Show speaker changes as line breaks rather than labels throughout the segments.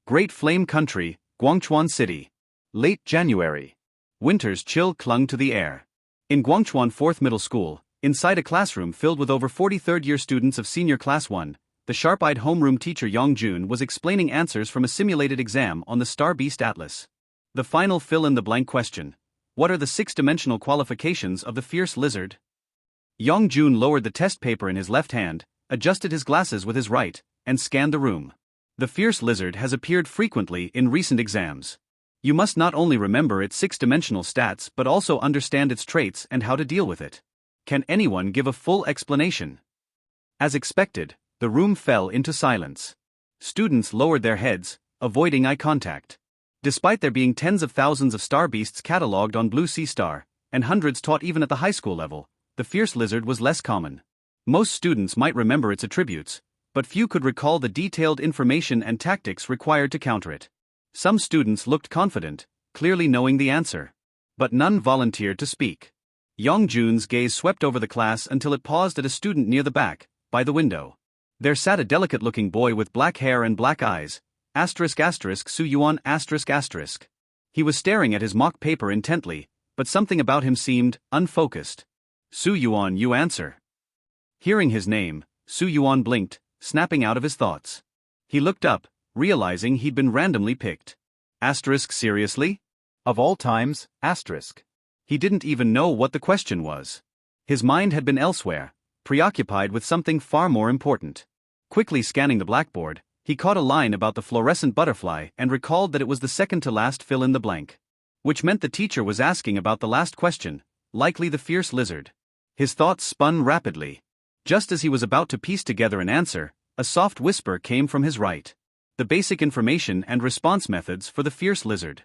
Great Flame Country, Guangchuan City. Late January. Winter's chill clung to the air. In Guangchuan 4th Middle School, inside a classroom filled with over 40 third-year students of Senior Class 1, the sharp-eyed homeroom teacher Yang Jun was explaining answers from a simulated exam on the Star Beast Atlas. The final fill-in-the-blank question: what are the 6-dimensional qualifications of the fierce lizard? Yang Jun lowered the test paper in his left hand, adjusted his glasses with his right, and scanned the room. The fierce lizard has appeared frequently in recent exams. You must not only remember its 6-dimensional stats but also understand its traits and how to deal with it. Can anyone give a full explanation? As expected, the room fell into silence. Students lowered their heads, avoiding eye contact. Despite there being tens of thousands of star beasts catalogued on Blue Sea Star, and hundreds taught even at the high school level, the fierce lizard was less common. Most students might remember its attributes, but few could recall the detailed information and tactics required to counter it. Some students looked confident, clearly knowing the answer. But none volunteered to speak. Yang Jun's gaze swept over the class until it paused at a student near the back, by the window. There sat a delicate-looking boy with black hair and black eyes, Su Yuan ***. He was staring at his mock paper intently, but something about him seemed unfocused. Su Yuan, you answer. Hearing his name, Su Yuan blinked, snapping out of his thoughts. He looked up, realizing he'd been randomly picked. Seriously? Of all times, He didn't even know what the question was. His mind had been elsewhere, preoccupied with something far more important. Quickly scanning the blackboard, he caught a line about the fluorescent butterfly and recalled that it was the second-to-last fill-in-the-blank. Which meant the teacher was asking about the last question, likely the fierce lizard. His thoughts spun rapidly. Just as he was about to piece together an answer, a soft whisper came from his right. The basic information and response methods for the fierce lizard.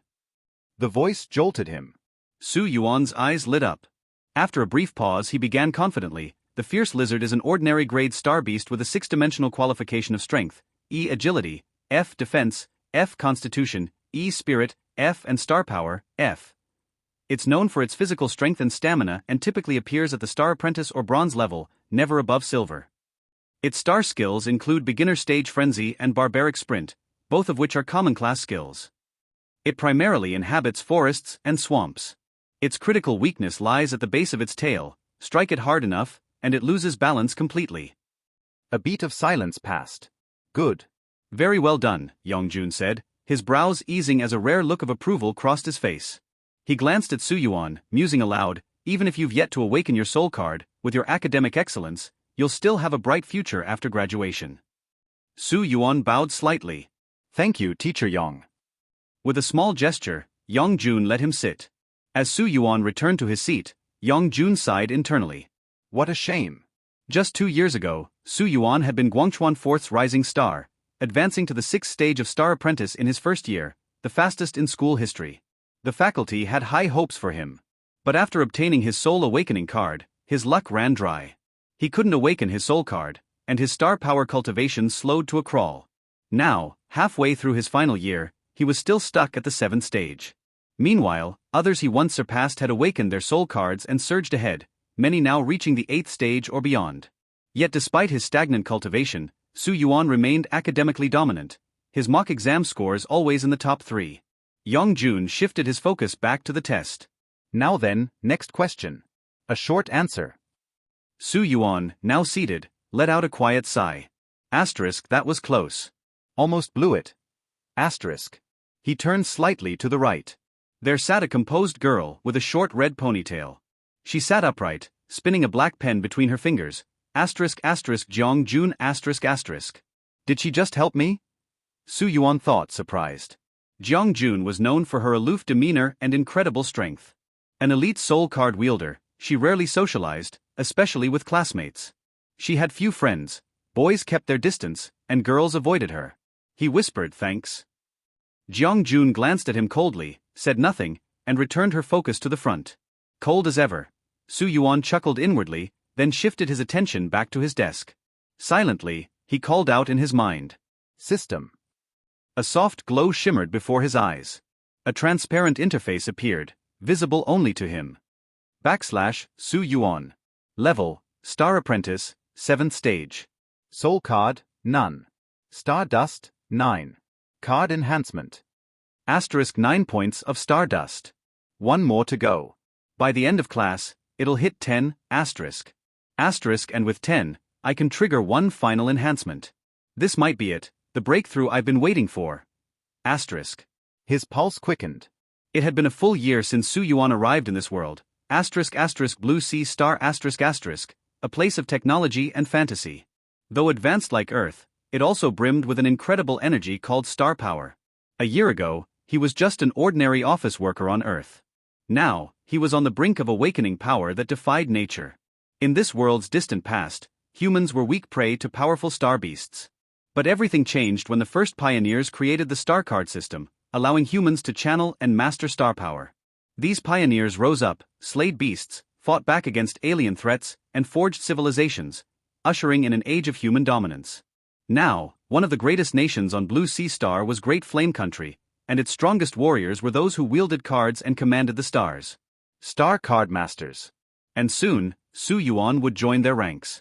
The voice jolted him. Su Yuan's eyes lit up. After a brief pause, he began confidently, the fierce lizard is an ordinary grade star beast with a 6-dimensional qualification of strength, E agility, F defense, F constitution, E spirit, F and star power, F. It's known for its physical strength and stamina and typically appears at the star apprentice or bronze level, never above silver. Its star skills include beginner stage frenzy and barbaric sprint, both of which are common class skills. It primarily inhabits forests and swamps. Its critical weakness lies at the base of its tail. Strike it hard enough, and it loses balance completely. A beat of silence passed. Good. Very well done, Yang Jun said, his brows easing as a rare look of approval crossed his face. He glanced at Su Yuan, musing aloud, even if you've yet to awaken your soul card, with your academic excellence, you'll still have a bright future after graduation. Su Yuan bowed slightly. Thank you, Teacher Yang. With a small gesture, Yang Jun let him sit. As Su Yuan returned to his seat, Yang Jun sighed internally. What a shame. Just 2 years ago, Su Yuan had been Guangchuan 4th's rising star, advancing to the 6th stage of Star Apprentice in his first year, the fastest in school history. The faculty had high hopes for him. But after obtaining his Soul Awakening card, his luck ran dry. He couldn't awaken his soul card, and his star power cultivation slowed to a crawl. Now, halfway through his final year, he was still stuck at the 7th stage. Meanwhile, others he once surpassed had awakened their soul cards and surged ahead, many now reaching the 8th stage or beyond. Yet despite his stagnant cultivation, Su Yuan remained academically dominant, his mock exam scores always in the top 3. Yang Jun shifted his focus back to the test. Now then, next question. A short answer. Su Yuan, now seated, let out a quiet sigh. That was close. Almost blew it. He turned slightly to the right. There sat a composed girl with a short red ponytail. She sat upright, spinning a black pen between her fingers. Jiang Jun ***. Did she just help me? Su Yuan thought, surprised. Jiang Jun was known for her aloof demeanor and incredible strength. An elite soul card wielder, she rarely socialized, especially with classmates. She had few friends, boys kept their distance, and girls avoided her. He whispered thanks. Jiang Jun glanced at him coldly, said nothing, and returned her focus to the front. Cold as ever. Su Yuan chuckled inwardly, then shifted his attention back to his desk. Silently, he called out in his mind. System. A soft glow shimmered before his eyes. A transparent interface appeared, visible only to him. Su Yuan. Level, Star Apprentice, 7th stage. Soul card, none. Stardust, 9. Card enhancement. Asterisk 9 points of Stardust. One more to go. By the end of class, it'll hit 10, asterisk. Asterisk, and with 10, I can trigger one final enhancement. This might be it, the breakthrough I've been waiting for. Asterisk. His pulse quickened. It had been a full year since Su Yuan arrived in this world. Asterisk asterisk blue sea star asterisk asterisk, a place of technology and fantasy. Though advanced like Earth, it also brimmed with an incredible energy called star power. A year ago, he was just an ordinary office worker on Earth. Now, he was on the brink of awakening power that defied nature. In this world's distant past, humans were weak prey to powerful star beasts. But everything changed when the first pioneers created the star card system, allowing humans to channel and master star power. These pioneers rose up, slayed beasts, fought back against alien threats, and forged civilizations, ushering in an age of human dominance. Now, one of the greatest nations on Blue Sea Star was Great Flame Country, and its strongest warriors were those who wielded cards and commanded the stars. Star Card Masters. And soon, Su Yuan would join their ranks.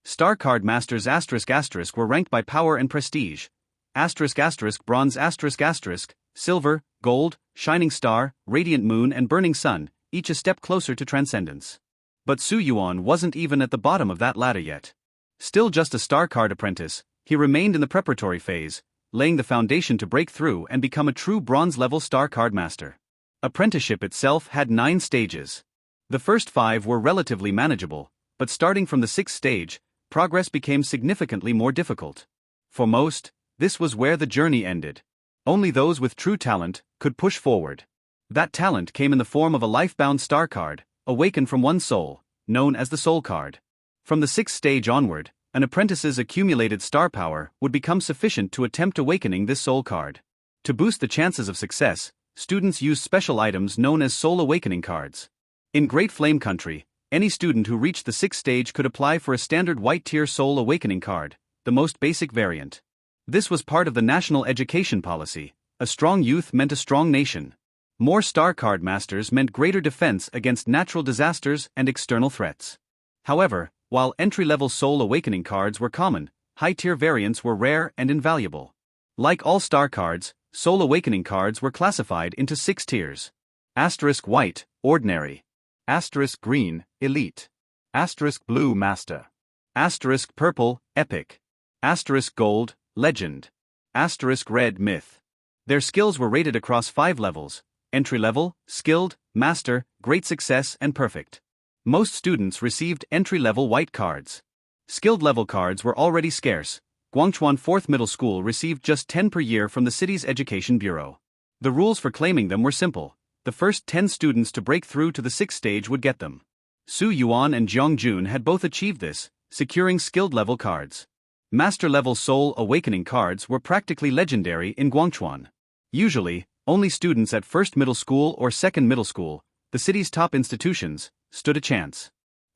Star Card Masters asterisk asterisk were ranked by power and prestige. Asterisk asterisk bronze asterisk asterisk, silver, gold, shining star, radiant moon and burning sun, each a step closer to transcendence. But Su Yuan wasn't even at the bottom of that ladder yet. Still just a star card apprentice, he remained in the preparatory phase, laying the foundation to break through and become a true bronze-level star card master. Apprenticeship itself had 9 stages. The first 5 were relatively manageable, but starting from the 6th stage, progress became significantly more difficult. For most, this was where the journey ended. Only those with true talent could push forward. That talent came in the form of a life-bound star card, awakened from one's soul, known as the soul card. From the 6th stage onward, an apprentice's accumulated star power would become sufficient to attempt awakening this soul card. To boost the chances of success, students used special items known as soul awakening cards. In Great Flame Country, any student who reached the 6th stage could apply for a standard white-tier soul awakening card, the most basic variant. This was part of the national education policy. A strong youth meant a strong nation. More star card masters meant greater defense against natural disasters and external threats. However, while entry-level soul awakening cards were common, high-tier variants were rare and invaluable. Like all star cards, soul awakening cards were classified into 6 tiers. Asterisk white, ordinary. Asterisk green, elite. Asterisk blue, master. Asterisk purple, epic. Asterisk gold, legend. Asterisk red, myth. Their skills were rated across 5 levels: entry-level, skilled, master, great success and perfect. Most students received entry-level white cards. Skilled level cards were already scarce. Guangchuan 4th Middle School received just 10 per year from the city's education bureau. The rules for claiming them were simple. The first 10 students to break through to the 6th stage would get them. Su Yuan and Zhang Jun had both achieved this, securing skilled level cards. Master-level soul awakening cards were practically legendary in Guangchuan. Usually, only students at 1st Middle School or 2nd Middle School, the city's top institutions, stood a chance.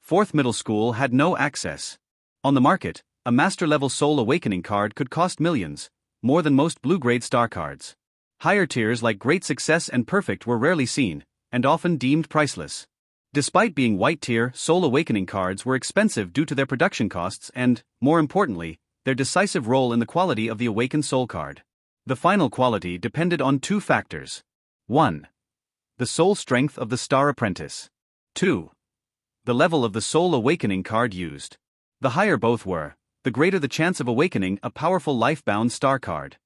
4th Middle School had no access. On the market, a master-level soul awakening card could cost millions, more than most blue-grade star cards. Higher tiers like Great Success and Perfect were rarely seen, and often deemed priceless. Despite being white-tier, soul awakening cards were expensive due to their production costs and, more importantly, their decisive role in the quality of the awakened soul card. The final quality depended on 2 factors. 1. The soul strength of the star apprentice. 2. The level of the soul awakening card used. The higher both were, the greater the chance of awakening a powerful life-bound star card.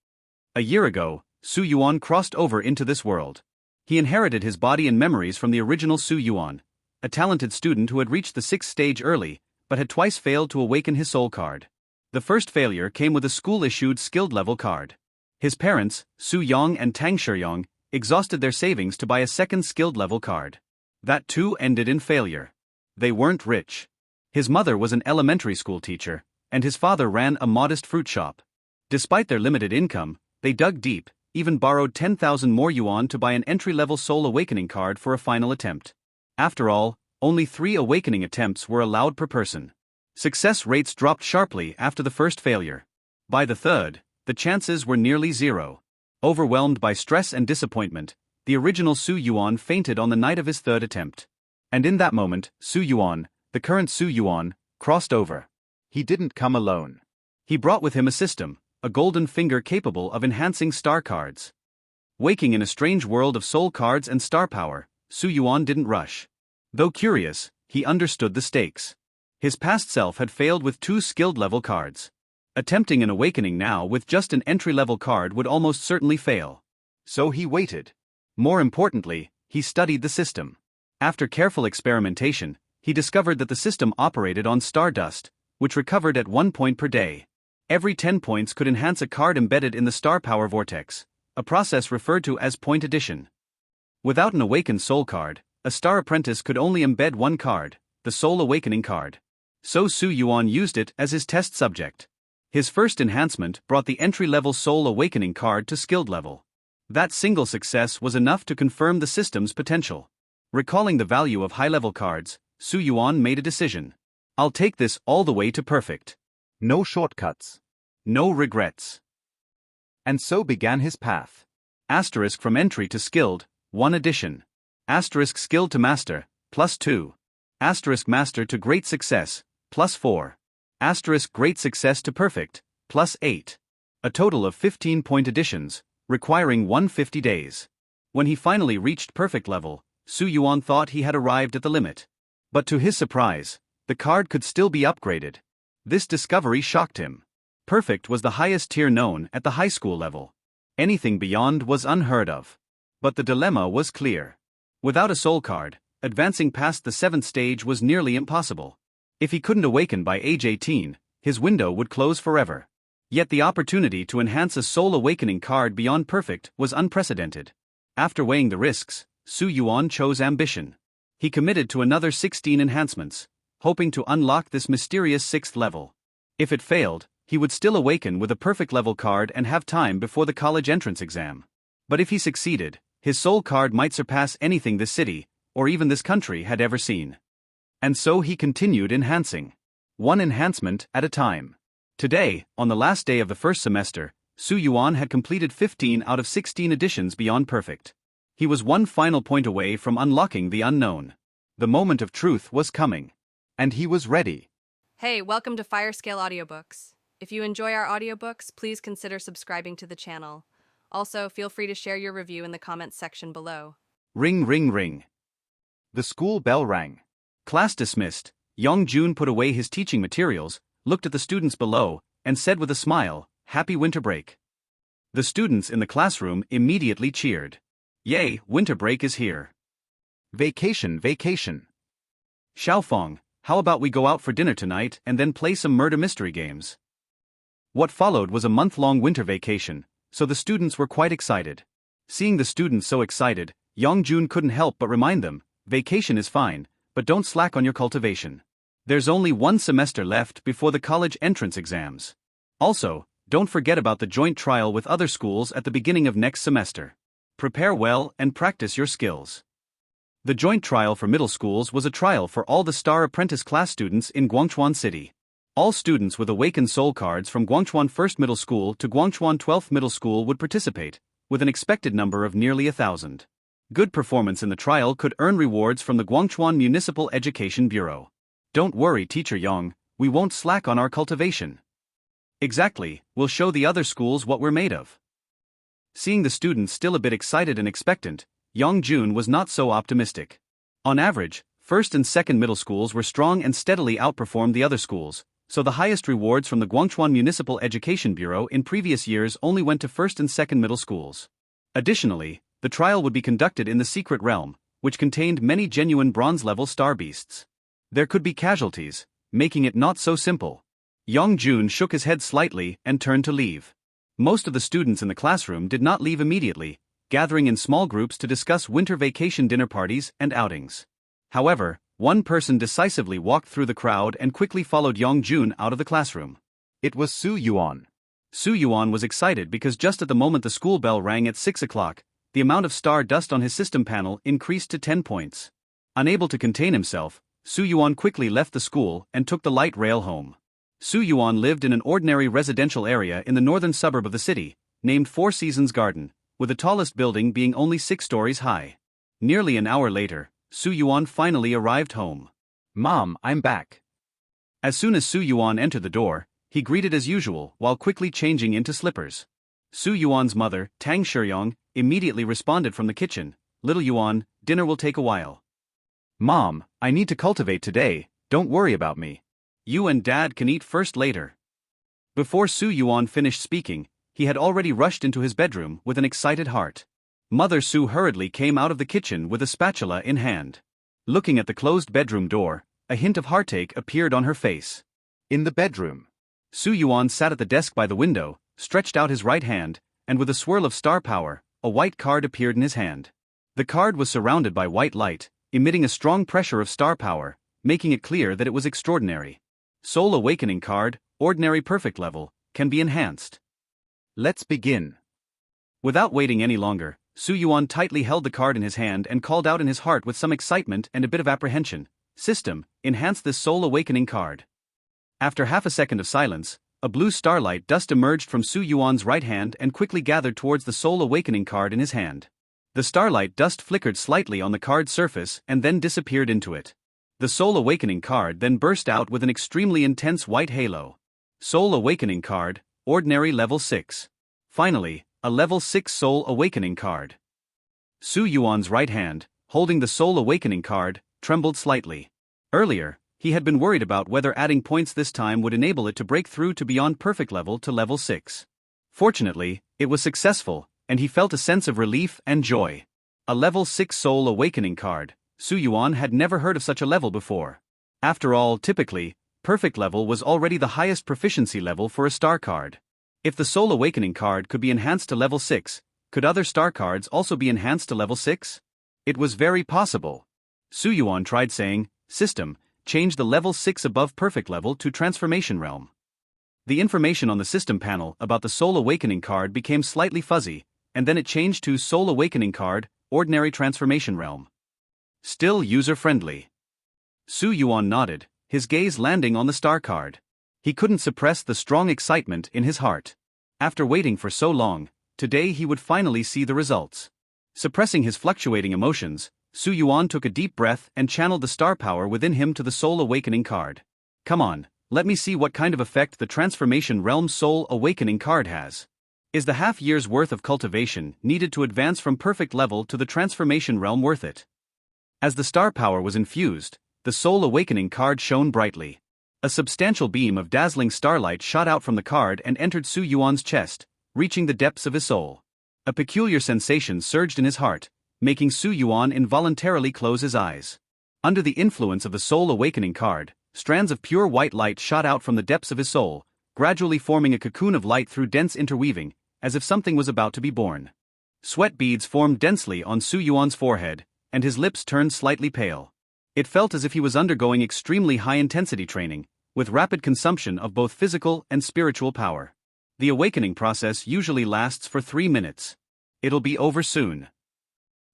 A year ago, Su Yuan crossed over into this world. He inherited his body and memories from the original Su Yuan, a talented student who had reached the 6th stage early, but had twice failed to awaken his soul card. The first failure came with a school-issued skilled level card. His parents, Su Yong and Tang Shiyong, exhausted their savings to buy a second skilled level card. That too ended in failure. They weren't rich. His mother was an elementary school teacher, and his father ran a modest fruit shop. Despite their limited income, they dug deep, even borrowed 10,000 more yuan to buy an entry-level soul awakening card for a final attempt. After all, only 3 awakening attempts were allowed per person. Success rates dropped sharply after the first failure. By the third, the chances were nearly 0. Overwhelmed by stress and disappointment, the original Su Yuan fainted on the night of his 3rd attempt. And in that moment, Su Yuan, the current Su Yuan, crossed over. He didn't come alone. He brought with him a system, a golden finger capable of enhancing star cards. Waking in a strange world of soul cards and star power, Su Yuan didn't rush. Though curious, he understood the stakes. His past self had failed with 2 skilled level cards. Attempting an awakening now with just an entry-level card would almost certainly fail. So he waited. More importantly, he studied the system. After careful experimentation, he discovered that the system operated on stardust, which recovered at 1 point per day. Every 10 points could enhance a card embedded in the star power vortex, a process referred to as point addition. Without an awakened soul card, a star apprentice could only embed 1 card, the soul awakening card. So Su Yuan used it as his test subject. His first enhancement brought the entry-level soul awakening card to skilled level. That single success was enough to confirm the system's potential. Recalling the value of high-level cards, Su Yuan made a decision. I'll take this all the way to perfect. No shortcuts. No regrets. And so began his path. Asterisk from entry to skilled, 1 addition. Asterisk skilled to master, +2. Asterisk master to great success, +4. Asterisk great success to perfect, +8. A total of 15-point additions, requiring 150 days. When he finally reached perfect level, Su Yuan thought he had arrived at the limit. But to his surprise, the card could still be upgraded. This discovery shocked him. Perfect was the highest tier known at the high school level. Anything beyond was unheard of. But the dilemma was clear. Without a soul card, advancing past the 7th stage was nearly impossible. If he couldn't awaken by age 18, his window would close forever. Yet the opportunity to enhance a soul awakening card beyond perfect was unprecedented. After weighing the risks, Su Yuan chose ambition. He committed to another 16 enhancements, hoping to unlock this mysterious 6th level. If it failed, he would still awaken with a perfect level card and have time before the college entrance exam. But if he succeeded, his soul card might surpass anything this city, or even this country, had ever seen. And so he continued enhancing. 1 enhancement at a time. Today, on the last day of the first semester, Su Yuan had completed 15 out of 16 additions beyond perfect. He was 1 final point away from unlocking the unknown. The moment of truth was coming. And he was ready.
Hey, welcome to Firescale Audiobooks. If you enjoy our audiobooks, please consider subscribing to the channel. Also, feel free to share your review in the comments section below.
Ring ring ring. The school bell rang. Class dismissed. Young Jun put away his teaching materials, looked at the students below, and said with a smile, "Happy winter break." The students in the classroom immediately cheered. Yay, winter break is here. Vacation, vacation. Xiaofeng, how about we go out for dinner tonight and then play some murder mystery games? What followed was a month-long winter vacation, so the students were quite excited. Seeing the students so excited, Young Jun couldn't help but remind them, vacation is fine, but don't slack on your cultivation. There's only 1 semester left before the college entrance exams. Also, don't forget about the joint trial with other schools at the beginning of next semester. Prepare well and practice your skills. The joint trial for middle schools was a trial for all the Star Apprentice class students in Guangchuan City. All students with awakened soul cards from Guangchuan 1st Middle School to Guangchuan 12th Middle School would participate, with an expected number of nearly 1,000. Good performance in the trial could earn rewards from the Guangchuan Municipal Education Bureau. Don't worry, Teacher Yang, we won't slack on our cultivation. Exactly, we'll show the other schools what we're made of. Seeing the students still a bit excited and expectant, Yang Jun was not so optimistic. On average, 1st and 2nd middle schools were strong and steadily outperformed the other schools, so the highest rewards from the Guangchuan Municipal Education Bureau in previous years only went to 1st and 2nd middle schools. Additionally, the trial would be conducted in the secret realm, which contained many genuine bronze-level star beasts. There could be casualties, making it not so simple. Yang Jun shook his head slightly and turned to leave. Most of the students in the classroom did not leave immediately, gathering in small groups to discuss winter vacation dinner parties and outings. However, 1 person decisively walked through the crowd and quickly followed Yang Jun out of the classroom. It was Su Yuan. Su Yuan was excited because just at the moment the school bell rang at 6 o'clock, the amount of star dust on his system panel increased to 10 points. Unable to contain himself, Su Yuan quickly left the school and took the light rail home. Su Yuan lived in an ordinary residential area in the northern suburb of the city, named Four Seasons Garden, with the tallest building being only 6 stories high. Nearly an hour later, Su Yuan finally arrived home. "Mom, I'm back." As soon as Su Yuan entered the door, he greeted as usual while quickly changing into slippers. Su Yuan's mother, Tang Shiyong, immediately responded from the kitchen, "Little Yuan, dinner will take a while." "Mom, I need to cultivate today, don't worry about me. You and Dad can eat first later." Before Su Yuan finished speaking, he had already rushed into his bedroom with an excited heart. Mother Su hurriedly came out of the kitchen with a spatula in hand. Looking at the closed bedroom door, a hint of heartache appeared on her face. In the bedroom, Su Yuan sat at the desk by the window, stretched out his right hand, and with a swirl of star power, a white card appeared in his hand. The card was surrounded by white light, emitting a strong pressure of star power, making it clear that it was extraordinary. Soul Awakening card, ordinary perfect level, can be enhanced. Let's begin. Without waiting any longer, Su Yuan tightly held the card in his hand and called out in his heart with some excitement and a bit of apprehension, "System, enhance this Soul Awakening card." After half a second of silence, a blue starlight dust emerged from Su Yuan's right hand and quickly gathered towards the Soul Awakening card in his hand. The starlight dust flickered slightly on the card's surface and then disappeared into it. The Soul Awakening card then burst out with an extremely intense white halo. Soul Awakening card, ordinary level 6. Finally, a level 6 Soul Awakening card. Su Yuan's right hand, holding the Soul Awakening card, trembled slightly. Earlier, he had been worried about whether adding points this time would enable it to break through to beyond perfect level to level 6. Fortunately, it was successful, and he felt a sense of relief and joy. A level 6 Soul Awakening card. Su Yuan had never heard of such a level before. After all, typically, perfect level was already the highest proficiency level for a star card. If the Soul Awakening card could be enhanced to level 6, could other star cards also be enhanced to level 6? It was very possible. Su Yuan tried saying, "System, change the level 6 above perfect level to Transformation Realm." The information on the system panel about the Soul Awakening card became slightly fuzzy, and then it changed to Soul Awakening card, Ordinary Transformation Realm. Still user-friendly. Su Yuan nodded, his gaze landing on the star card. He couldn't suppress the strong excitement in his heart. After waiting for so long, today he would finally see the results. Suppressing his fluctuating emotions, Su Yuan took a deep breath and channeled the star power within him to the Soul Awakening card. "Come on, let me see what kind of effect the Transformation Realm Soul Awakening card has. Is the half-year's worth of cultivation needed to advance from perfect level to the Transformation Realm worth it?" As the star power was infused, the Soul Awakening card shone brightly. A substantial beam of dazzling starlight shot out from the card and entered Su Yuan's chest, reaching the depths of his soul. A peculiar sensation surged in his heart, making Su Yuan involuntarily close his eyes. Under the influence of the Soul Awakening card, strands of pure white light shot out from the depths of his soul, gradually forming a cocoon of light through dense interweaving, as if something was about to be born. Sweat beads formed densely on Su Yuan's forehead, and his lips turned slightly pale. It felt as if he was undergoing extremely high-intensity training, with rapid consumption of both physical and spiritual power. The awakening process usually lasts for 3 minutes. It'll be over soon.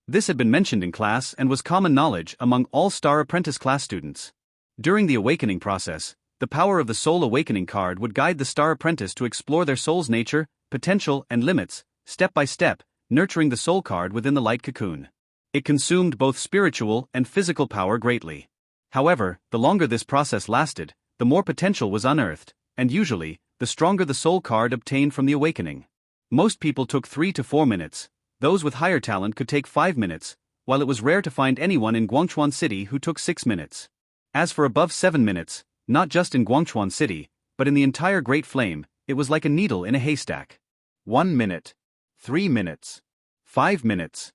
This had been mentioned in class and was common knowledge among all Star Apprentice class students. During the awakening process, the power of the Soul Awakening card would guide the Star Apprentice to explore their soul's nature, potential, and limits, step by step, nurturing the soul card within the light cocoon. It consumed both spiritual and physical power greatly. However, the longer this process lasted, the more potential was unearthed, and usually, the stronger the soul card obtained from the awakening. Most people took 3 to 4 minutes, those with higher talent could take 5 minutes, while it was rare to find anyone in Guangchuan City who took 6 minutes. As for above 7 minutes, not just in Guangchuan City, but in the entire Great Flame, it was like a needle in a haystack. 1 minute. 3 minutes. 5 minutes.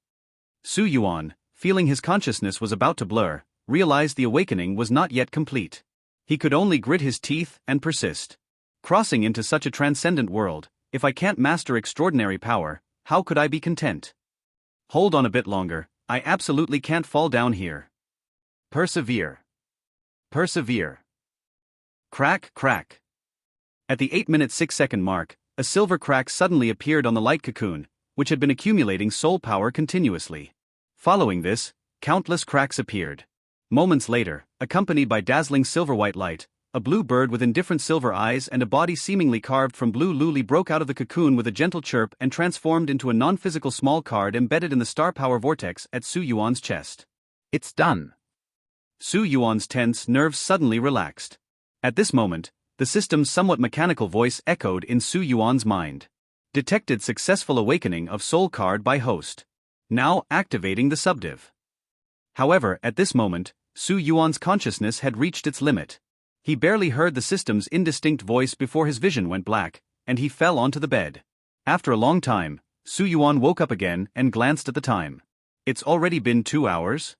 Su Yuan, feeling his consciousness was about to blur, realized the awakening was not yet complete. He could only grit his teeth and persist. Crossing into such a transcendent world, if I can't master extraordinary power, how could I be content? Hold on a bit longer, I absolutely can't fall down here. Persevere. Persevere. Crack, crack. At the 8-minute 6-second mark, a silver crack suddenly appeared on the light cocoon, which had been accumulating soul power continuously. Following this, countless cracks appeared. Moments later, accompanied by dazzling silver-white light, a blue bird with indifferent silver eyes and a body seemingly carved from blue luli broke out of the cocoon with a gentle chirp and transformed into a non-physical small card embedded in the star power vortex at Su Yuan's chest. It's done. Su Yuan's tense nerves suddenly relaxed. At this moment, The system's somewhat mechanical voice echoed in Su Yuan's mind. Detected successful awakening of soul card by host. Now activating the subdiv. However, at this moment, Su Yuan's consciousness had reached its limit. He barely heard the system's indistinct voice before his vision went black, and he fell onto the bed. After a long time, Su Yuan woke up again and glanced at the time. It's already been 2 hours?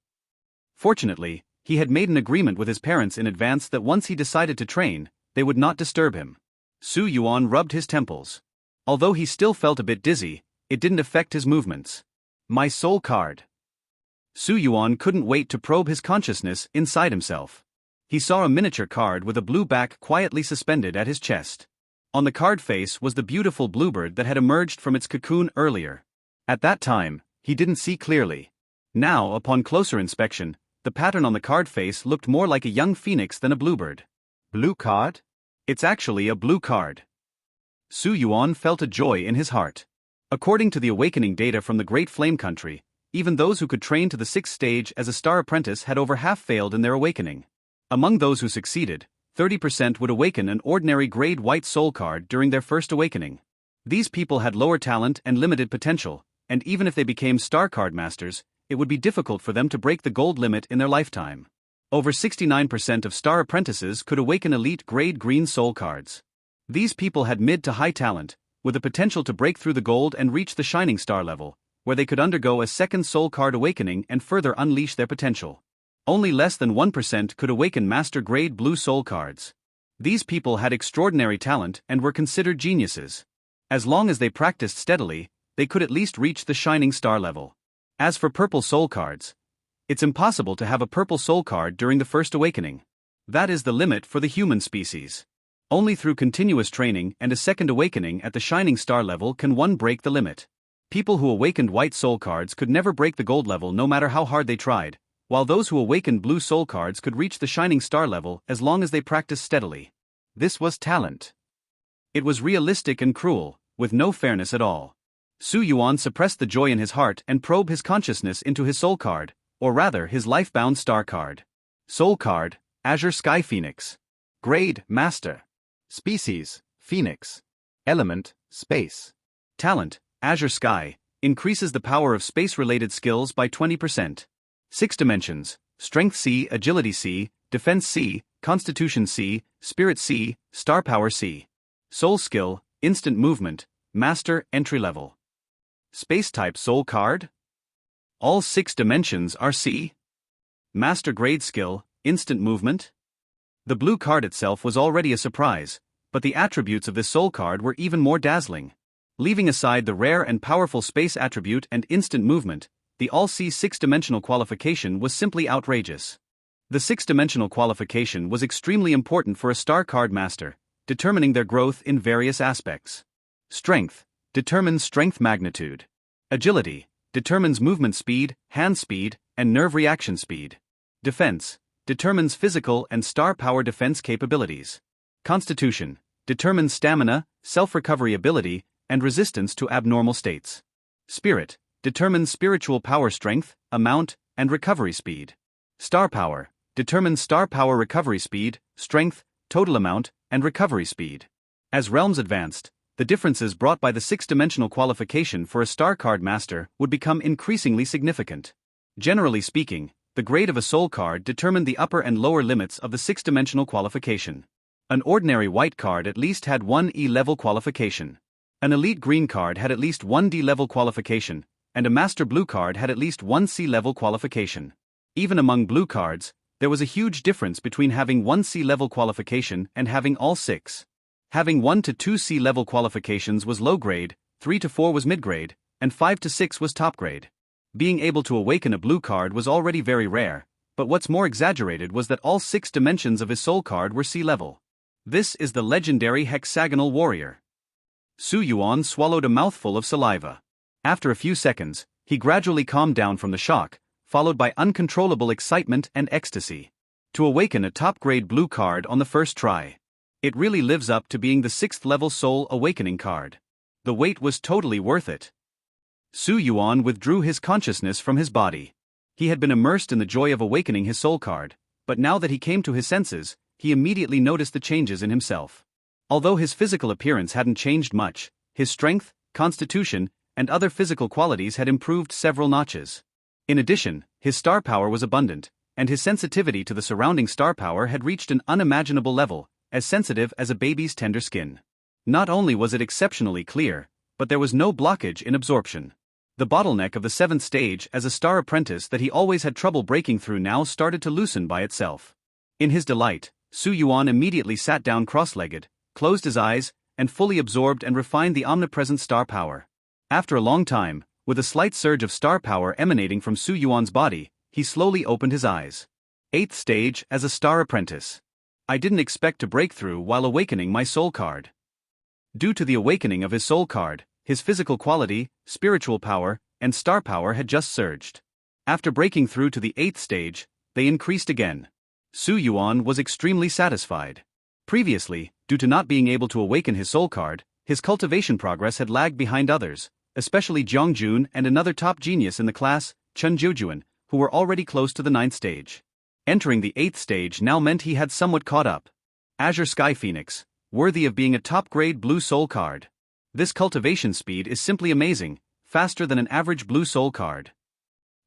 Fortunately, he had made an agreement with his parents in advance that once he decided to train, they would not disturb him. Su Yuan rubbed his temples. Although he still felt a bit dizzy, it didn't affect his movements. My soul card. Su Yuan couldn't wait to probe his consciousness inside himself. He saw a miniature card with a blue back quietly suspended at his chest. On the card face was the beautiful bluebird that had emerged from its cocoon earlier. At that time, he didn't see clearly. Now, upon closer inspection, the pattern on the card face looked more like a young phoenix than a bluebird. Blue card? It's actually a blue card. Su Yuan felt a joy in his heart. According to the awakening data from the Great Flame Country, even those who could train to the 6th stage as a star apprentice had over half failed in their awakening. Among those who succeeded, 30% would awaken an ordinary grade white soul card during their first awakening. These people had lower talent and limited potential, and even if they became star card masters, it would be difficult for them to break the gold limit in their lifetime. Over 69% of star apprentices could awaken elite grade green soul cards. These people had mid to high talent, with the potential to break through the gold and reach the shining star level, where they could undergo a second soul card awakening and further unleash their potential. Only less than 1% could awaken master grade blue soul cards. These people had extraordinary talent and were considered geniuses. As long as they practiced steadily, they could at least reach the shining star level. As for purple soul cards, it's impossible to have a purple soul card during the first awakening. That is the limit for the human species. Only through continuous training and a second awakening at the shining star level can one break the limit. People who awakened white soul cards could never break the gold level no matter how hard they tried, while those who awakened blue soul cards could reach the shining star level as long as they practiced steadily. This was talent. It was realistic and cruel, with no fairness at all. Su Yuan suppressed the joy in his heart and probed his consciousness into his soul card, or rather his life-bound star card. Soul card, Azure Sky Phoenix. Grade, Master. Species, Phoenix. Element, Space. Talent, Azure Sky, increases the power of space-related skills by 20%. 6 dimensions, Strength C, Agility C, Defense C, Constitution C, Spirit C, Star Power C. Soul skill, Instant movement, Master, Entry level. Space type soul card? All 6 dimensions are C. Master grade skill, Instant movement? The blue card itself was already a surprise, but the attributes of this soul card were even more dazzling. Leaving aside the rare and powerful space attribute and instant movement, the all-C 6-dimensional qualification was simply outrageous. The 6-dimensional qualification was extremely important for a star card master, determining their growth in various aspects. Strength determines strength magnitude. Agility determines movement speed, hand speed, and nerve reaction speed. Defense determines physical and star power defense capabilities. Constitution determines stamina, self-recovery ability, and resistance to abnormal states. Spirit determines spiritual power strength, amount, and recovery speed. Star power determines star power recovery speed, strength, total amount, and recovery speed. As realms advanced, the differences brought by the 6-dimensional qualification for a star card master would become increasingly significant. Generally speaking, the grade of a soul card determined the upper and lower limits of the 6-dimensional qualification. An ordinary white card at least had 1 E-level qualification. An elite green card had at least 1 D-level qualification, and a master blue card had at least 1 C-level qualification. Even among blue cards, there was a huge difference between having 1 C-level qualification and having all 6. Having 1 to 2 C-level qualifications was low grade, 3 to 4 was mid-grade, and 5 to 6 was top grade. Being able to awaken a blue card was already very rare, but what's more exaggerated was that all 6 dimensions of his soul card were C-level. This is the legendary hexagonal warrior. Su Yuan swallowed a mouthful of saliva. After a few seconds, he gradually calmed down from the shock, followed by uncontrollable excitement and ecstasy. To awaken a top-grade blue card on the first try. It really lives up to being the 6th-level soul awakening card. The wait was totally worth it. Su Yuan withdrew his consciousness from his body. He had been immersed in the joy of awakening his soul card, but now that he came to his senses, he immediately noticed the changes in himself. Although his physical appearance hadn't changed much, his strength, constitution, and other physical qualities had improved several notches. In addition, his star power was abundant, and his sensitivity to the surrounding star power had reached an unimaginable level, as sensitive as a baby's tender skin. Not only was it exceptionally clear, but there was no blockage in absorption. The bottleneck of the 7th stage as a star apprentice that he always had trouble breaking through now started to loosen by itself. In his delight, Su Yuan immediately sat down cross-legged, closed his eyes, and fully absorbed and refined the omnipresent star power. After a long time, with a slight surge of star power emanating from Su Yuan's body, he slowly opened his eyes. 8th stage as a star apprentice. I didn't expect to break through while awakening my soul card. Due to the awakening of his soul card, his physical quality, spiritual power, and star power had just surged. After breaking through to the 8th stage, they increased again. Su Yuan was extremely satisfied. Previously, due to not being able to awaken his soul card, his cultivation progress had lagged behind others, especially Zhang Jun and another top genius in the class, Chun Juju, who were already close to the 9th stage. Entering the 8th stage now meant he had somewhat caught up. Azure Sky Phoenix, worthy of being a top-grade blue soul card. This cultivation speed is simply amazing, faster than an average blue soul card.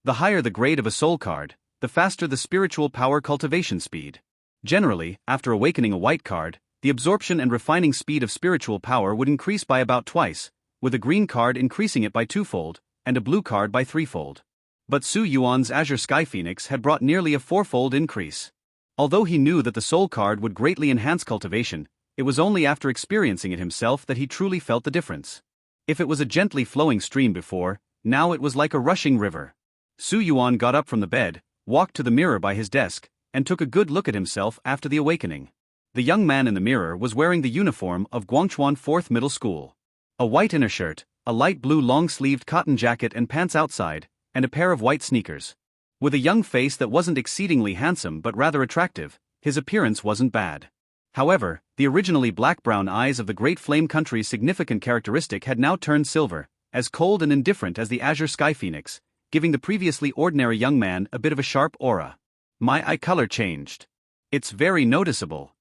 The higher the grade of a soul card, the faster the spiritual power cultivation speed. Generally, after awakening a white card, the absorption and refining speed of spiritual power would increase by about twice, with a green card increasing it by twofold, and a blue card by threefold. But Su Yuan's Azure Sky Phoenix had brought nearly a fourfold increase. Although he knew that the soul card would greatly enhance cultivation, it was only after experiencing it himself that he truly felt the difference. If it was a gently flowing stream before, now it was like a rushing river. Su Yuan got up from the bed, walked to the mirror by his desk, and took a good look at himself after the awakening. The young man in the mirror was wearing the uniform of Guangchuan 4th Middle School. A white inner shirt, a light blue long-sleeved cotton jacket and pants outside, and a pair of white sneakers. With a young face that wasn't exceedingly handsome but rather attractive, his appearance wasn't bad. However, the originally black-brown eyes of the Great Flame Country's significant characteristic had now turned silver, as cold and indifferent as the Azure Sky Phoenix, giving the previously ordinary young man a bit of a sharp aura. My eye color changed. It's very noticeable.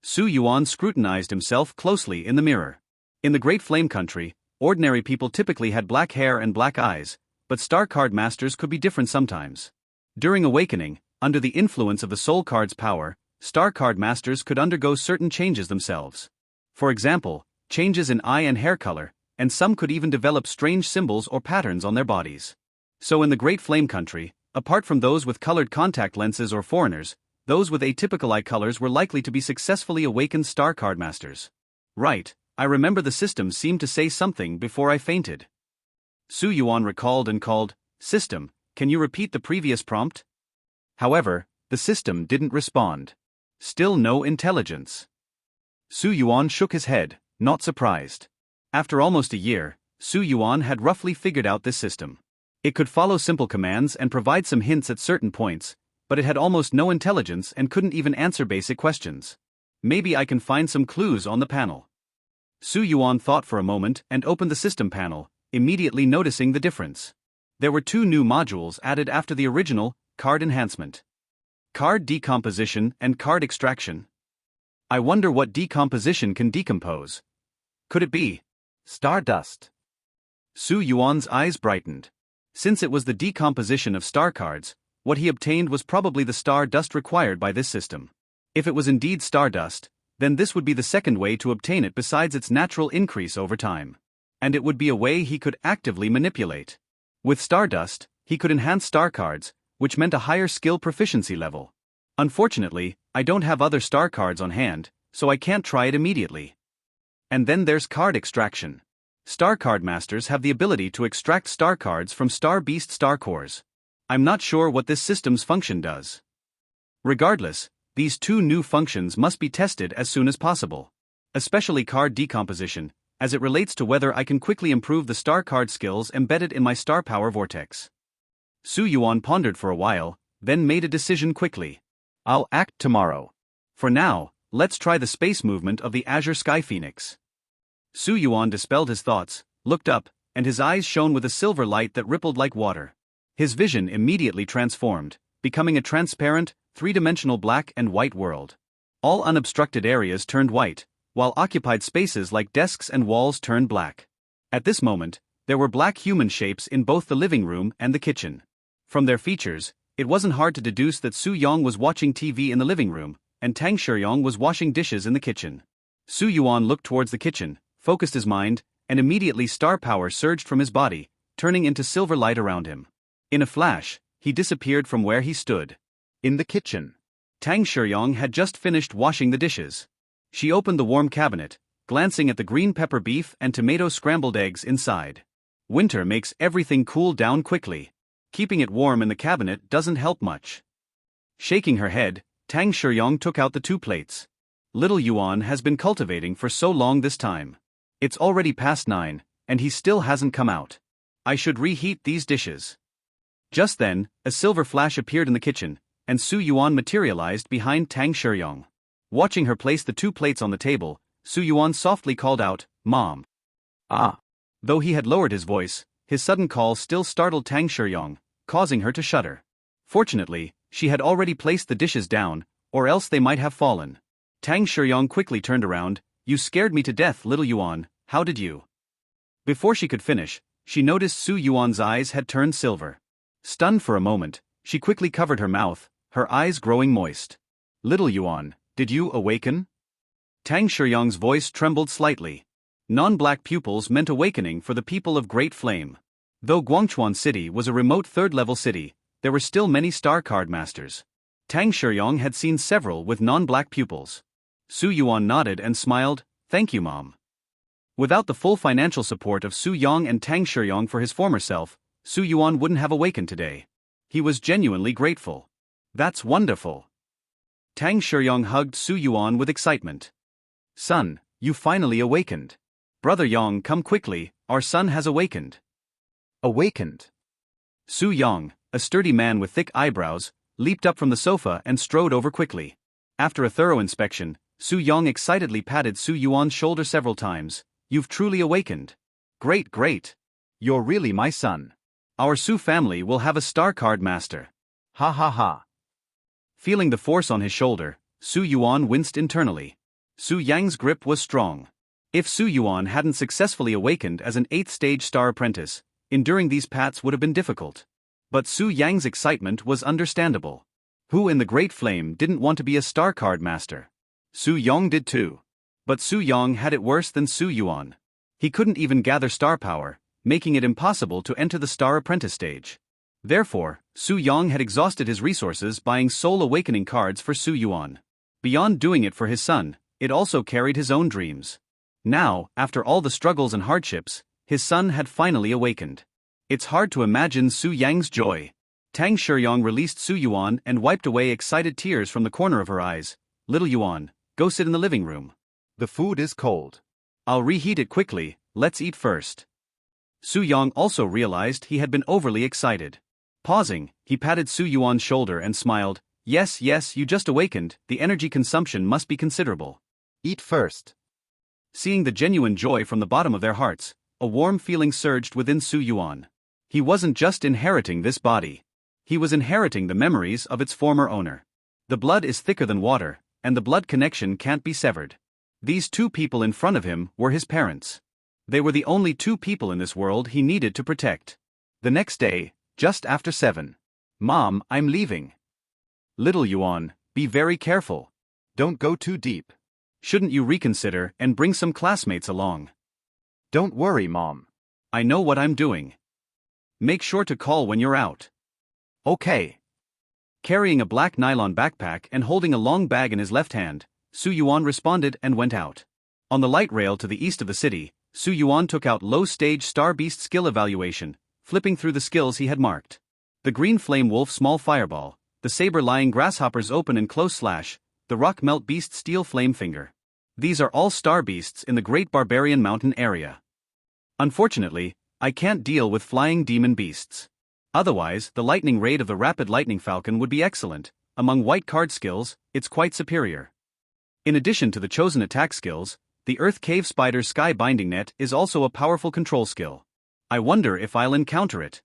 Su Yuan scrutinized himself closely in the mirror. In the Great Flame Country, ordinary people typically had black hair and black eyes, but star card masters could be different sometimes. During awakening, under the influence of the soul card's power, star card masters could undergo certain changes themselves. For example, changes in eye and hair color, and some could even develop strange symbols or patterns on their bodies. So in the Great Flame Country, apart from those with colored contact lenses or foreigners, those with atypical eye colors were likely to be successfully awakened star card masters. Right, I remember the system seemed to say something before I fainted. Su Yuan recalled and called, "System, can you repeat the previous prompt?" However, the system didn't respond. Still no intelligence. Su Yuan shook his head, not surprised. After almost a year, Su Yuan had roughly figured out this system. It could follow simple commands and provide some hints at certain points, but it had almost no intelligence and couldn't even answer basic questions. Maybe I can find some clues on the panel. Su Yuan thought for a moment and opened the system panel, immediately noticing the difference. There were two new modules added after the original, card enhancement. Card decomposition and card extraction. I wonder what decomposition can decompose. Could it be stardust? Su Yuan's eyes brightened. Since it was the decomposition of star cards, what he obtained was probably the star dust required by this system. If it was indeed stardust, then this would be the second way to obtain it besides its natural increase over time. And it would be a way he could actively manipulate. With stardust, he could enhance star cards, which meant a higher skill proficiency level. Unfortunately, I don't have other star cards on hand, so I can't try it immediately. And then there's card extraction. Star card masters have the ability to extract star cards from star beast star cores. I'm not sure what this system's function does. Regardless, these two new functions must be tested as soon as possible. Especially card decomposition, as it relates to whether I can quickly improve the star card skills embedded in my star power vortex. Su Yuan pondered for a while, then made a decision quickly. I'll act tomorrow. For now, let's try the space movement of the Azure Sky Phoenix. Su Yuan dispelled his thoughts, looked up, and his eyes shone with a silver light that rippled like water. His vision immediately transformed, becoming a transparent, three-dimensional black and white world. All unobstructed areas turned white, while occupied spaces like desks and walls turned black. At this moment, there were black human shapes in both the living room and the kitchen. From their features, it wasn't hard to deduce that Su Yong was watching TV in the living room, and Tang Shiyong was washing dishes in the kitchen. Su Yuan looked towards the kitchen, focused his mind, and immediately star power surged from his body, turning into silver light around him. In a flash, he disappeared from where he stood. In the kitchen, Tang Shiyong had just finished washing the dishes. She opened the warm cabinet, glancing at the green pepper beef and tomato scrambled eggs inside. Winter makes everything cool down quickly. Keeping it warm in the cabinet doesn't help much. Shaking her head, Tang Shiyong took out the 2 plates. Little Yuan has been cultivating for so long this time. It's already past 9, and he still hasn't come out. I should reheat these dishes. Just then, a silver flash appeared in the kitchen, and Su Yuan materialized behind Tang Shiyong. Watching her place the 2 plates on the table, Su Yuan softly called out, "Mom."
Ah.
Though he had lowered his voice, his sudden call still startled Tang Shiyong, causing her to shudder. Fortunately, she had already placed the dishes down, or else they might have fallen. Tang Shiyong quickly turned around. "You scared me to death, little Yuan, how did you?" Before she could finish, she noticed Su Yuan's eyes had turned silver. Stunned for a moment, she quickly covered her mouth, her eyes growing moist. "Little Yuan, did you awaken?" Tang Shiyong's voice trembled slightly. Non-black pupils meant awakening for the people of Great Flame. Though Guangchuan City was a remote third-level city, there were still many star card masters. Tang Shiyong had seen several with non-black pupils. Su Yuan nodded and smiled, "Thank you, Mom." Without the full financial support of Su Yong and Tang Shiyong for his former self, Su Yuan wouldn't have awakened today. He was genuinely grateful. "That's wonderful." Tang Shiyong hugged Su Yuan with excitement. "Son, you finally awakened. Brother Yong, come quickly, our son has awakened." Awakened? Su Yong, a sturdy man with thick eyebrows, leaped up from the sofa and strode over quickly. After a thorough inspection, Su Yong excitedly patted Su Yuan's shoulder several times. "You've truly awakened. Great, great. You're really my son. Our Su family will have a star card master. Ha ha ha." Feeling the force on his shoulder, Su Yuan winced internally. Su Yang's grip was strong. If Su Yuan hadn't successfully awakened as an 8th-stage star apprentice, enduring these pats would have been difficult. But Su Yang's excitement was understandable. Who in the Great Flame didn't want to be a star card master? Su Yong did too. But Su Yong had it worse than Su Yuan. He couldn't even gather star power, making it impossible to enter the star apprentice stage. Therefore, Su Yong had exhausted his resources buying soul awakening cards for Su Yuan. Beyond doing it for his son, it also carried his own dreams. Now, after all the struggles and hardships, his son had finally awakened. It's hard to imagine Su Yang's joy. Tang Shiyong released Su Yuan and wiped away excited tears from the corner of her eyes. "Little Yuan, go sit in the living room. The food is cold. I'll reheat it quickly, let's eat first." Su Yong also realized he had been overly excited. Pausing, he patted Su Yuan's shoulder and smiled. Yes, you just awakened, the energy consumption must be considerable. Eat first." Seeing the genuine joy from the bottom of their hearts, a warm feeling surged within Su Yuan. He wasn't just inheriting this body. He was inheriting the memories of its former owner. The blood is thicker than water, and the blood connection can't be severed. These 2 people in front of him were his parents. They were the only 2 people in this world he needed to protect. The next day, just after 7. "Mom, I'm leaving." "Little Yuan, be very careful. Don't go too deep. Shouldn't you reconsider and bring some classmates along?" "Don't worry, Mom. I know what I'm doing. Make sure to call when you're out." "Okay." Carrying a black nylon backpack and holding a long bag in his left hand, Su Yuan responded and went out. On the light rail to the east of the city, Su Yuan took out low-stage Star Beast skill evaluation, flipping through the skills he had marked. The Green Flame Wolf Small Fireball, the Saber-Lying Grasshopper's Open and Close Slash, the Rockmelt Beast Steel Flame Finger. These are all star beasts in the Great Barbarian Mountain area. Unfortunately, I can't deal with flying demon beasts. Otherwise, the lightning raid of the Rapid Lightning Falcon would be excellent. Among white card skills, it's quite superior. In addition to the chosen attack skills, the Earth Cave Spider's Sky Binding Net is also a powerful control skill. I wonder if I'll encounter it.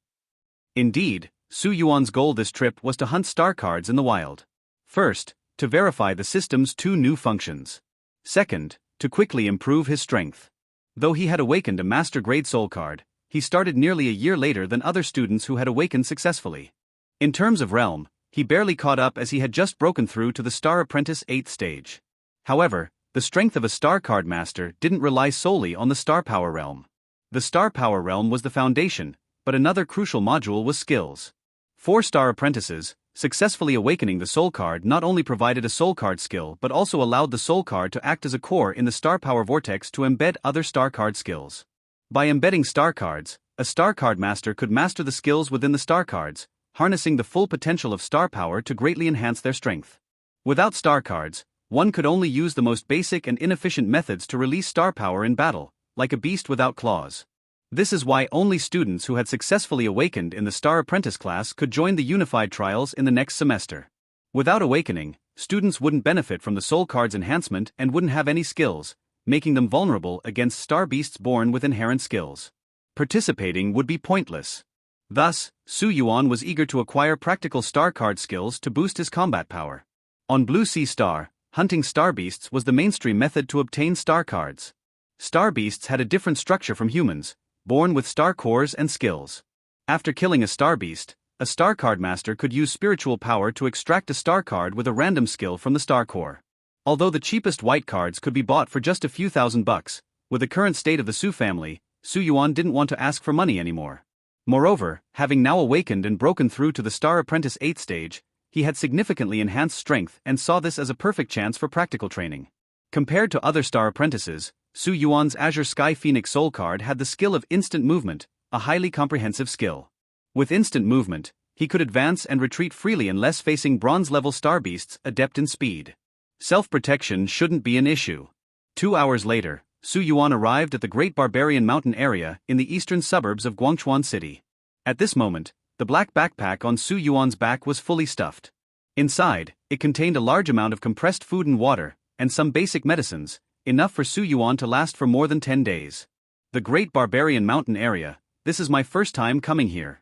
Indeed, Su Yuan's goal this trip was to hunt star cards in the wild. First, to verify the system's two new functions. Second, to quickly improve his strength. Though he had awakened a master-grade soul card, he started nearly a year later than other students who had awakened successfully. In terms of realm, he barely caught up as he had just broken through to the Star Apprentice 8th stage. However, the strength of a Star Card Master didn't rely solely on the Star Power realm. The Star Power realm was the foundation, but another crucial module was skills. 4 Star Apprentices, successfully awakening the Soul Card not only provided a Soul Card skill but also allowed the Soul Card to act as a core in the Star Power Vortex to embed other Star Card skills. By embedding Star Cards, a Star Card Master could master the skills within the Star Cards, harnessing the full potential of Star Power to greatly enhance their strength. Without Star Cards, one could only use the most basic and inefficient methods to release Star Power in battle, like a beast without claws. This is why only students who had successfully awakened in the Star Apprentice class could join the Unified Trials in the next semester. Without awakening, students wouldn't benefit from the Soul Card's enhancement and wouldn't have any skills, making them vulnerable against Star Beasts born with inherent skills. Participating would be pointless. Thus, Su Yuan was eager to acquire practical Star Card skills to boost his combat power. On Blue Sea Star, hunting Star Beasts was the mainstream method to obtain Star Cards. Star Beasts had a different structure from humans, born with Star Cores and skills. After killing a Star Beast, a Star Card Master could use spiritual power to extract a Star Card with a random skill from the Star Core. Although the cheapest white cards could be bought for just a few $1,000s, with the current state of the Su family, Su Yuan didn't want to ask for money anymore. Moreover, having now awakened and broken through to the Star Apprentice 8th stage, he had significantly enhanced strength and saw this as a perfect chance for practical training. Compared to other Star Apprentices, Su Yuan's Azure Sky Phoenix Soul Card had the skill of instant movement, a highly comprehensive skill. With instant movement, he could advance and retreat freely unless facing bronze-level Star Beasts adept in speed. Self-protection shouldn't be an issue. 2 hours later, Su Yuan arrived at the Great Barbarian Mountain area in the eastern suburbs of Guangchuan City. At this moment, the black backpack on Su Yuan's back was fully stuffed. Inside, it contained a large amount of compressed food and water, and some basic medicines, enough for Su Yuan to last for more than 10 days. The Great Barbarian Mountain area, this is my first time coming here.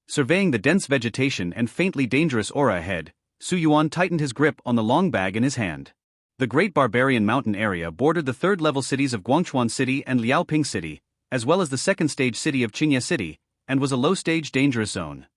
Surveying the dense vegetation and faintly dangerous aura ahead, Su Yuan tightened his grip on the long bag in his hand. The Great Barbarian Mountain area bordered the third-level cities of Guangchuan City and Liaoping City, as well as the second-stage city of Qingye City, and was a low-stage dangerous zone.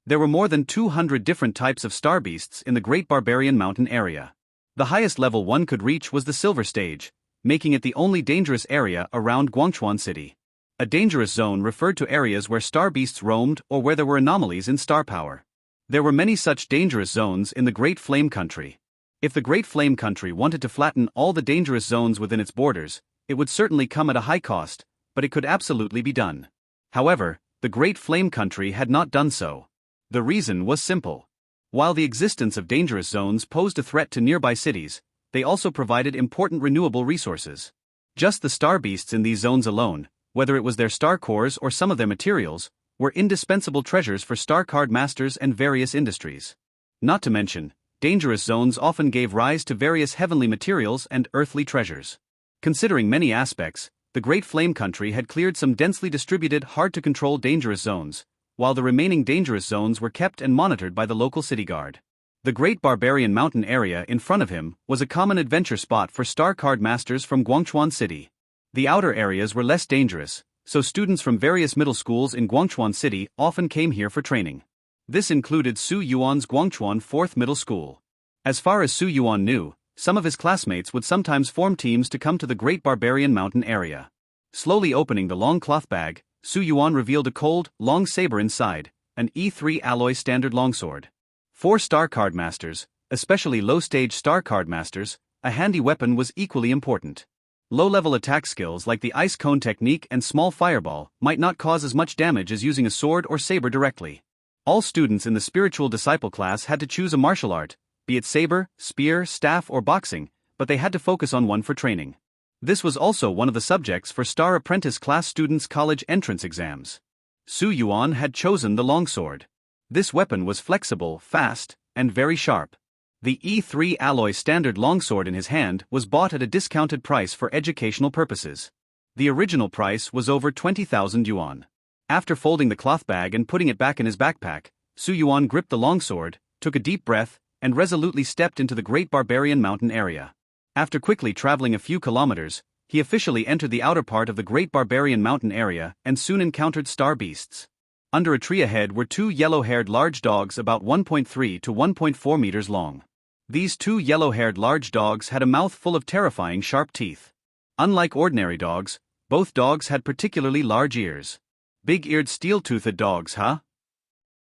There were more than 200 different types of Star Beasts in the Great Barbarian Mountain area. The highest level one could reach was the Silver Stage, making it the only dangerous area around Guangchuan City. A dangerous zone referred to areas where Star Beasts roamed or where there were anomalies in star power. There were many such dangerous zones in the Great Flame Country. If the Great Flame Country wanted to flatten all the dangerous zones within its borders, it would certainly come at a high cost, but it could absolutely be done. However, the Great Flame Country had not done so. The reason was simple. While the existence of dangerous zones posed a threat to nearby cities, they also provided important renewable resources. Just the Star Beasts in these zones alone, whether it was their Star Cores or some of their materials, were indispensable treasures for Star Card Masters and various industries. Not to mention, dangerous zones often gave rise to various heavenly materials and earthly treasures. Considering many aspects, the Great Flame Country had cleared some densely distributed, hard-to-control dangerous zones, while the remaining dangerous zones were kept and monitored by the local city guard. The Great Barbarian Mountain area in front of him was a common adventure spot for Star Card Masters from Guangchuan City. The outer areas were less dangerous, so students from various middle schools in Guangchuan City often came here for training. This included Su Yuan's Guangchuan 4th Middle School. As far as Su Yuan knew, some of his classmates would sometimes form teams to come to the Great Barbarian Mountain area. Slowly opening the long cloth bag, Su Yuan revealed a cold, long saber inside, an E3 alloy standard longsword. 4 Star Card Masters, especially low-stage Star Card Masters, a handy weapon was equally important. Low-level attack skills like the Ice Cone technique and Small Fireball might not cause as much damage as using a sword or saber directly. All students in the Spiritual Disciple class had to choose a martial art, be it saber, spear, staff or boxing, but they had to focus on one for training. This was also one of the subjects for Star Apprentice class students' college entrance exams. Su Yuan had chosen the longsword. This weapon was flexible, fast, and very sharp. The E3 alloy standard longsword in his hand was bought at a discounted price for educational purposes. The original price was over 20,000 yuan. After folding the cloth bag and putting it back in his backpack, Su Yuan gripped the longsword, took a deep breath, and resolutely stepped into the Great Barbarian Mountain area. After quickly traveling a few kilometers, he officially entered the outer part of the Great Barbarian Mountain area and soon encountered star beasts. Under a tree ahead were two yellow-haired large dogs about 1.3 to 1.4 meters long. These two yellow-haired large dogs had a mouth full of terrifying sharp teeth. Unlike ordinary dogs, both dogs had particularly large ears. Big-eared steel-toothed dogs, huh?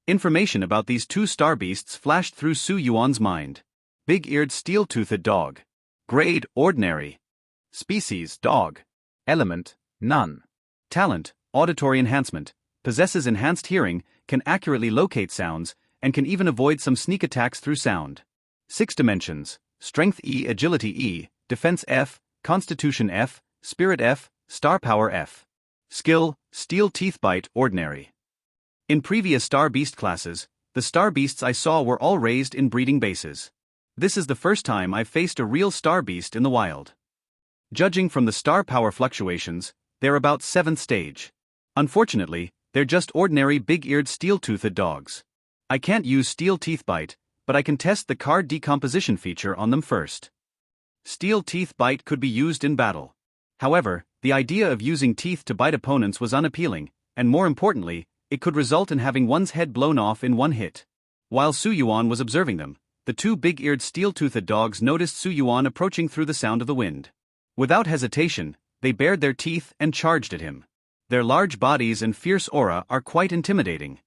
Information about these two star beasts flashed through Su Yuan's mind. Big-eared steel-toothed dog. Grade, ordinary. Species, dog. Element, none. Talent, auditory enhancement. Possesses enhanced hearing, can accurately locate sounds, and can even avoid some sneak attacks through sound. 6 dimensions: Strength E, Agility E, Defense F, Constitution F, Spirit F, Star Power F. Skill, Steel Teeth Bite, ordinary. In previous Star Beast classes, the Star Beasts I saw were all raised in breeding bases. This is the first time I've faced a real Star Beast in the wild. Judging from the star power fluctuations, they're about 7th stage. Unfortunately, they're just ordinary big-eared steel-toothed dogs. I can't use Steel Teeth Bite, but I can test the card decomposition feature on them first. Steel Teeth Bite could be used in battle. However, the idea of using teeth to bite opponents was unappealing, and more importantly, it could result in having one's head blown off in one hit. While Su Yuan was observing them, the two big-eared steel-toothed dogs noticed Su Yuan approaching through the sound of the wind. Without hesitation, they bared their teeth and charged at him. Their large bodies and fierce aura are quite intimidating.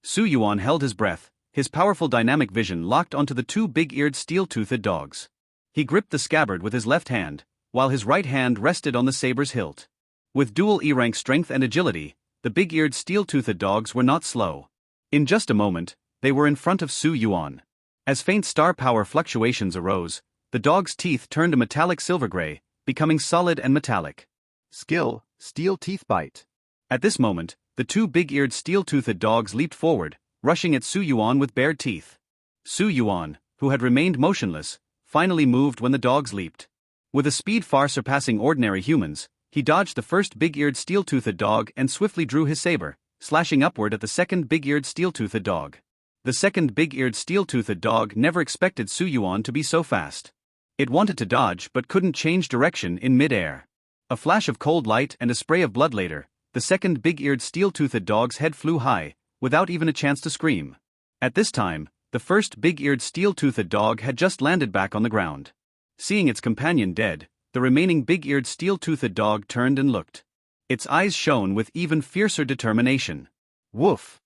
Su Yuan held his breath, his powerful dynamic vision locked onto the two big-eared steel-toothed dogs. He gripped the scabbard with his left hand, while his right hand rested on the saber's hilt. With dual E-rank strength and agility, the big-eared steel-toothed dogs were not slow. In just a moment, they were in front of Su Yuan. As faint star power fluctuations arose, the dog's teeth turned a metallic silver gray, becoming solid and metallic. Skill, Steel Teeth Bite. At this moment, the two big-eared steel-toothed dogs leaped forward, rushing at Su Yuan with bared teeth. Su Yuan, who had remained motionless, finally moved when the dogs leaped. With a speed far surpassing ordinary humans, he dodged the first big-eared steel-toothed dog and swiftly drew his saber, slashing upward at the second big-eared steel-toothed dog. The second big-eared steel-toothed dog never expected Su Yuan to be so fast. It wanted to dodge but couldn't change direction in mid-air. A flash of cold light and a spray of blood later, the second big-eared steel-toothed dog's head flew high, without even a chance to scream. At this time, the first big-eared steel-toothed dog had just landed back on the ground. Seeing its companion dead, the remaining big-eared steel-toothed dog turned and looked. Its eyes shone with even fiercer determination. Woof!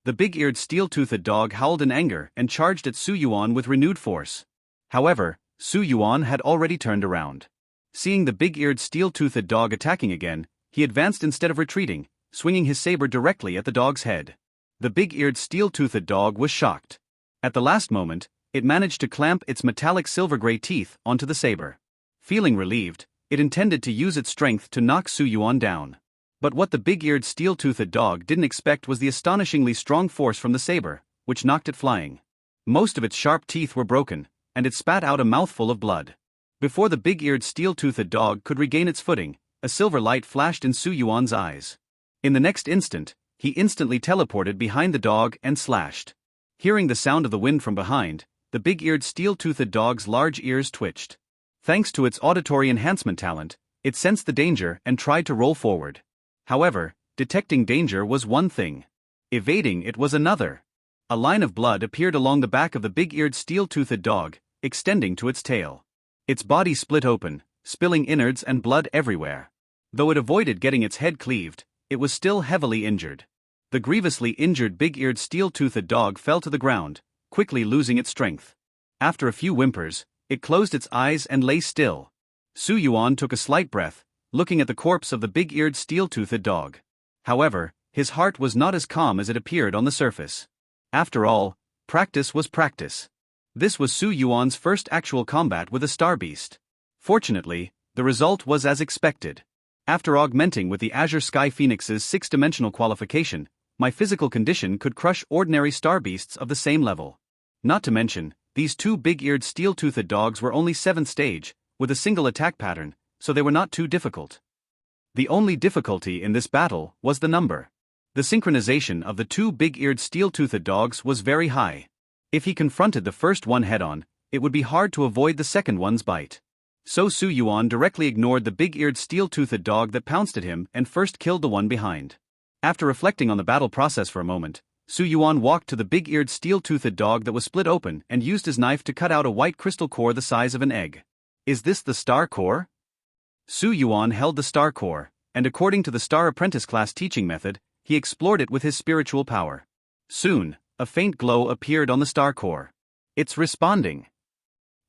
The big-eared steel-toothed dog howled in anger and charged at Su Yuan with renewed force. However, Su Yuan had already turned around. Seeing the big-eared steel-toothed dog attacking again, he advanced instead of retreating, swinging his saber directly at the dog's head. The big-eared steel-toothed dog was shocked. At the last moment, it managed to clamp its metallic silver-gray teeth onto the saber. Feeling relieved, it intended to use its strength to knock Su Yuan down. But what the big-eared steel-toothed dog didn't expect was the astonishingly strong force from the saber, which knocked it flying. Most of its sharp teeth were broken, and it spat out a mouthful of blood. Before the big-eared steel-toothed dog could regain its footing, a silver light flashed in Su Yuan's eyes. In the next instant, he instantly teleported behind the dog and slashed. Hearing the sound of the wind from behind, the big-eared steel-toothed dog's large ears twitched. Thanks to its auditory enhancement talent, it sensed the danger and tried to roll forward. However, detecting danger was one thing. Evading it was another. A line of blood appeared along the back of the big-eared steel-toothed dog, extending to its tail. Its body split open, spilling innards and blood everywhere. Though it avoided getting its head cleaved, it was still heavily injured. The grievously injured big-eared steel-toothed dog fell to the ground, quickly losing its strength. After a few whimpers, it closed its eyes and lay still. Su Yuan took a slight breath, looking at the corpse of the big-eared steel-toothed dog. However, his heart was not as calm as it appeared on the surface. After all, practice was practice. This was Su Yuan's first actual combat with a star beast. Fortunately, the result was as expected. After augmenting with the Azure Sky Phoenix's 6-dimensional qualification, my physical condition could crush ordinary star beasts of the same level. Not to mention, these two big-eared steel-toothed dogs were only 7th stage, with a single attack pattern, so they were not too difficult. The only difficulty in this battle was the number. The synchronization of the two big-eared steel-toothed dogs was very high. If he confronted the first one head-on, it would be hard to avoid the second one's bite. So Su Yuan directly ignored the big-eared steel-toothed dog that pounced at him and first killed the one behind. After reflecting on the battle process for a moment, Su Yuan walked to the big-eared steel-toothed dog that was split open and used his knife to cut out a white crystal core the size of an egg. Is this the star core? Su Yuan held the star core, and according to the Star Apprentice class teaching method, he explored it with his spiritual power. Soon, a faint glow appeared on the star core. It's responding.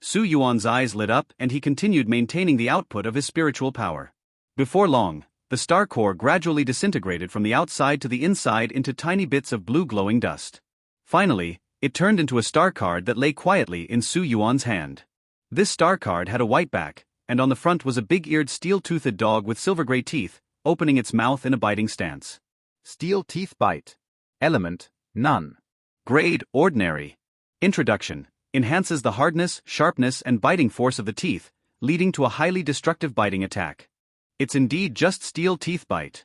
Su Yuan's eyes lit up and he continued maintaining the output of his spiritual power. Before long, the star core gradually disintegrated from the outside to the inside into tiny bits of blue glowing dust. Finally, it turned into a star card that lay quietly in Su Yuan's hand. This star card had a white back, and on the front was a big-eared steel-toothed dog with silver-gray teeth, opening its mouth in a biting stance.
Steel teeth bite. Element, none.
Grade, ordinary. Introduction. Enhances the hardness, sharpness, and biting force of the teeth, leading to a highly destructive biting attack. It's indeed just steel teeth bite.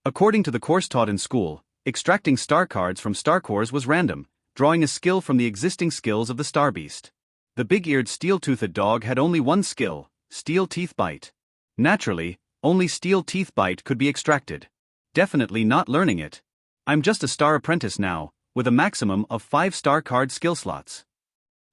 According to the course taught in school, extracting star cards from star cores was random, drawing a skill from the existing skills of the star beast. The big-eared steel-toothed dog had only one skill, steel teeth bite. Naturally, only steel teeth bite could be extracted. Definitely not learning it. I'm just a star apprentice now, with a maximum of 5 star card skill slots.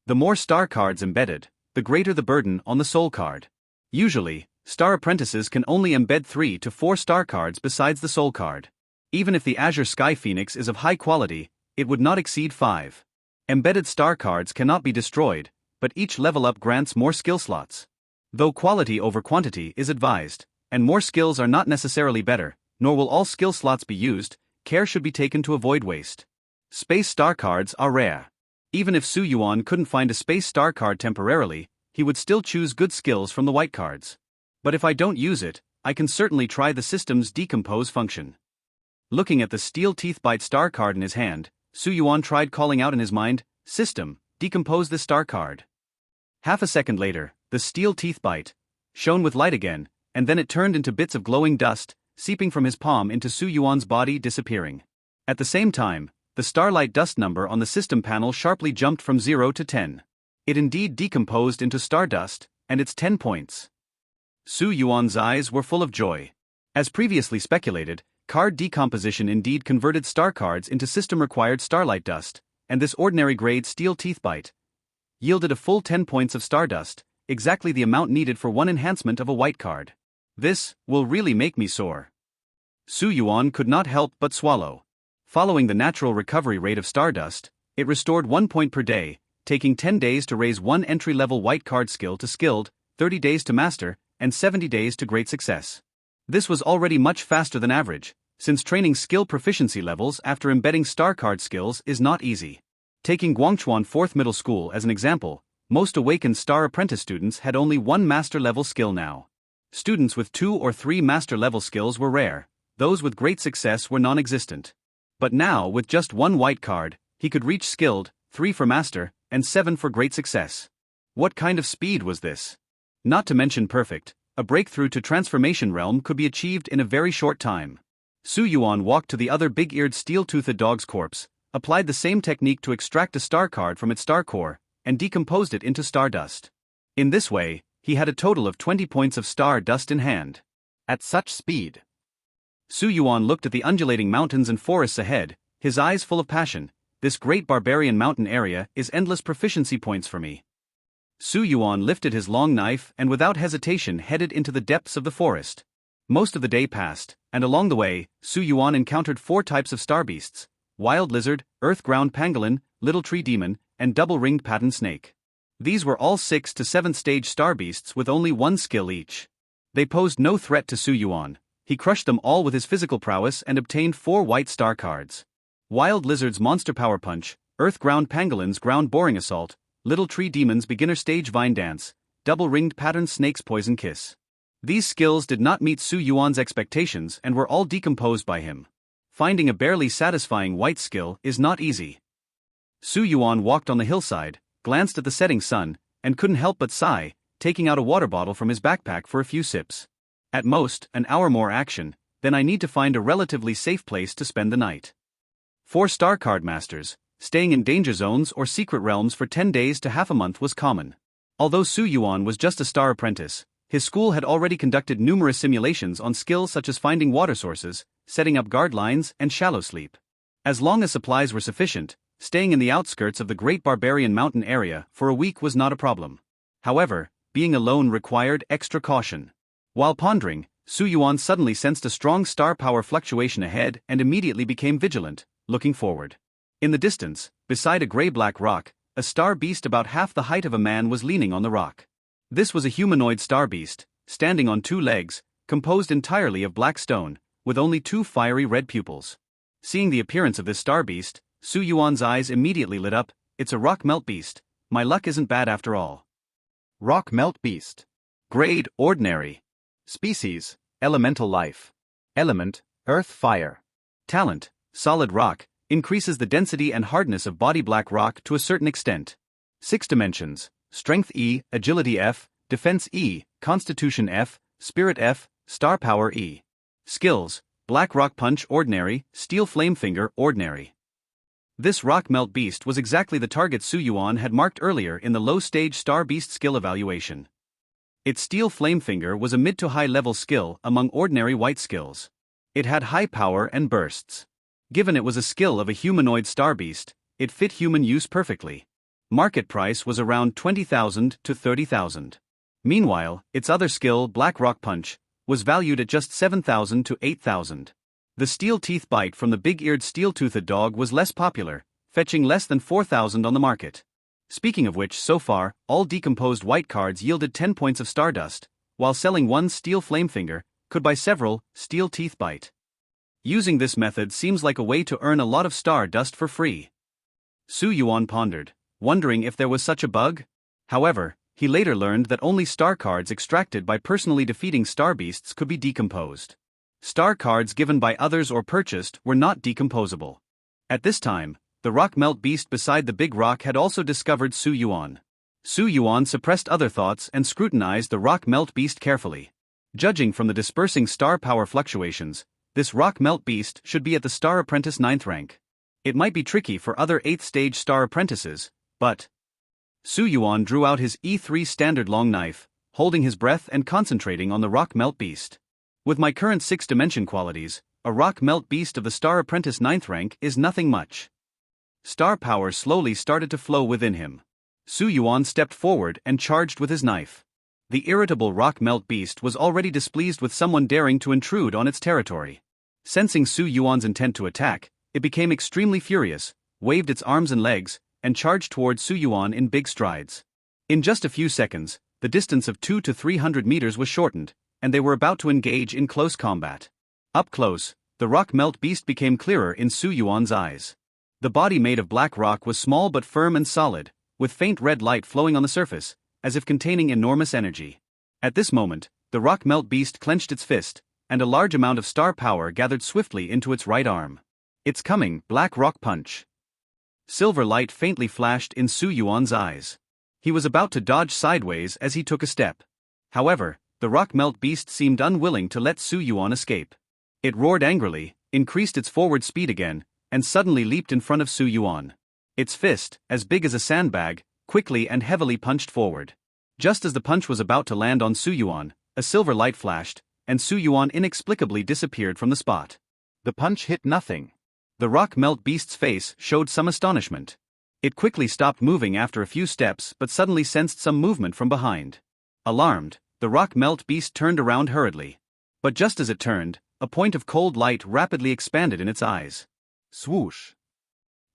The more star cards embedded, the greater the burden on the soul card. Usually, star apprentices can only embed 3 to 4 star cards besides the soul card. Even if the Azure Sky Phoenix is of high quality, it would not exceed 5. Embedded star cards cannot be destroyed, but each level up grants more skill slots. Though quality over quantity is advised, and more skills are not necessarily better, nor will all skill slots be used, care should be taken to avoid waste. Space star cards are rare. Even if Su Yuan couldn't find a space star card temporarily, he would still choose good skills from the white cards. But if I don't use it, I can certainly try the system's decompose function. Looking at the steel teeth bite star card in his hand, Su Yuan tried calling out in his mind, "System, decompose this star card." Half a second later, the steel teeth bite shone with light again, and then it turned into bits of glowing dust, seeping from his palm into Su Yuan's body, disappearing. At the same time, the starlight dust number on the system panel sharply jumped from 0 to 10. It indeed decomposed into stardust, and it's 10 points. Su Yuan's eyes were full of joy. As previously speculated, card decomposition indeed converted star cards into system-required starlight dust, and this ordinary grade steel teeth bite yielded a full 10 points of stardust, exactly the amount needed for one enhancement of a white card. This will really make me soar. Su Yuan could not help but swallow. Following the natural recovery rate of stardust, it restored 1 point per day, taking 10 days to raise one entry-level white card skill to skilled, 30 days to master, and 70 days to great success. This was already much faster than average, since training skill proficiency levels after embedding star card skills is not easy. Taking Guangchuan 4th Middle School as an example, most Awakens Star Apprentice students had only one master-level skill now. Students with 2 or 3 master-level skills were rare, those with great success were non-existent. But now, with just one white card, he could reach skilled, 3 for master, and 7 for great success. What kind of speed was this? Not to mention perfect, a breakthrough to transformation realm could be achieved in a very short time. Su Yuan walked to the other big-eared steel-toothed dog's corpse, applied the same technique to extract a star card from its star core, and decomposed it into stardust. In this way, he had a total of 20 points of star dust in hand. At such speed, Su Yuan looked at the undulating mountains and forests ahead, his eyes full of passion. This great barbarian mountain area is endless proficiency points for me. Su Yuan lifted his long knife and without hesitation headed into the depths of the forest. Most of the day passed, and along the way, Su Yuan encountered 4 types of star beasts: wild lizard, earth-ground pangolin, little tree demon, and double-ringed pattern snake. These were all 6th to 7th stage star beasts with only one skill each. They posed no threat to Su Yuan. He crushed them all with his physical prowess and obtained 4 white star cards. Wild lizard's monster power punch, earth-ground pangolin's ground boring assault, little tree demon's beginner stage vine dance, double-ringed pattern snake's poison kiss. These skills did not meet Su Yuan's expectations and were all decomposed by him. Finding a barely satisfying white skill is not easy. Su Yuan walked on the hillside, glanced at the setting sun, and couldn't help but sigh, taking out a water bottle from his backpack for a few sips. At most, an hour more action, then I need to find a relatively safe place to spend the night. 4 star card masters, Staying in danger zones or secret realms for 10 days to half a month was common. Although Su Yuan was just a star apprentice, his school had already conducted numerous simulations on skills such as finding water sources, setting up guard lines, and shallow sleep. As long as supplies were sufficient, staying in the outskirts of the Great Barbarian Mountain area for a week was not a problem. However, being alone required extra caution. While pondering, Su Yuan suddenly sensed a strong star power fluctuation ahead and immediately became vigilant, looking forward. In the distance, beside a gray-black rock, a star beast about half the height of a man was leaning on the rock. This was a humanoid star beast, standing on 2 legs, composed entirely of black stone, with only 2 fiery red pupils. Seeing the appearance of this star beast, Su Yuan's eyes immediately lit up. It's a Rockmelt beast. My luck isn't bad after all.
Rockmelt beast.
Grade, ordinary.
Species, elemental life. Element, earth fire.
Talent, solid rock, increases the density and hardness of body black rock to a certain extent. 6 dimensions, strength E, agility F, defense E, constitution F, spirit F, star power E. Skills, black rock punch ordinary, steel flame finger ordinary. This Rockmelt beast was exactly the target Su Yuan had marked earlier in the low-stage star beast skill evaluation. Its steel flame finger was a mid to high level skill among ordinary white skills. It had high power and bursts. Given it was a skill of a humanoid star beast, it fit human use perfectly. Market price was around 20,000 to 30,000. Meanwhile, its other skill, Black Rock Punch, was valued at just 7,000 to 8,000. The steel teeth bite from the big-eared steel-toothed dog was less popular, fetching less than 4,000 on the market. Speaking of which, so far, all decomposed white cards yielded 10 points of stardust, while selling 1 steel flamefinger could buy several steel teeth bite. Using this method seems like a way to earn a lot of stardust for free. Su Yuan pondered, wondering if there was such a bug. However, he later learned that only star cards extracted by personally defeating star beasts could be decomposed. Star cards given by others or purchased were not decomposable. At this time, the Rockmelt beast beside the big rock had also discovered Su Yuan. Su Yuan suppressed other thoughts and scrutinized the Rockmelt beast carefully. Judging from the dispersing star power fluctuations, this Rockmelt beast should be at the Star Apprentice 9th rank. It might be tricky for other 8th stage star apprentices, but... Su Yuan drew out his E3 standard long knife, holding his breath and concentrating on the Rockmelt beast. With my current 6-dimension qualities, a Rockmelt beast of the Star Apprentice 9th rank is nothing much. Star power slowly started to flow within him. Su Yuan stepped forward and charged with his knife. The irritable Rockmelt beast was already displeased with someone daring to intrude on its territory. Sensing Su Yuan's intent to attack, it became extremely furious, waved its arms and legs, and charged toward Su Yuan in big strides. In just a few seconds, the distance of 200 to 300 meters was shortened, and they were about to engage in close combat. Up close, the Rockmelt beast became clearer in Su Yuan's eyes. The body made of black rock was small but firm and solid, with faint red light flowing on the surface, as if containing enormous energy. At this moment, the Rockmelt beast clenched its fist, and a large amount of star power gathered swiftly into its right arm. It's coming, Black Rock Punch. Silver light faintly flashed in Su Yuan's eyes. He was about to dodge sideways as he took a step. However, the Rockmelt beast seemed unwilling to let Su Yuan escape. It roared angrily, increased its forward speed again, and suddenly leaped in front of Su Yuan. Its fist, as big as a sandbag, quickly and heavily punched forward. Just as the punch was about to land on Su Yuan, a silver light flashed, and Su Yuan inexplicably disappeared from the spot.
The punch hit nothing.
The Rockmelt beast's face showed some astonishment. It quickly stopped moving after a few steps but suddenly sensed some movement from behind. Alarmed, the Rockmelt beast turned around hurriedly. But just as it turned, a point of cold light rapidly expanded in its eyes. Swoosh!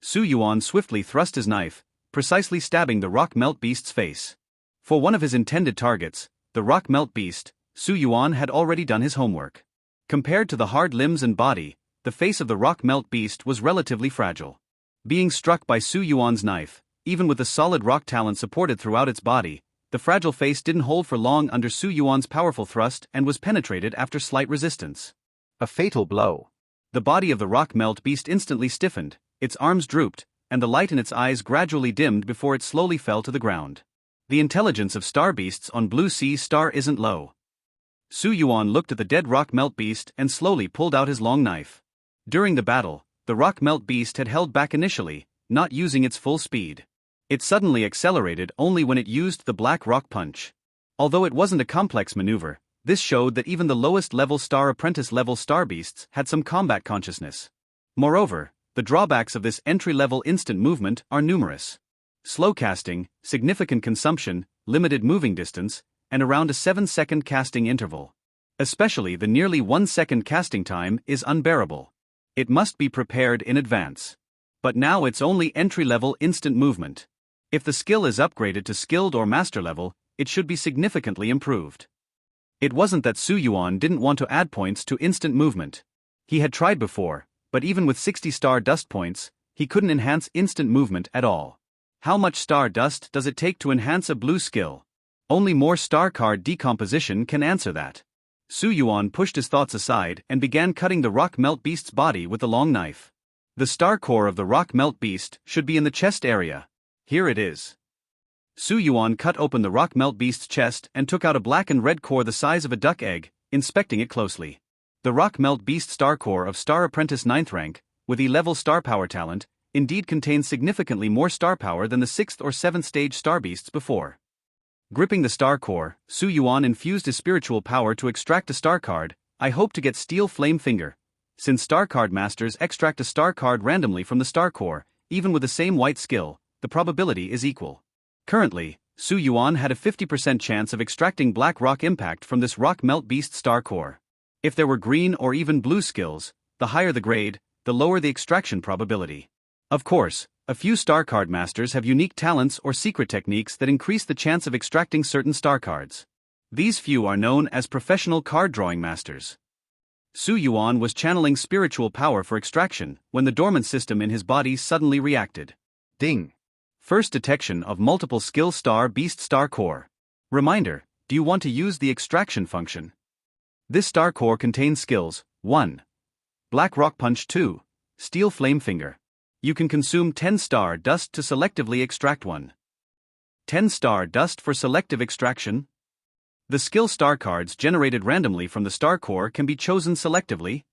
Su Yuan swiftly thrust his knife, precisely stabbing the Rockmelt beast's face. For one of his intended targets, the Rockmelt beast, Su Yuan had already done his homework. Compared to the hard limbs and body, the face of the Rockmelt beast was relatively fragile. Being struck by Su Yuan's knife, even with the solid rock talent supported throughout its body, the fragile face didn't hold for long under Su Yuan's powerful thrust and was penetrated after slight resistance.
A fatal blow.
The body of the Rockmelt beast instantly stiffened, its arms drooped, and the light in its eyes gradually dimmed before it slowly fell to the ground. The intelligence of star beasts on Blue Sea Star isn't low. Su Yuan looked at the dead Rockmelt beast and slowly pulled out his long knife. During the battle, the Rockmelt beast had held back initially, not using its full speed. It suddenly accelerated only when it used the Black Rock Punch. Although it wasn't a complex maneuver, this showed that even the lowest-level Star Apprentice-level Star Beasts had some combat consciousness. Moreover, the drawbacks of this entry-level instant movement are numerous. Slow casting, significant consumption, limited moving distance, and around a 7-second casting interval. Especially the nearly 1-second casting time is unbearable. It must be prepared in advance. But now it's only entry-level instant movement. If the skill is upgraded to skilled or master level, it should be significantly improved. It wasn't that Su Yuan didn't want to add points to instant movement. He had tried before, but even with 60 star dust points, he couldn't enhance instant movement at all. How much star dust does it take to enhance a blue skill? Only more star card decomposition can answer that. Su Yuan pushed his thoughts aside and began cutting the Rockmelt beast's body with the long knife. The star core of the Rockmelt beast should be in the chest area. Here it is. Su Yuan cut open the Rockmelt beast's chest and took out a black and red core the size of a duck egg, inspecting it closely. The Rockmelt beast star core of Star Apprentice 9th rank, with E-level star power talent, indeed contains significantly more star power than the 6th or 7th stage star beasts before. Gripping the star core, Su Yuan infused his spiritual power to extract a star card. I hope to get Steel Flame Finger. Since star card masters extract a star card randomly from the star core, even with the same white skill, the probability is equal. Currently, Su Yuan had a 50% chance of extracting Black Rock Impact from this Rockmelt beast star core. If there were green or even blue skills, the higher the grade, the lower the extraction probability. Of course, a few star card masters have unique talents or secret techniques that increase the chance of extracting certain star cards. These few are known as professional card drawing masters. Su Yuan was channeling spiritual power for extraction when the dormant system in his body suddenly reacted. Ding! First detection of multiple skill star beast star core. Reminder, do you want to use the extraction function? This star core contains skills, 1. Black Rock Punch 2. Steel Flame Finger. You can consume 10 star dust to selectively extract 1. 10 star dust for selective extraction. The skill star cards generated randomly from the star core can be chosen selectively.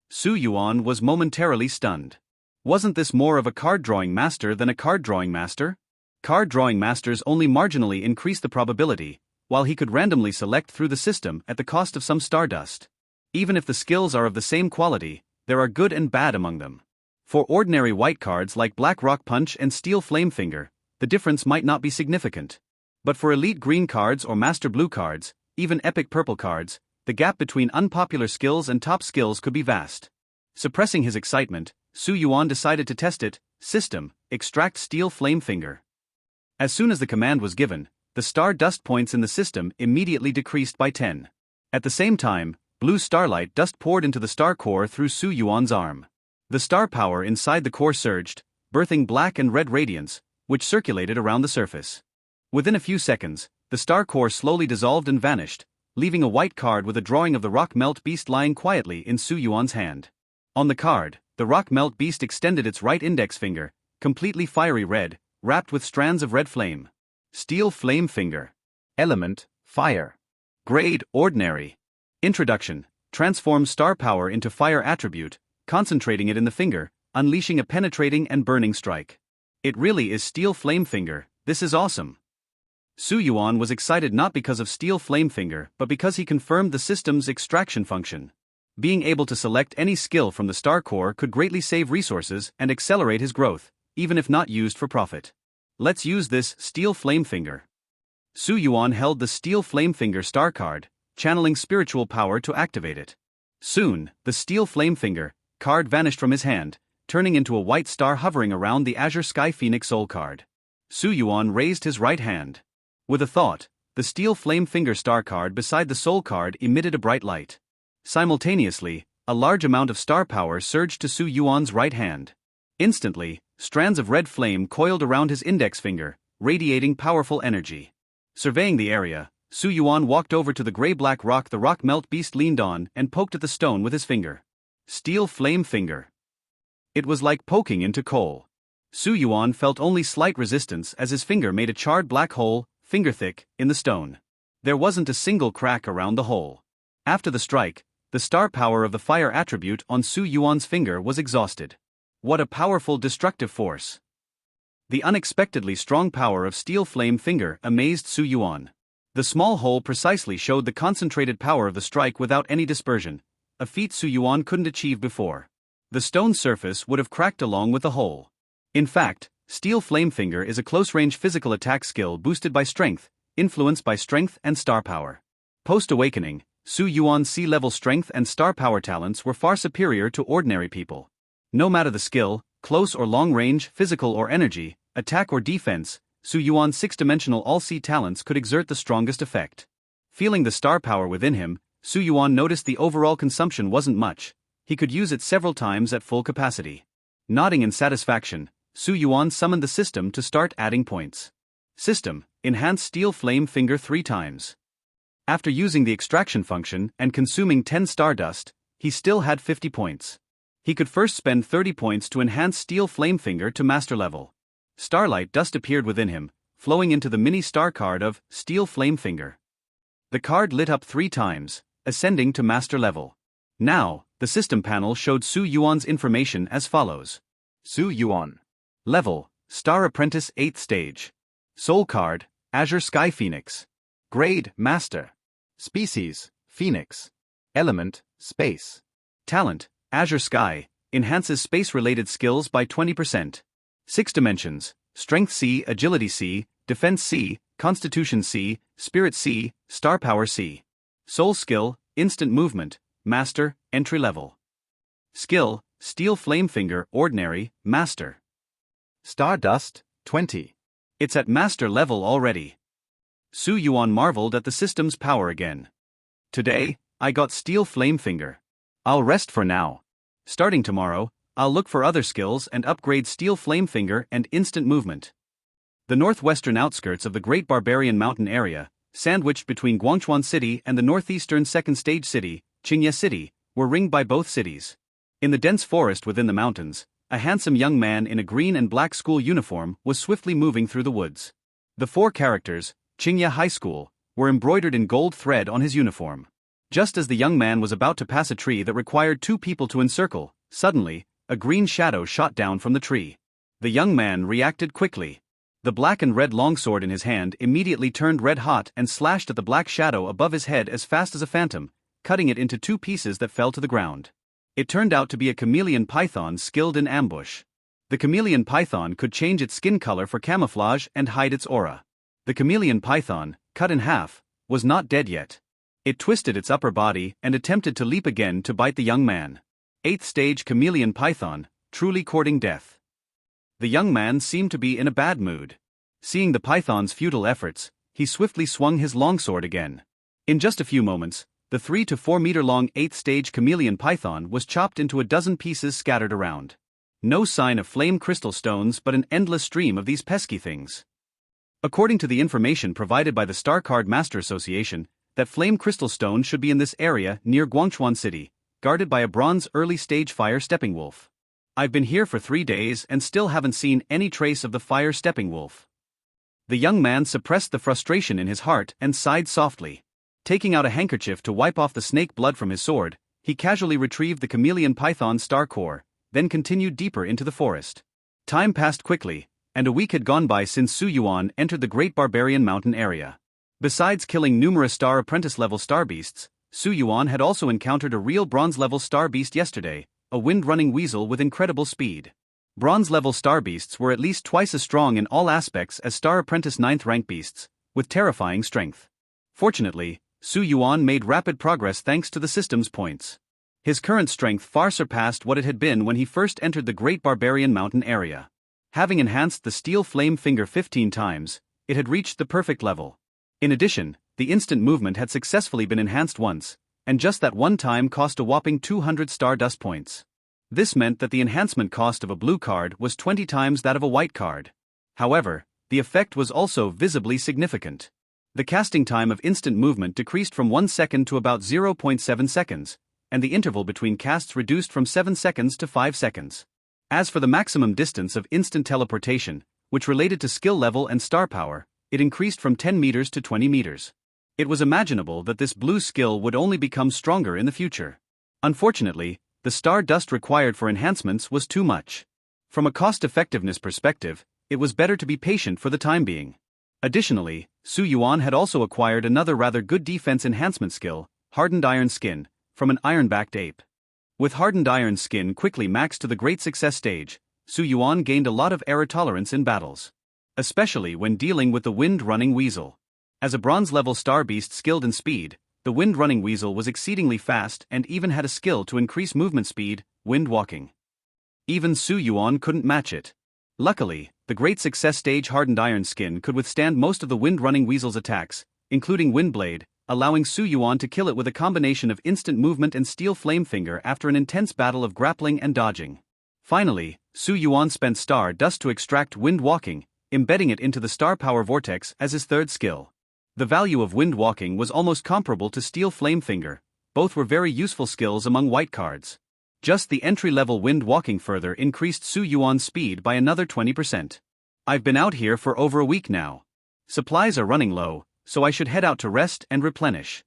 Su Yuan was momentarily stunned. Wasn't this more of a card drawing master than a card drawing master? Card drawing masters only marginally increase the probability, while he could randomly select through the system at the cost of some stardust. Even if the skills are of the same quality, there are good and bad among them. For ordinary white cards like Black Rock Punch and Steel Flame Finger, the difference might not be significant. But for elite green cards or master blue cards, even epic purple cards, the gap between unpopular skills and top skills could be vast. Suppressing his excitement, Su Yuan decided to test it. System, extract Steel Flame Finger. As soon as the command was given, the star dust points in the system immediately decreased by 10. At the same time, blue starlight dust poured into the star core through Su Yuan's arm. The star power inside the core surged, birthing black and red radiance, which circulated around the surface. Within a few seconds, the star core slowly dissolved and vanished, leaving a white card with a drawing of the Rockmelt beast lying quietly in Su Yuan's hand. On the card, the Rockmelt beast extended its right index finger, completely fiery red, wrapped with strands of red flame. Steel Flame Finger. Element, Fire. Grade, Ordinary. Introduction, transforms star power into fire attribute, concentrating it in the finger, unleashing a penetrating and burning strike. It really is Steel Flame Finger. This is awesome. Su Yuan was excited not because of Steel Flame Finger but because he confirmed the system's extraction function. Being able to select any skill from the star core could greatly save resources and accelerate his growth, even if not used for profit. Let's use this Steel Flame Finger. Su Yuan held the Steel Flame Finger star card, channeling spiritual power to activate it. Soon, the Steel Flame Finger card vanished from his hand, turning into a white star hovering around the Azure Sky Phoenix soul card. Su Yuan raised his right hand. With a thought, the Steel Flame Finger star card beside the soul card emitted a bright light. Simultaneously, a large amount of star power surged to Su Yuan's right hand. Instantly, strands of red flame coiled around his index finger, radiating powerful energy. Surveying the area, Su Yuan walked over to the gray-black rock the Rockmelt beast leaned on and poked at the stone with his finger. Steel Flame Finger. It was like poking into coal. Su Yuan felt only slight resistance as his finger made a charred black hole, finger-thick, in the stone. There wasn't a single crack around the hole. After the strike, the star power of the fire attribute on Su Yuan's finger was exhausted. What a powerful destructive force. The unexpectedly strong power of Steel Flame Finger amazed Su Yuan. The small hole precisely showed the concentrated power of the strike without any dispersion, a feat Su Yuan couldn't achieve before. The stone surface would have cracked along with the hole. In fact, Steel Flame Finger is a close-range physical attack skill boosted by strength, influenced by strength and star power. Post-awakening, Su Yuan's sea-level strength and star power talents were far superior to ordinary people. No matter the skill, close or long range, physical or energy, attack or defense, Su Yuan's six-dimensional all-sea talents could exert the strongest effect. Feeling the star power within him, Su Yuan noticed the overall consumption wasn't much. He could use it several times at full capacity. Nodding in satisfaction, Su Yuan summoned the system to start adding points. System, enhance Steel Flame Finger 3 times. After using the extraction function and consuming 10 stardust, he still had 50 points. He could first spend 30 points to enhance Steel Flame Finger to master level. Starlight dust appeared within him, flowing into the mini star card of Steel Flame Finger. The card lit up 3 times, ascending to master level. Now, the system panel showed Su Yuan's information as follows.
Su Yuan.
Level, Star Apprentice 8th stage. Soul card, Azure Sky Phoenix. Grade, Master.
Species, Phoenix. Element, Space.
Talent, Azure Sky, enhances space-related skills by 20%. 6 dimensions, Strength C, Agility C, Defense C, Constitution C, Spirit C, Star Power C. Soul skill, Instant Movement, Master, Entry Level. Skill, Steel Flame Finger, Ordinary, Master.
Stardust, 20.
It's at Master level already. Su Yuan marveled at the system's power again. Today, I got Steel Flame Finger. I'll rest for now. Starting tomorrow, I'll look for other skills and upgrade Steel Flame Finger and Instant Movement. The northwestern outskirts of the Great Barbarian Mountain area, sandwiched between Guangchuan City and the northeastern second-stage city, Qingye City, were ringed by both cities. In the dense forest within the mountains, a handsome young man in a green and black school uniform was swiftly moving through the woods. The 4 characters, Qingye High School, were embroidered in gold thread on his uniform. Just as the young man was about to pass a tree that required 2 people to encircle, suddenly, a green shadow shot down from the tree. The young man reacted quickly. The black and red longsword in his hand immediately turned red hot and slashed at the black shadow above his head as fast as a phantom, cutting it into 2 pieces that fell to the ground. It turned out to be a chameleon python skilled in ambush. The chameleon python could change its skin color for camouflage and hide its aura. The chameleon python, cut in half, was not dead yet. It twisted its upper body and attempted to leap again to bite the young man. 8th stage chameleon python, truly courting death. The young man seemed to be in a bad mood. Seeing the python's futile efforts, he swiftly swung his longsword again. In just a few moments, the 3 to 4 meter long 8th stage chameleon python was chopped into a dozen pieces scattered around. No sign of flame crystal stones but an endless stream of these pesky things. According to the information provided by the Star Card Master Association, that flame crystal stone should be in this area near Guangchuan City, guarded by a bronze early-stage fire stepping wolf. I've been here for 3 days and still haven't seen any trace of the fire stepping wolf. The young man suppressed the frustration in his heart and sighed softly. Taking out a handkerchief to wipe off the snake blood from his sword, he casually retrieved the chameleon python's star core, then continued deeper into the forest. Time passed quickly, and a week had gone by since Su Yuan entered the Great Barbarian Mountain area. Besides killing numerous Star Apprentice-level star beasts, Su Yuan had also encountered a real bronze-level star beast yesterday, a wind-running weasel with incredible speed. Bronze-level star beasts were at least twice as strong in all aspects as Star Apprentice 9th rank beasts, with terrifying strength. Fortunately, Su Yuan made rapid progress thanks to the system's points. His current strength far surpassed what it had been when he first entered the Great Barbarian Mountain area. Having enhanced the Steel Flame Finger 15 times, it had reached the perfect level. In addition, the instant movement had successfully been enhanced once, and just that one time cost a whopping 200 Stardust points. This meant that the enhancement cost of a blue card was 20 times that of a white card. However, the effect was also visibly significant. The casting time of instant movement decreased from 1 second to about 0.7 seconds, and the interval between casts reduced from 7 seconds to 5 seconds. As for the maximum distance of instant teleportation, which related to skill level and star power, it increased from 10 meters to 20 meters. It was imaginable that this blue skill would only become stronger in the future. Unfortunately, the star dust required for enhancements was too much. From a cost-effectiveness perspective, it was better to be patient for the time being. Additionally, Su Yuan had also acquired another rather good defense enhancement skill, Hardened Iron Skin, from an iron-backed ape. With Hardened Iron Skin quickly maxed to the great success stage, Su Yuan gained a lot of error tolerance in battles. Especially when dealing with the Wind-Running Weasel. As a bronze-level star beast skilled in speed, the Wind-Running Weasel was exceedingly fast and even had a skill to increase movement speed, wind walking. Even Su Yuan couldn't match it. Luckily, the great success stage Hardened Iron Skin could withstand most of the Wind-Running Weasel's attacks, including Windblade, allowing Su Yuan to kill it with a combination of instant movement and Steel Flame Finger after an intense battle of grappling and dodging. Finally, Su Yuan spent Star Dust to extract Wind Walking, embedding it into the Star Power Vortex as his third skill. The value of Wind Walking was almost comparable to Steel Flame Finger. Both were very useful skills among white cards. Just the entry-level Wind Walking further increased Su Yuan's speed by another 20%. I've been out here for over a week now. Supplies are running low, so I should head out to rest and replenish.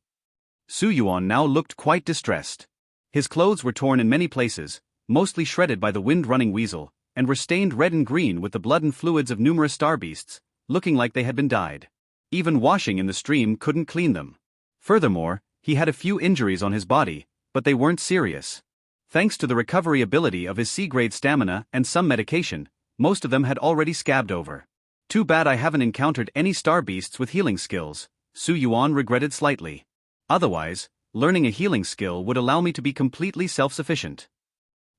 Su Yuan now looked quite distressed. His clothes were torn in many places, mostly shredded by the Wind-Running Weasel, and were stained red and green with the blood and fluids of numerous star beasts, looking like they had been dyed. Even washing in the stream couldn't clean them. Furthermore, he had a few injuries on his body, but they weren't serious. Thanks to the recovery ability of his C-grade stamina and some medication, most of them had already scabbed over. Too bad I haven't encountered any star beasts with healing skills, Su Yuan regretted slightly. Otherwise, learning a healing skill would allow me to be completely self-sufficient.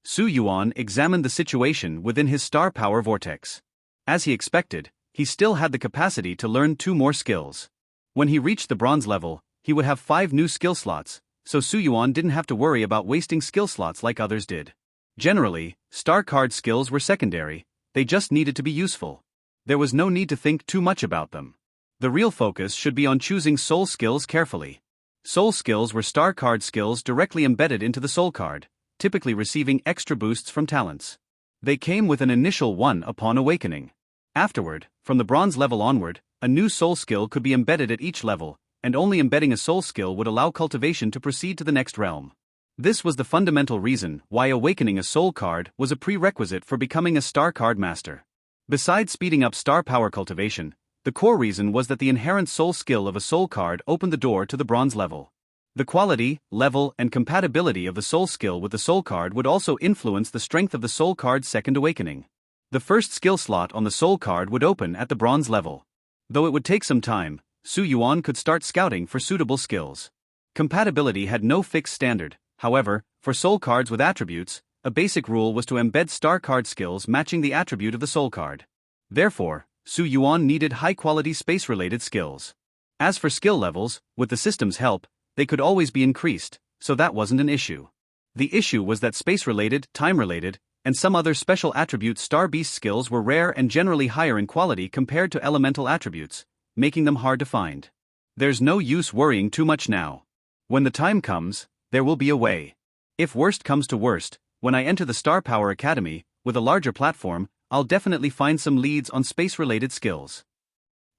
Su Yuan examined the situation within his Star Power Vortex. As he expected, he still had the capacity to learn 2 more skills. When he reached the bronze level, he would have 5 new skill slots, so Su Yuan didn't have to worry about wasting skill slots like others did. Generally, star card skills were secondary, they just needed to be useful. There was no need to think too much about them. The real focus should be on choosing soul skills carefully. Soul skills were star card skills directly embedded into the soul card, typically receiving extra boosts from talents. They came with an initial one upon awakening. Afterward, from the bronze level onward, a new soul skill could be embedded at each level, and only embedding a soul skill would allow cultivation to proceed to the next realm. This was the fundamental reason why awakening a soul card was a prerequisite for becoming a star card master. Besides speeding up star power cultivation, the core reason was that the inherent soul skill of a soul card opened the door to the bronze level. The quality, level, and compatibility of the soul skill with the soul card would also influence the strength of the soul card's second awakening. The first skill slot on the soul card would open at the bronze level. Though it would take some time, Su Yuan could start scouting for suitable skills. Compatibility had no fixed standard, however, for soul cards with attributes, a basic rule was to embed star card skills matching the attribute of the soul card. Therefore, Su Yuan needed high-quality space-related skills. As for skill levels, with the system's help, they could always be increased, so that wasn't an issue. The issue was that space-related, time-related, and some other special attribute star beast skills were rare and generally higher in quality compared to elemental attributes, making them hard to find. There's no use worrying too much now. When the time comes, there will be a way. If worst comes to worst, when I enter the Star Power Academy, with a larger platform, I'll definitely find some leads on space-related skills.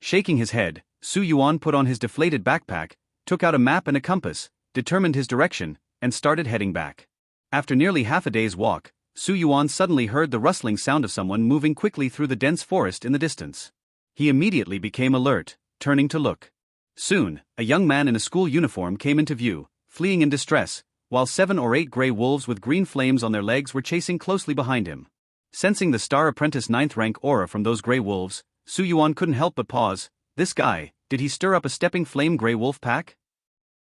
Shaking his head, Su Yuan put on his deflated backpack, took out a map and a compass, determined his direction, and started heading back. After nearly half a day's walk, Su Yuan suddenly heard the rustling sound of someone moving quickly through the dense forest in the distance. He immediately became alert, turning to look. Soon, a young man in a school uniform came into view, fleeing in distress, while 7 or 8 gray wolves with green flames on their legs were chasing closely behind him. Sensing the Star Apprentice 9th rank aura from those gray wolves, Su Yuan couldn't help but pause. This guy, did he stir up a stepping flame gray wolf pack?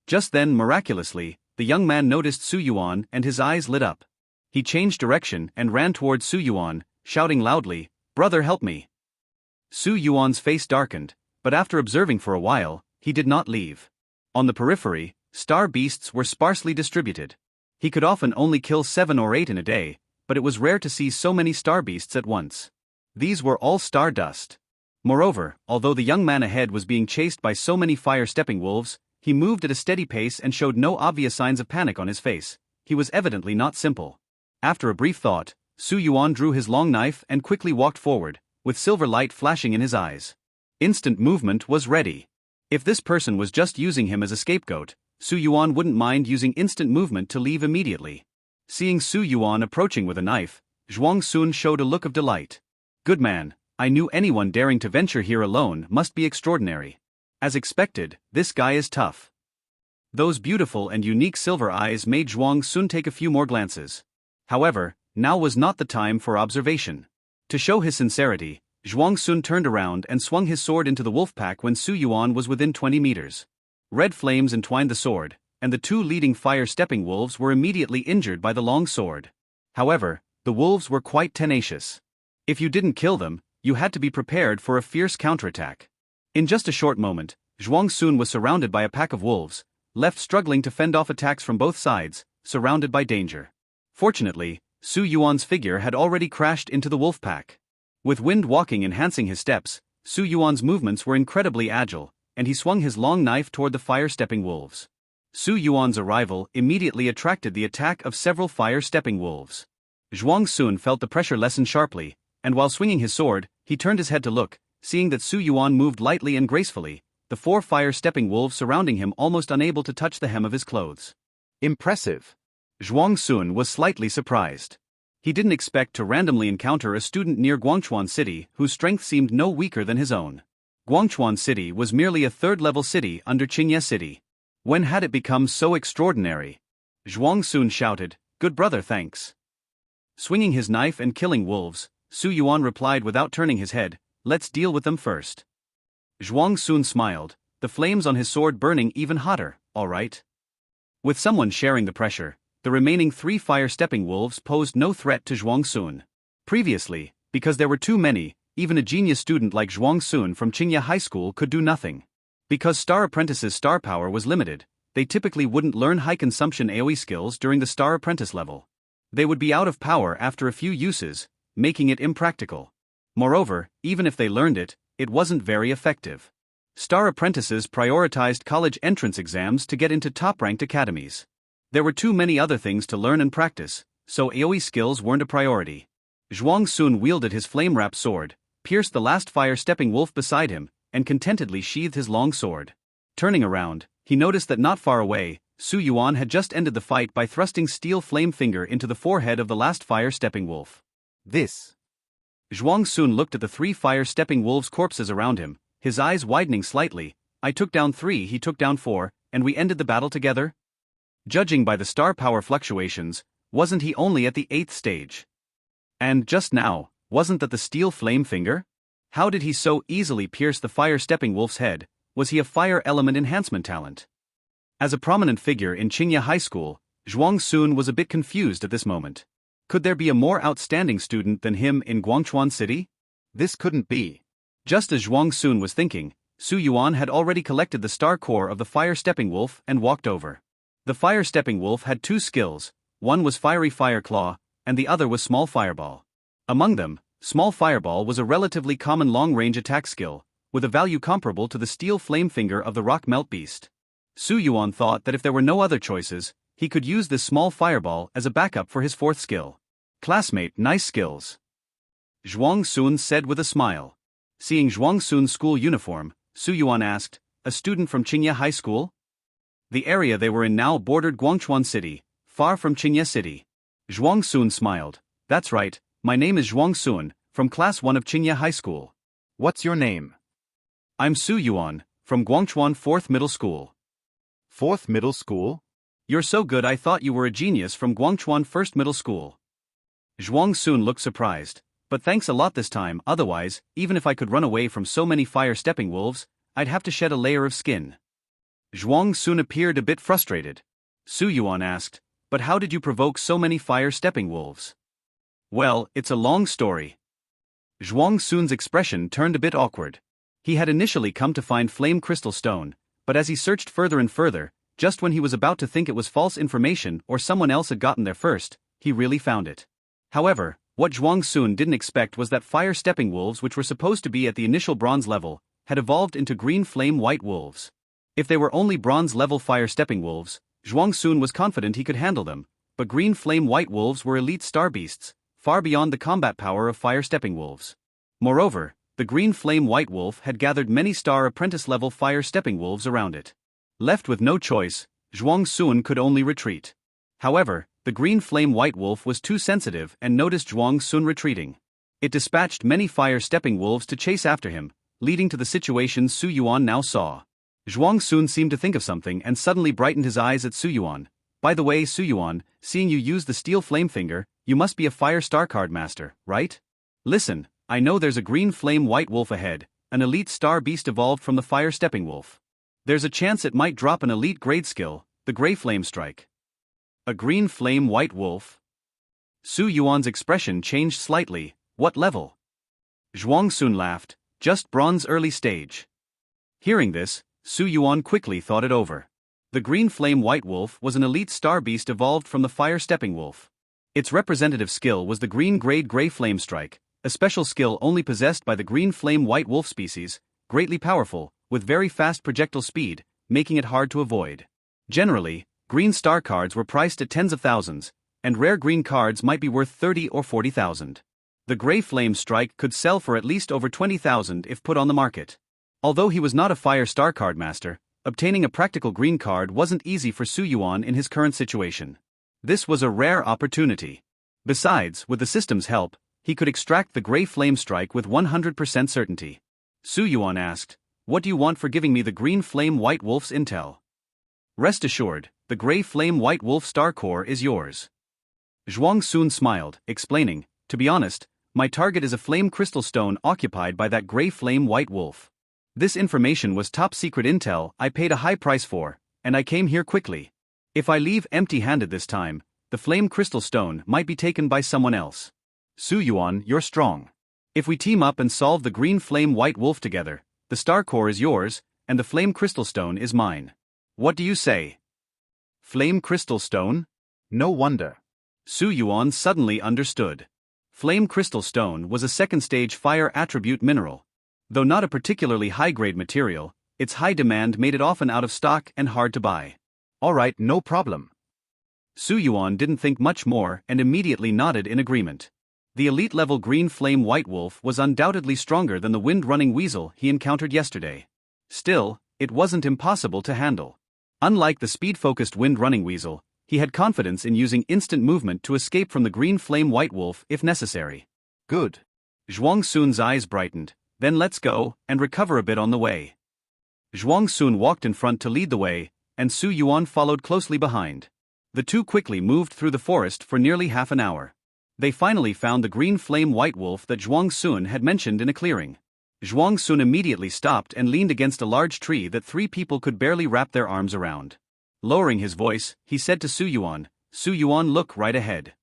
Just then, miraculously, the young man noticed Su Yuan and his eyes lit up. He changed direction and ran towards Su Yuan, shouting loudly, "Brother, help me!" Su Yuan's face darkened, but after observing for a while, he did not leave. On the periphery, star beasts were sparsely distributed. He could often only kill 7 or 8 in a day, but it was rare to see so many star beasts at once. These were all star dust. Moreover, although the young man ahead was being chased by so many fire-stepping wolves, he moved at a steady pace and showed no obvious signs of panic on his face. He was evidently not simple. After a brief thought, Su Yuan drew his long knife and quickly walked forward, with silver light flashing in his eyes. Instant movement was ready. If this person was just using him as a scapegoat, Su Yuan wouldn't mind using instant movement to leave immediately. Seeing Su Yuan approaching with a knife, Zhuang Sunun showed a look of delight. "Good man, I knew anyone daring to venture here alone must be extraordinary. As expected, this guy is tough. Those beautiful and unique silver eyes made Zhuang Sun take a few more glances. However, now was not the time for observation. To show his sincerity, Zhuang Sun turned around and swung his sword into the wolf pack when Su Yuan was within 20 meters. Red flames entwined the sword, and the two leading fire-stepping wolves were immediately injured by the long sword. However, the wolves were quite tenacious. If you didn't kill them, you had to be prepared for a fierce counterattack. In just a short moment, Zhuang Sun was surrounded by a pack of wolves, left struggling to fend off attacks from both sides, surrounded by danger. Fortunately, Su Yuan's figure had already crashed into the wolf pack. With wind walking enhancing his steps, Su Yuan's movements were incredibly agile, and he swung his long knife toward the fire-stepping wolves. Su Yuan's arrival immediately attracted the attack of several fire-stepping wolves. Zhuang Sun felt the pressure lessen sharply, and while swinging his sword, he turned his head to look, seeing that Su Yuan moved lightly and gracefully, the four fire-stepping wolves surrounding him almost unable to touch the hem of his clothes.
Impressive.
Zhuang Sun was slightly surprised. He didn't expect to randomly encounter a student near Guangchuan City whose strength seemed no weaker than his own. Guangchuan City was merely a third-level city under Qingye City. When had it become so extraordinary? Zhuang Sun shouted, "Good brother, thanks." Swinging his knife and killing wolves, Su Yuan replied without turning his head, "Let's deal with them first." Zhuang Sun smiled, the flames on his sword burning even hotter. "All right." With someone sharing the pressure, the remaining three fire-stepping wolves posed no threat to Zhuang Sun. Previously, because there were too many, even a genius student like Zhuang Sun from Qingye High School could do nothing. Because Star Apprentice's star power was limited, they typically wouldn't learn high-consumption AoE skills during the Star Apprentice level. They would be out of power after a few uses, making it impractical. Moreover, even if they learned it, it wasn't very effective. Star Apprentices prioritized college entrance exams to get into top-ranked academies. There were too many other things to learn and practice, so AoE skills weren't a priority. Zhuang Sun wielded his flame-wrapped sword, pierced the last fire-stepping wolf beside him, and contentedly sheathed his long sword. Turning around, he noticed that not far away, Su Yuan had just ended the fight by thrusting steel flame finger into the forehead of the last fire-stepping wolf.
This.
Zhuang Sun looked at the three fire-stepping wolves' corpses around him, his eyes widening slightly. "I took down 3, he took down 4, and we ended the battle together?" Judging by the star power fluctuations, wasn't he only at the 8th stage? And just now, wasn't that the steel flame finger? How did he so easily pierce the fire-stepping wolf's head? Was he a fire element enhancement talent? As a prominent figure in Qingye High School, Zhuang Sun was a bit confused at this moment. Could there be a more outstanding student than him in Guangchuan City?
This couldn't be.
Just as Zhuang Sun was thinking, Su Yuan had already collected the star core of the fire-stepping wolf and walked over. The fire-stepping wolf had two skills, one was Fiery Fire Claw, and the other was Small Fireball. Among them, Small Fireball was a relatively common long-range attack skill, with a value comparable to the steel flame finger of the Rockmelt beast. Su Yuan thought that if there were no other choices, he could use this Small Fireball as a backup for his fourth skill. "Classmate, nice skills," Zhuang Sun said with a smile. Seeing Zhuang Sun's school uniform, Su Yuan asked, "A student from Qingye High School?" The area they were in now bordered Guangchuan City, far from Qingye City. Zhuang Sun smiled. "That's right, my name is Zhuang Sun, from Class 1 of Qingye High School."
What's your name?
"I'm Su Yuan, from Guangchuan 4th Middle School."
4th Middle School?
"You're so good I thought you were a genius from Guangchuan 1st Middle School." Zhuang Sun looked surprised. "But thanks a lot this time, otherwise, even if I could run away from so many fire-stepping wolves, I'd have to shed a layer of skin." Zhuang Sun appeared a bit frustrated. Su Yuan asked, "But how did you provoke so many fire-stepping wolves?" "Well, it's a long story." Zhuang Sun's expression turned a bit awkward. He had initially come to find Flame Crystal Stone, but as he searched further and further, just when he was about to think it was false information or someone else had gotten there first, he really found it. However, what Zhuang Sun didn't expect was that fire-stepping wolves, which were supposed to be at the initial bronze level, had evolved into green flame white wolves. If they were only bronze-level fire-stepping wolves, Zhuang Sun was confident he could handle them, but green flame white wolves were elite star beasts, far beyond the combat power of fire-stepping wolves. Moreover, the green flame white wolf had gathered many star apprentice-level fire-stepping wolves around it. Left with no choice, Zhuang Sun could only retreat. However, the green flame white wolf was too sensitive and noticed Zhuang Sun retreating. It dispatched many fire-stepping wolves to chase after him, leading to the situation Su Yuan now saw. Zhuang Sun seemed to think of something and suddenly brightened his eyes at Su Yuan. By the way, Su Yuan, seeing you use the steel flame finger, you must be a fire star card master, right? Listen, I know there's a green flame white wolf ahead, an elite star beast evolved from the fire-stepping wolf. There's a chance it might drop an elite grade skill, the Grey Flame Strike. A green flame white wolf? Su Yuan's expression changed slightly. What level? Zhuang Sun laughed. Just bronze early stage. Hearing this, Su Yuan quickly thought it over. The green flame white wolf was an elite star beast evolved from the fire-stepping wolf. Its representative skill was the green grade Grey Flame Strike, a special skill only possessed by the green flame white wolf species, greatly powerful, with very fast projectile speed, making it hard to avoid. Generally, green star cards were priced at tens of thousands, and rare green cards might be worth 30 or 40,000. The Grey Flame Strike could sell for at least over 20,000 if put on the market. Although he was not a fire star card master, obtaining a practical green card wasn't easy for Su Yuan in his current situation. This was a rare opportunity. Besides, with the system's help, he could extract the Grey Flame Strike with 100% certainty. Su Yuan asked, "What do you want for giving me the green flame white wolf's intel?" "Rest assured, the Grey Flame White Wolf Star Core is yours." Zhuang Sun smiled, explaining, "To be honest, my target is a flame crystal stone occupied by that Grey Flame White Wolf. This information was top secret intel I paid a high price for, and I came here quickly. If I leave empty-handed this time, the flame crystal stone might be taken by someone else. Su Yuan, you're strong. If we team up and solve the green flame white wolf together, the star core is yours, and the flame crystal stone is mine. What do you say?" Flame crystal stone?
No wonder.
Su Yuan suddenly understood. Flame crystal stone was a second-stage fire attribute mineral. Though not a particularly high-grade material, its high demand made it often out of stock and hard to buy.
All right, no problem.
Su Yuan didn't think much more and immediately nodded in agreement. The elite-level green flame white wolf was undoubtedly stronger than the wind-running weasel he encountered yesterday. Still, it wasn't impossible to handle. Unlike the speed-focused wind-running weasel, he had confidence in using instant movement to escape from the green flame white wolf if necessary.
Good.
Zhuang Sun's eyes brightened. Then let's go, and recover a bit on the way. Zhuang Sun walked in front to lead the way, and Su Yuan followed closely behind. The two quickly moved through the forest for nearly half an hour. They finally found the green flame white wolf that Zhuang Sun had mentioned in a clearing. Zhuang Sun immediately stopped and leaned against a large tree that three people could barely wrap their arms around. Lowering his voice, he said to Su Yuan, "Su Yuan, look right ahead."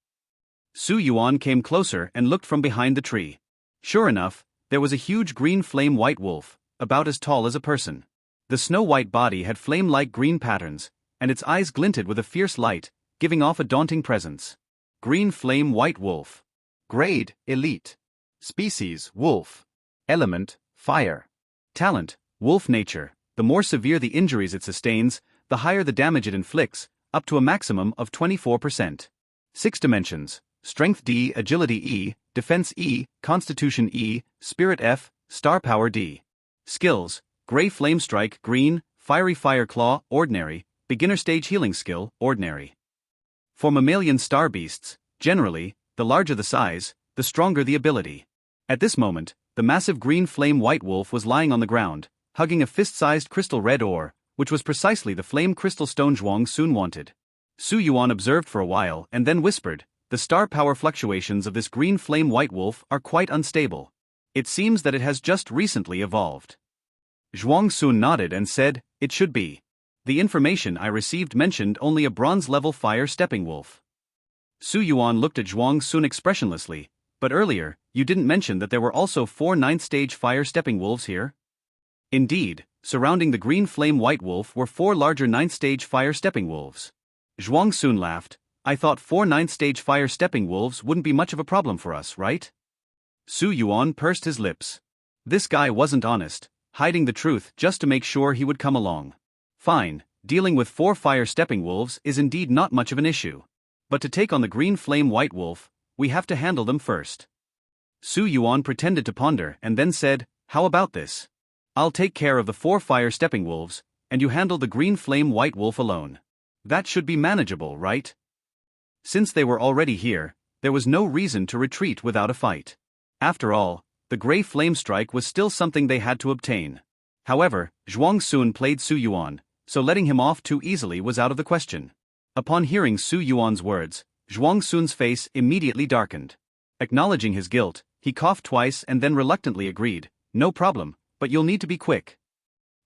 Su Yuan came closer and looked from behind the tree. Sure enough, there was a huge green flame white wolf, about as tall as a person. The snow-white body had flame-like green patterns, and its eyes glinted with a fierce light, giving off a daunting presence. Green flame white wolf.
Grade, elite. Species, wolf. Element, fire.
Talent, wolf nature. The more severe the injuries it sustains, the higher the damage it inflicts, up to a maximum of 24%. 6 dimensions. Strength D, Agility E, Defense E, Constitution E, Spirit F, Star Power D. Skills: Grey Flame Strike, Green, Fiery Fire Claw, Ordinary, Beginner Stage Healing Skill, Ordinary. For mammalian star beasts, generally, the larger the size, the stronger the ability. At this moment, the massive green flame white wolf was lying on the ground, hugging a fist-sized crystal red ore, which was precisely the flame crystal stone Zhuang Sun wanted. Su Yuan observed for a while and then whispered, "The star power fluctuations of this green flame white wolf are quite unstable. It seems that it has just recently evolved." Zhuang Sun nodded and said, "It should be. The information I received mentioned only a bronze-level fire-stepping wolf." Su Yuan looked at Zhuang Sun expressionlessly, "But earlier, you didn't mention that there were also 4 ninth-stage fire-stepping wolves here?" Indeed, surrounding the green flame white wolf were 4 larger ninth-stage fire-stepping wolves. Zhuang Sun laughed, "I thought 4 ninth-stage fire-stepping wolves wouldn't be much of a problem for us, right?" Su Yuan pursed his lips. This guy wasn't honest, hiding the truth just to make sure he would come along. Fine, dealing with 4 fire-stepping wolves is indeed not much of an issue. But to take on the green flame white wolf, we have to handle them first. Su Yuan pretended to ponder and then said, "How about this? I'll take care of the 4 fire-stepping wolves, and you handle the green flame white wolf alone. That should be manageable, right?" Since they were already here, there was no reason to retreat without a fight. After all, the gray flame strike was still something they had to obtain. However, Zhuang Sunun played Su Yuan, so letting him off too easily was out of the question. Upon hearing Su Yuan's words, Zhuang Sun's face immediately darkened. Acknowledging his guilt, he coughed twice and then reluctantly agreed, "No problem, but you'll need to be quick."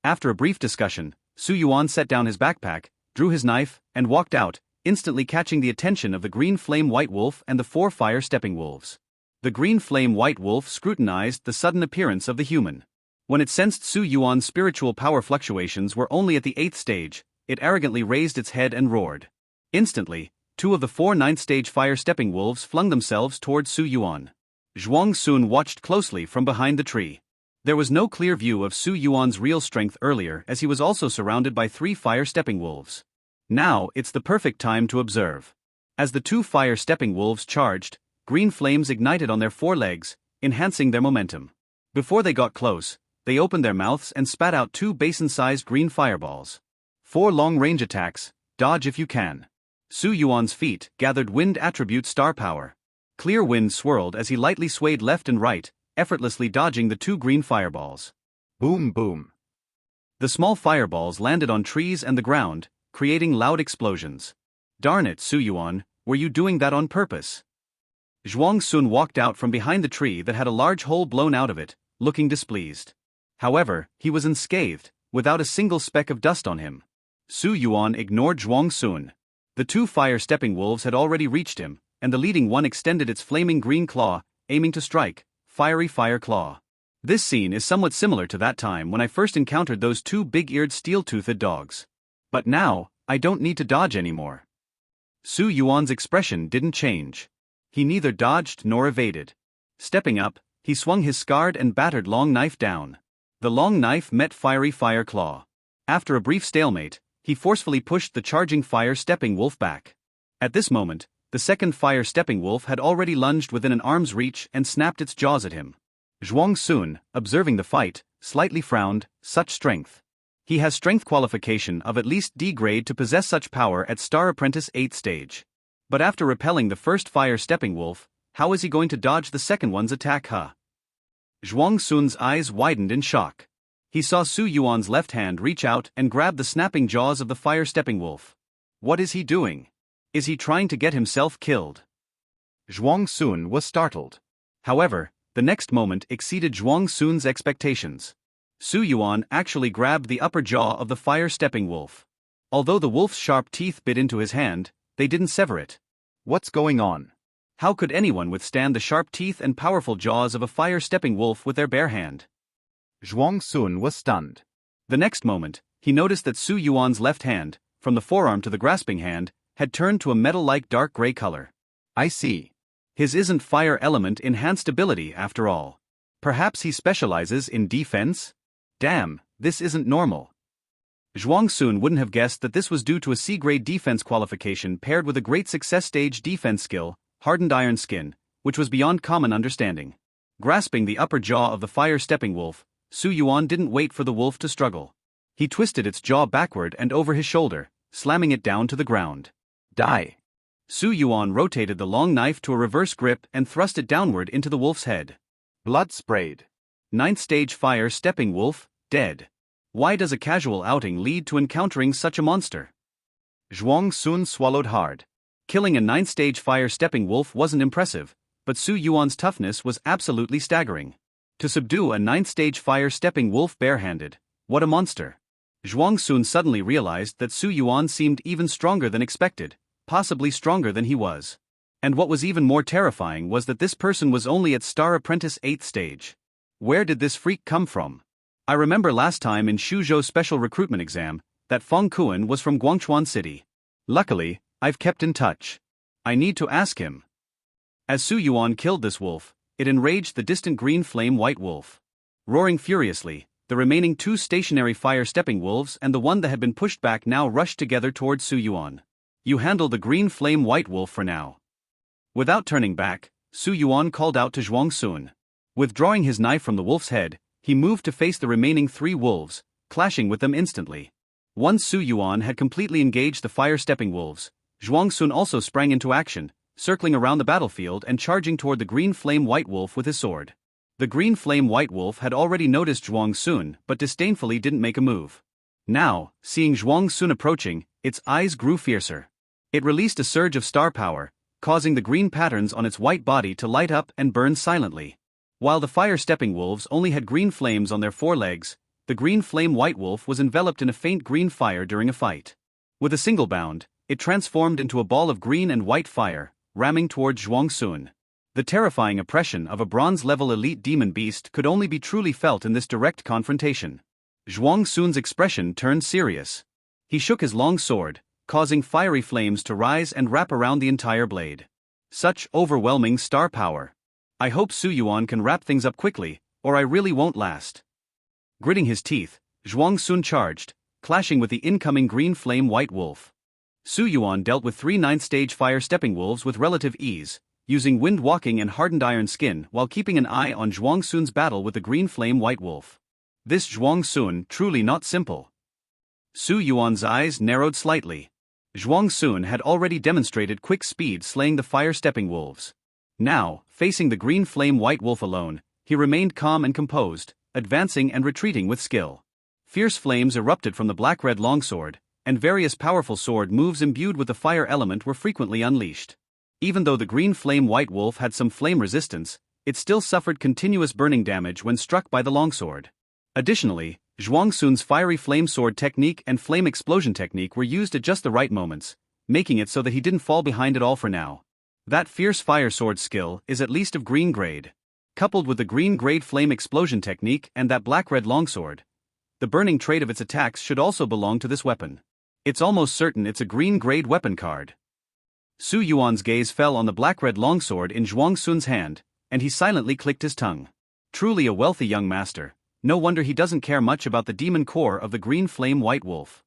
After a brief discussion, Su Yuan set down his backpack, drew his knife, and walked out, instantly catching the attention of the green flame white wolf and the 4 fire-stepping wolves. The green flame white wolf scrutinized the sudden appearance of the human. When it sensed Su Yuan's spiritual power fluctuations were only at the 8th stage, it arrogantly raised its head and roared. Instantly, 2 of the 4 9th-stage fire-stepping wolves flung themselves towards Su Yuan. Zhuang Sunun watched closely from behind the tree. There was no clear view of Su Yuan's real strength earlier, as he was also surrounded by 3 fire-stepping wolves. Now it's the perfect time to observe. As the 2 fire-stepping wolves charged, green flames ignited on their 4 legs, enhancing their momentum. Before they got close, they opened their mouths and spat out 2 basin-sized green fireballs. 4 long-range attacks, dodge if you can. Su Yuan's feet gathered wind attribute star power. Clear wind swirled as he lightly swayed left and right, effortlessly dodging the 2 green fireballs. Boom boom. The small fireballs landed on trees and the ground, creating loud explosions. Darn it, Su Yuan, were you doing that on purpose? Zhuang Sunun walked out from behind the tree that had a large hole blown out of it, looking displeased. However, he was unscathed, without a single speck of dust on him. Su Yuan ignored Zhuang Sunun. The 2 fire-stepping wolves had already reached him, and the leading one extended its flaming green claw, aiming to strike. Fiery fire claw. This scene is somewhat similar to that time when I first encountered those 2 big-eared steel-toothed dogs. But now, I don't need to dodge anymore. Su Yuan's expression didn't change. He neither dodged nor evaded. Stepping up, he swung his scarred and battered long knife down. The long knife met fiery fire claw. After a brief stalemate, he forcefully pushed the charging fire-stepping wolf back. At this moment, the second fire-stepping wolf had already lunged within an arm's reach and snapped its jaws at him. Zhuang Sunun, observing the fight, slightly frowned. Such strength. He has strength qualification of at least D grade to possess such power at Star Apprentice 8th stage. But after repelling the first fire-stepping wolf, how is he going to dodge the second one's attack? Zhuang Sun's eyes widened in shock. He saw Su Yuan's left hand reach out and grab the snapping jaws of the fire-stepping wolf. What is he doing? Is he trying to get himself killed? Zhuang Sunun was startled. However, the next moment exceeded Zhuang Sun's expectations. Su Yuan actually grabbed the upper jaw of the fire-stepping wolf. Although the wolf's sharp teeth bit into his hand, they didn't sever it. What's going on? How could anyone withstand the sharp teeth and powerful jaws of a fire-stepping wolf with their bare hand? Zhuang Sunun was stunned. The next moment, he noticed that Su Yuan's left hand, from the forearm to the grasping hand, had turned to a metal-like dark gray color. I see. His isn't fire element enhanced ability after all. Perhaps he specializes in defense? Damn, this isn't normal. Zhuang Sunun wouldn't have guessed that this was due to a C-grade defense qualification paired with a great success stage defense skill, hardened iron skin, which was beyond common understanding. Grasping the upper jaw of the fire-stepping wolf, Su Yuan didn't wait for the wolf to struggle. He twisted its jaw backward and over his shoulder, slamming it down to the ground. Die. Su Yuan rotated the long knife to a reverse grip and thrust it downward into the wolf's head. Blood sprayed. 9th stage fire-stepping wolf, dead. Why does a casual outing lead to encountering such a monster? Zhuang Sunun swallowed hard. Killing a 9th stage fire-stepping wolf wasn't impressive, but Su Yuan's toughness was absolutely staggering. To subdue a 9th stage fire-stepping wolf barehanded, what a monster. Zhuang Sunun suddenly realized that Su Yuan seemed even stronger than expected, possibly stronger than he was. And what was even more terrifying was that this person was only at Star Apprentice 8th stage. Where did this freak come from? I remember last time in Shuzhou Special Recruitment Exam, that Feng Kuan was from Guangchuan City. Luckily, I've kept in touch. I need to ask him. As Su Yuan killed this wolf, it enraged the distant green flame white wolf. Roaring furiously, the remaining 2 stationary fire-stepping wolves and the one that had been pushed back now rushed together towards Su Yuan. You handle the green flame white wolf for now. Without turning back, Su Yuan called out to Zhuang Sunun. Withdrawing his knife from the wolf's head, he moved to face the remaining 3 wolves, clashing with them instantly. Once Su Yuan had completely engaged the fire-stepping wolves, Zhuang Sunun also sprang into action, circling around the battlefield and charging toward the green flame white wolf with his sword. The green flame white wolf had already noticed Zhuang Sunun but disdainfully didn't make a move. Now, seeing Zhuang Sunun approaching, its eyes grew fiercer. It released a surge of star power, causing the green patterns on its white body to light up and burn silently. While the fire-stepping wolves only had green flames on their forelegs, the green flame white wolf was enveloped in a faint green fire during a fight. With a single bound, it transformed into a ball of green and white fire, ramming towards Zhuang Sunun. The terrifying oppression of a bronze-level elite demon beast could only be truly felt in this direct confrontation. Zhuang Sun's expression turned serious. He shook his long sword, causing fiery flames to rise and wrap around the entire blade. Such overwhelming star power. I hope Su Yuan can wrap things up quickly, or I really won't last. Gritting his teeth, Zhuang Sunun charged, clashing with the incoming green flame white wolf. Su Yuan dealt with 3 9th-stage fire-stepping wolves with relative ease, using wind-walking and hardened iron skin while keeping an eye on Zhuang Sun's battle with the green flame white wolf. This Zhuang Sunun truly not simple. Su Yuan's eyes narrowed slightly. Zhuang Sunun had already demonstrated quick speed slaying the fire-stepping wolves. Now, facing the green flame white wolf alone, he remained calm and composed, advancing and retreating with skill. Fierce flames erupted from the black-red longsword, and various powerful sword moves imbued with the fire element were frequently unleashed. Even though the green flame white wolf had some flame resistance, it still suffered continuous burning damage when struck by the longsword. Additionally, Zhuang Sun's fiery flame sword technique and flame explosion technique were used at just the right moments, making it so that he didn't fall behind at all for now. That fierce fire sword skill is at least of green grade. Coupled with the green grade flame explosion technique and that black-red longsword, the burning trait of its attacks should also belong to this weapon. It's almost certain it's a green grade weapon card. Su Yuan's gaze fell on the black-red longsword in Zhuang Sun's hand, and he silently clicked his tongue. Truly a wealthy young master, no wonder he doesn't care much about the demon core of the green flame white wolf.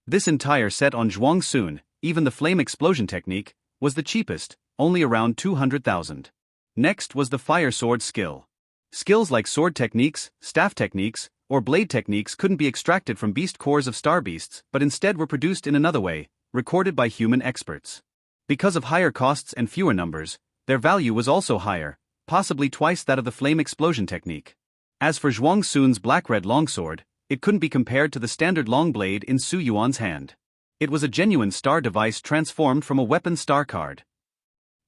This entire set on Zhuang Sunun, even the flame explosion technique, was the cheapest, only around 200,000. Next was the fire sword skill. Skills like sword techniques, staff techniques, or blade techniques couldn't be extracted from beast cores of star beasts but instead were produced in another way, recorded by human experts. Because of higher costs and fewer numbers, their value was also higher, possibly twice that of the flame explosion technique. As for Zhuang Sun's black-red longsword, it couldn't be compared to the standard long blade in Su Yuan's hand. It was a genuine star device transformed from a weapon star card.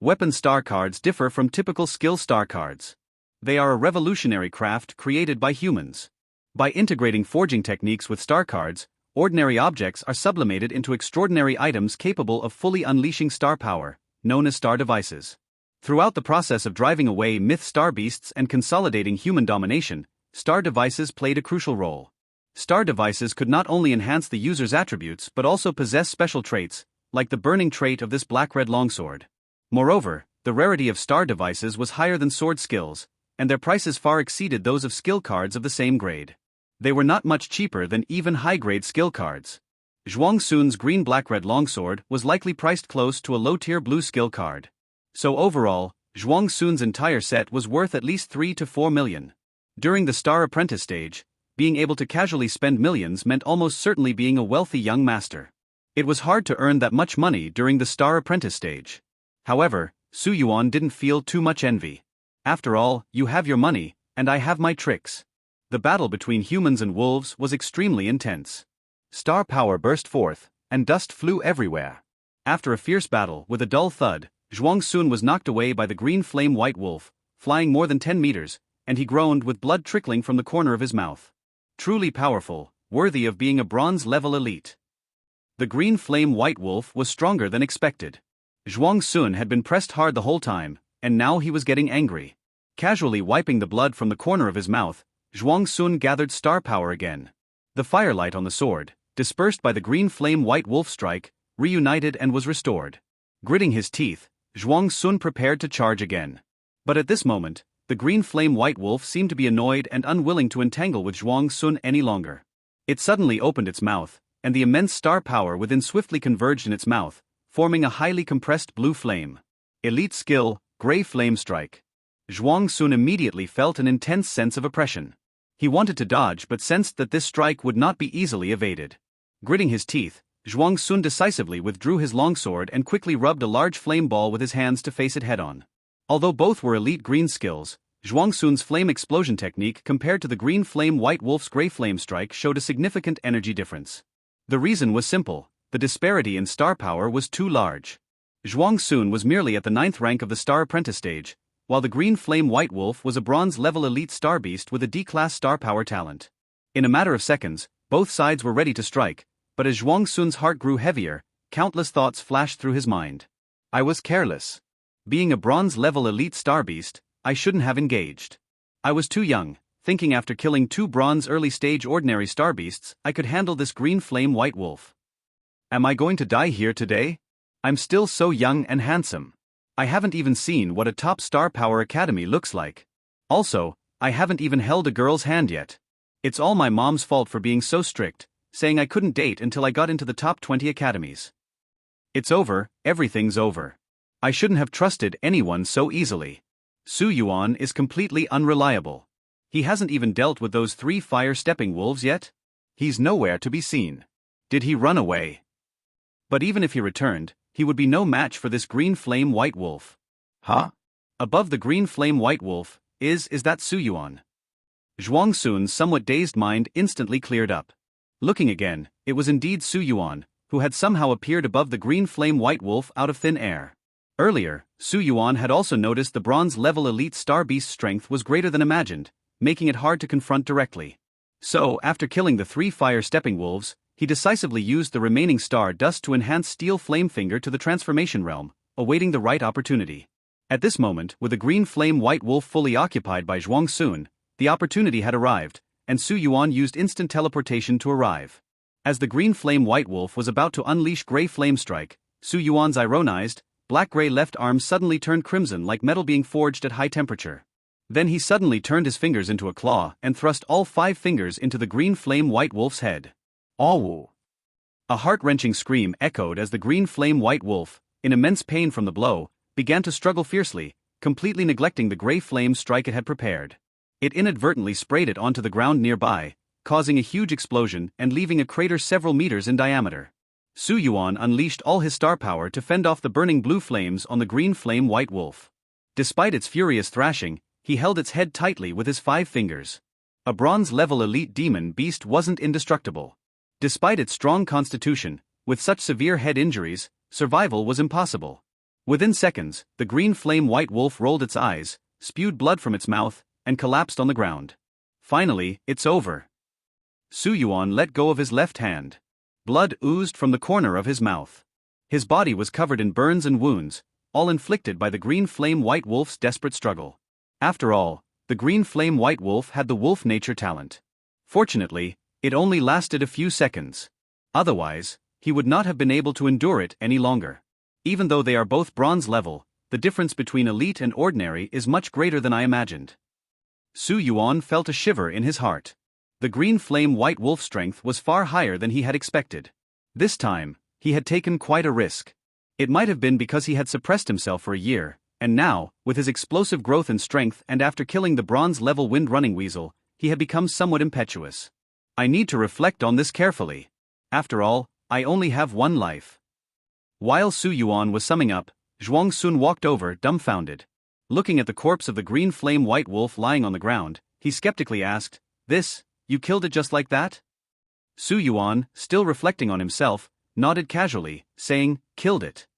Weapon star cards differ from typical skill star cards. They are a revolutionary craft created by humans. By integrating forging techniques with star cards, ordinary objects are sublimated into extraordinary items capable of fully unleashing star power, known as star devices. Throughout the process of driving away myth star beasts and consolidating human domination, star devices played a crucial role. Star devices could not only enhance the user's attributes but also possess special traits, like the burning trait of this black-red longsword. Moreover, the rarity of star devices was higher than sword skills, and their prices far exceeded those of skill cards of the same grade. They were not much cheaper than even high-grade skill cards. Zhuang Sun's green black-red longsword was likely priced close to a low-tier blue skill card. So overall, Zhuang Sun's entire set was worth at least 3 to 4 million. During the Star Apprentice stage, being able to casually spend millions meant almost certainly being a wealthy young master. It was hard to earn that much money during the Star Apprentice stage. However, Su Yuan didn't feel too much envy. After all, you have your money, and I have my tricks. The battle between humans and wolves was extremely intense. Star power burst forth, and dust flew everywhere. After a fierce battle with a dull thud, Zhuang Sunun was knocked away by the green flame white wolf, flying more than 10 meters, and he groaned with blood trickling from the corner of his mouth. Truly powerful, worthy of being a bronze-level elite. The green flame white wolf was stronger than expected. Zhuang Sunun had been pressed hard the whole time, and now he was getting angry. Casually wiping the blood from the corner of his mouth, Zhuang Sunun gathered star power again. The firelight on the sword, dispersed by the green flame white wolf strike, reunited and was restored. Gritting his teeth, Zhuang Sunun prepared to charge again. But at this moment, the green flame white wolf seemed to be annoyed and unwilling to entangle with Zhuang Sunun any longer. It suddenly opened its mouth, and the immense star power within swiftly converged in its mouth, forming a highly compressed blue flame. Elite skill, Gray Flame Strike. Zhuang Sunun immediately felt an intense sense of oppression. He wanted to dodge but sensed that this strike would not be easily evaded. Gritting his teeth, Zhuang Sun decisively withdrew his longsword and quickly rubbed a large flame ball with his hands to face it head-on. Although both were elite green skills, Zhuang Sun's flame explosion technique compared to the green flame white wolf's grey flame strike showed a significant energy difference. The reason was simple: the disparity in star power was too large. Zhuang Sun was merely at the 9th rank of the Star Apprentice stage, while the green flame white wolf was a bronze-level elite star beast with a D-class star power talent. In a matter of seconds, both sides were ready to strike, but as Zhuang Sun's heart grew heavier, countless thoughts flashed through his mind. I was careless. Being a bronze-level elite star beast, I shouldn't have engaged. I was too young, thinking after killing 2 bronze early-stage ordinary star beasts, I could handle this green flame white wolf. Am I going to die here today? I'm still so young and handsome. I haven't even seen what a top star power academy looks like. Also, I haven't even held a girl's hand yet. It's all my mom's fault for being so strict, saying I couldn't date until I got into the top 20 academies. It's over, everything's over. I shouldn't have trusted anyone so easily. Su Yuan is completely unreliable. He hasn't even dealt with those 3 fire-stepping wolves yet? He's nowhere to be seen. Did he run away? But even if he returned, he would be no match for this green flame white wolf. Huh? Above the green flame white wolf, is that Su Yuan? Zhuang Sun's somewhat dazed mind instantly cleared up. Looking again, it was indeed Su Yuan, who had somehow appeared above the green flame white wolf out of thin air. Earlier, Su Yuan had also noticed the bronze-level elite star beast's strength was greater than imagined, making it hard to confront directly. So, after killing the 3 fire-stepping wolves, he decisively used the remaining star dust to enhance Steel Flamefinger to the transformation realm, awaiting the right opportunity. At this moment, with the green flame white wolf fully occupied by Zhuang Sun, the opportunity had arrived, and Su Yuan used instant teleportation to arrive. As the green flame white wolf was about to unleash grey flame strike, Su Yuan's ironized, black-grey left arm suddenly turned crimson like metal being forged at high temperature. Then he suddenly turned his fingers into a claw and thrust all 5 fingers into the green flame white wolf's head. Awu! A heart-wrenching scream echoed as the green flame white wolf, in immense pain from the blow, began to struggle fiercely, completely neglecting the grey flame strike it had prepared. It inadvertently sprayed it onto the ground nearby, causing a huge explosion and leaving a crater several meters in diameter. Su Yuan unleashed all his star power to fend off the burning blue flames on the green flame white wolf. Despite its furious thrashing, he held its head tightly with his 5 fingers. A bronze-level elite demon beast wasn't indestructible. Despite its strong constitution, with such severe head injuries, survival was impossible. Within seconds, the green flame white wolf rolled its eyes, spewed blood from its mouth, and collapsed on the ground. Finally, it's over. Su Yuan let go of his left hand. Blood oozed from the corner of his mouth. His body was covered in burns and wounds, all inflicted by the green flame white wolf's desperate struggle. After all, the green flame white wolf had the wolf nature talent. Fortunately, it only lasted a few seconds. Otherwise, he would not have been able to endure it any longer. Even though they are both bronze level, the difference between elite and ordinary is much greater than I imagined. Su Yuan felt a shiver in his heart. The green flame white wolf's strength was far higher than he had expected. This time, he had taken quite a risk. It might have been because he had suppressed himself for a year, and now, with his explosive growth and strength and after killing the bronze-level wind-running weasel, he had become somewhat impetuous. I need to reflect on this carefully. After all, I only have 1 life. While Su Yuan was summing up, Zhuang Sun walked over, dumbfounded. Looking at the corpse of the green flame white wolf lying on the ground, he skeptically asked, You killed it just like that?" Su Yuan, still reflecting on himself, nodded casually, saying, "Killed it."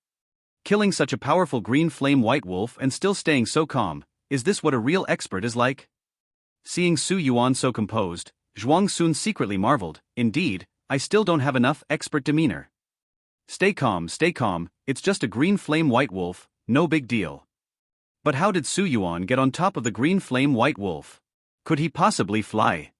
Killing such a powerful green flame white wolf and still staying so calm, is this what a real expert is like? Seeing Su Yuan so composed, Zhuang Sun secretly marveled, "Indeed, I still don't have enough expert demeanor." Stay calm, it's just a green flame white wolf, no big deal." But how did Su Yuan get on top of the green flame white wolf? Could he possibly fly?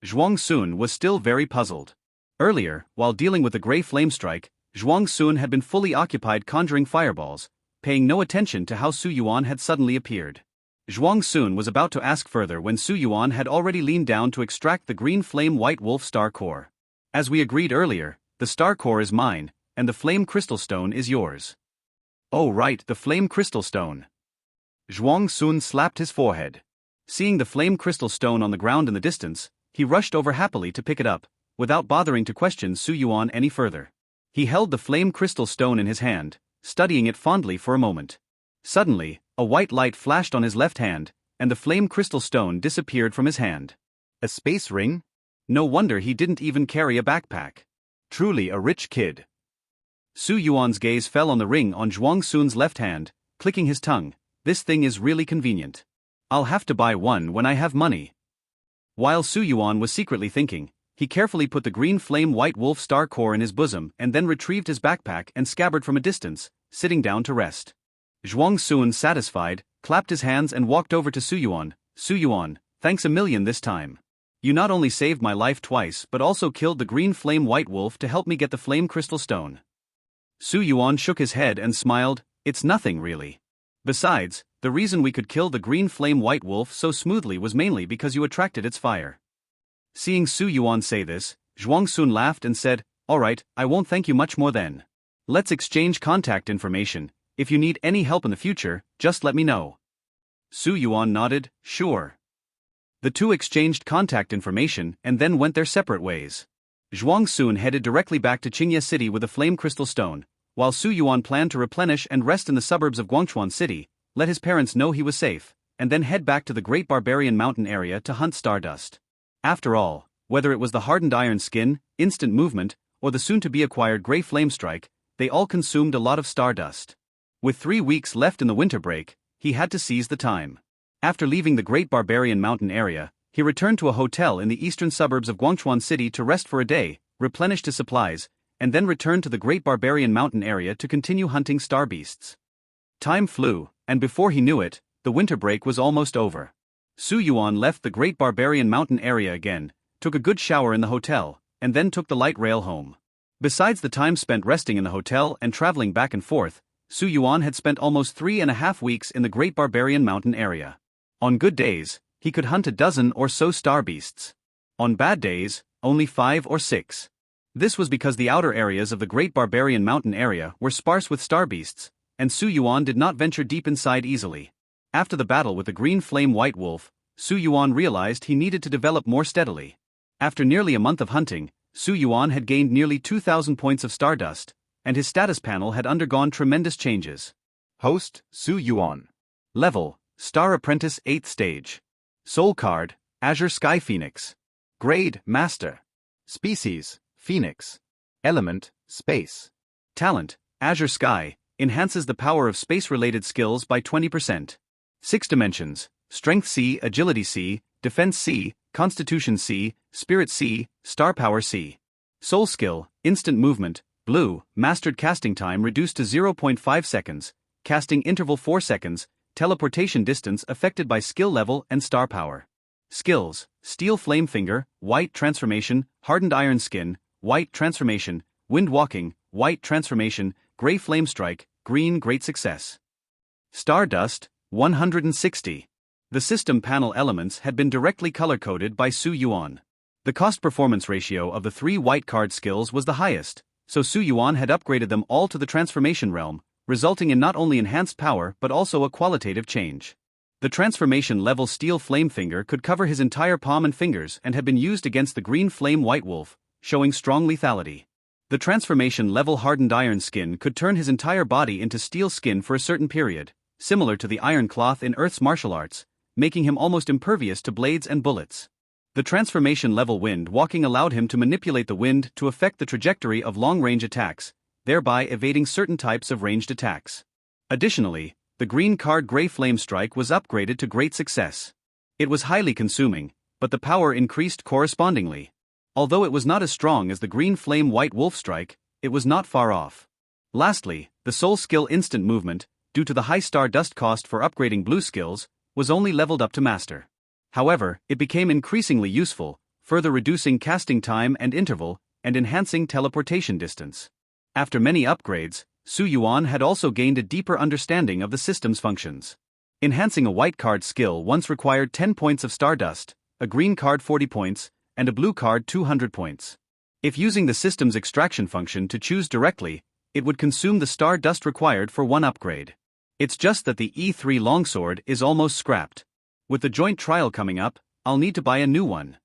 Zhuang Sun was still very puzzled. Earlier, while dealing with the grey flame strike, Zhuang Sun had been fully occupied conjuring fireballs, paying no attention to how Su Yuan had suddenly appeared. Zhuang Sun was about to ask further when Su Yuan had already leaned down to extract the green flame white wolf star core. "As we agreed earlier, the star core is mine, and the flame crystal stone is yours." "Oh right, the flame crystal stone." Zhuang Sun slapped his forehead. Seeing the flame crystal stone on the ground in the distance, he rushed over happily to pick it up, without bothering to question Su Yuan any further. He held the flame crystal stone in his hand, studying it fondly for a moment. Suddenly, a white light flashed on his left hand, and the flame crystal stone disappeared from his hand.
A space ring?
No wonder he didn't even carry a backpack. Truly a rich kid. Su Yuan's gaze fell on the ring on Zhuang Sun's left hand, clicking his tongue. This thing is really convenient. I'll have to buy one when I have money. While Su Yuan was secretly thinking, he carefully put the green flame white wolf star core in his bosom and then retrieved his backpack and scabbard from a distance, sitting down to rest. Zhuang Sun, satisfied, clapped his hands and walked over to Su Yuan. Su Yuan, thanks a million this time. You not only saved my life twice but also killed the green flame white wolf to help me get the flame crystal stone. Su Yuan shook his head and smiled. It's nothing really. Besides, the reason we could kill the green flame white wolf so smoothly was mainly because you attracted its fire. Seeing Su Yuan say this, Zhuang Sun laughed and said, Alright, I won't thank you much more then. Let's exchange contact information. If you need any help in the future, just let me know. Su Yuan nodded, sure. The two exchanged contact information and then went their separate ways. Zhuang Sun headed directly back to Qingye City with a flame crystal stone, while Su Yuan planned to replenish and rest in the suburbs of Guangchuan City, let his parents know he was safe, and then head back to the Great Barbarian Mountain area to hunt stardust. After all, whether it was the hardened iron skin, instant movement, or the soon-to-be-acquired Grey Flame Strike, they all consumed a lot of stardust. With 3 weeks left in the winter break, he had to seize the time. After leaving the Great Barbarian Mountain area, he returned to a hotel in the eastern suburbs of Guangchuan City to rest for a day, replenished his supplies, and then returned to the Great Barbarian Mountain area to continue hunting star beasts. Time flew, and before he knew it, the winter break was almost over. Su Yuan left the Great Barbarian Mountain area again, took a good shower in the hotel, and then took the light rail home. Besides the time spent resting in the hotel and traveling back and forth, Su Yuan had spent almost 3.5 weeks in the Great Barbarian Mountain area. On good days, he could hunt a dozen or so star beasts. On bad days, only 5 or 6. This was because the outer areas of the Great Barbarian Mountain area were sparse with star beasts, and Su Yuan did not venture deep inside easily. After the battle with the green flame white wolf, Su Yuan realized he needed to develop more steadily. After nearly a month of hunting, Su Yuan had gained nearly 2,000 points of stardust, and his status panel had undergone tremendous changes.
Host, Su Yuan.
Level, Star Apprentice 8th Stage. Soul Card, Azure Sky Phoenix. Grade, Master.
Species, Phoenix. Element, Space.
Talent, Azure Sky, enhances the power of space-related skills by 20%. 6 dimensions, Strength C, Agility C, Defense C, Constitution C, Spirit C, Star Power C. Soul Skill, Instant Movement, Blue, Mastered Casting Time reduced to 0.5 seconds, Casting Interval 4 seconds, Teleportation distance affected by skill level and star power. Skills, Steel Flame Finger, White Transformation, Hardened Iron Skin, White Transformation, Wind Walking, White Transformation, Grey Flame Strike, Green Great Success. Stardust, 160. The system panel elements had been directly color-coded by Su Yuan. The cost-performance ratio of the 3 white card skills was the highest, so Su Yuan had upgraded them all to the transformation realm, resulting in not only enhanced power but also a qualitative change. The transformation level Steel Flame Finger could cover his entire palm and fingers and had been used against the green flame white wolf, showing strong lethality. The transformation level Hardened Iron Skin could turn his entire body into steel skin for a certain period, similar to the Iron Cloth in Earth's martial arts, making him almost impervious to blades and bullets. The transformation level Wind Walking allowed him to manipulate the wind to affect the trajectory of long-range attacks, thereby evading certain types of ranged attacks. Additionally, the green card Grey Flame Strike was upgraded to Great Success. It was highly consuming, but the power increased correspondingly. Although it was not as strong as the green flame white wolf strike, it was not far off. Lastly, the soul skill Instant Movement, due to the high stardust cost for upgrading blue skills, was only leveled up to Master. However, it became increasingly useful, further reducing casting time and interval, and enhancing teleportation distance. After many upgrades, Su Yuan had also gained a deeper understanding of the system's functions. Enhancing a white card skill once required 10 points of stardust, a green card 40 points, and a blue card 200 points. If using the system's extraction function to choose directly, it would consume the stardust required for one upgrade. It's just that the E3 longsword is almost scrapped. With the joint trial coming up, I'll need to buy a new one.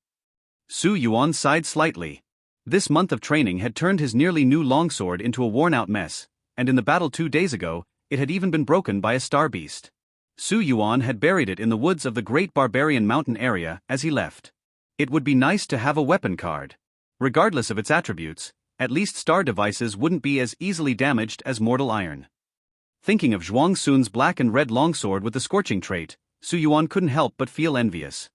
Su Yuan sighed slightly. This month of training had turned his nearly new longsword into a worn-out mess, and in the battle 2 days ago, it had even been broken by a star beast. Su Yuan had buried it in the woods of the Great Barbarian Mountain area as he left. It would be nice to have a weapon card. Regardless of its attributes, at least star devices wouldn't be as easily damaged as mortal iron. Thinking of Zhuang Sun's black and red longsword with the scorching trait, Su Yuan couldn't help but feel envious.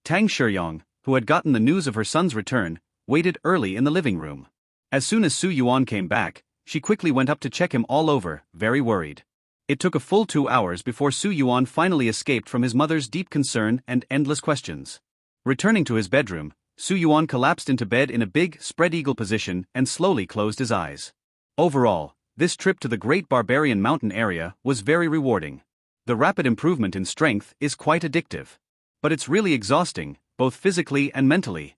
Tang Shiyong, who had gotten the news of her son's return, waited early in the living room. As soon as Su Yuan came back, she quickly went up to check him all over, very worried. It took a full 2 hours before Su Yuan finally escaped from his mother's deep concern and endless questions. Returning to his bedroom, Su Yuan collapsed into bed in a big, spread-eagle position and slowly closed his eyes. Overall, this trip to the Great Barbarian Mountain area was very rewarding. The rapid improvement in strength is quite addictive. But it's really exhausting, both physically and mentally.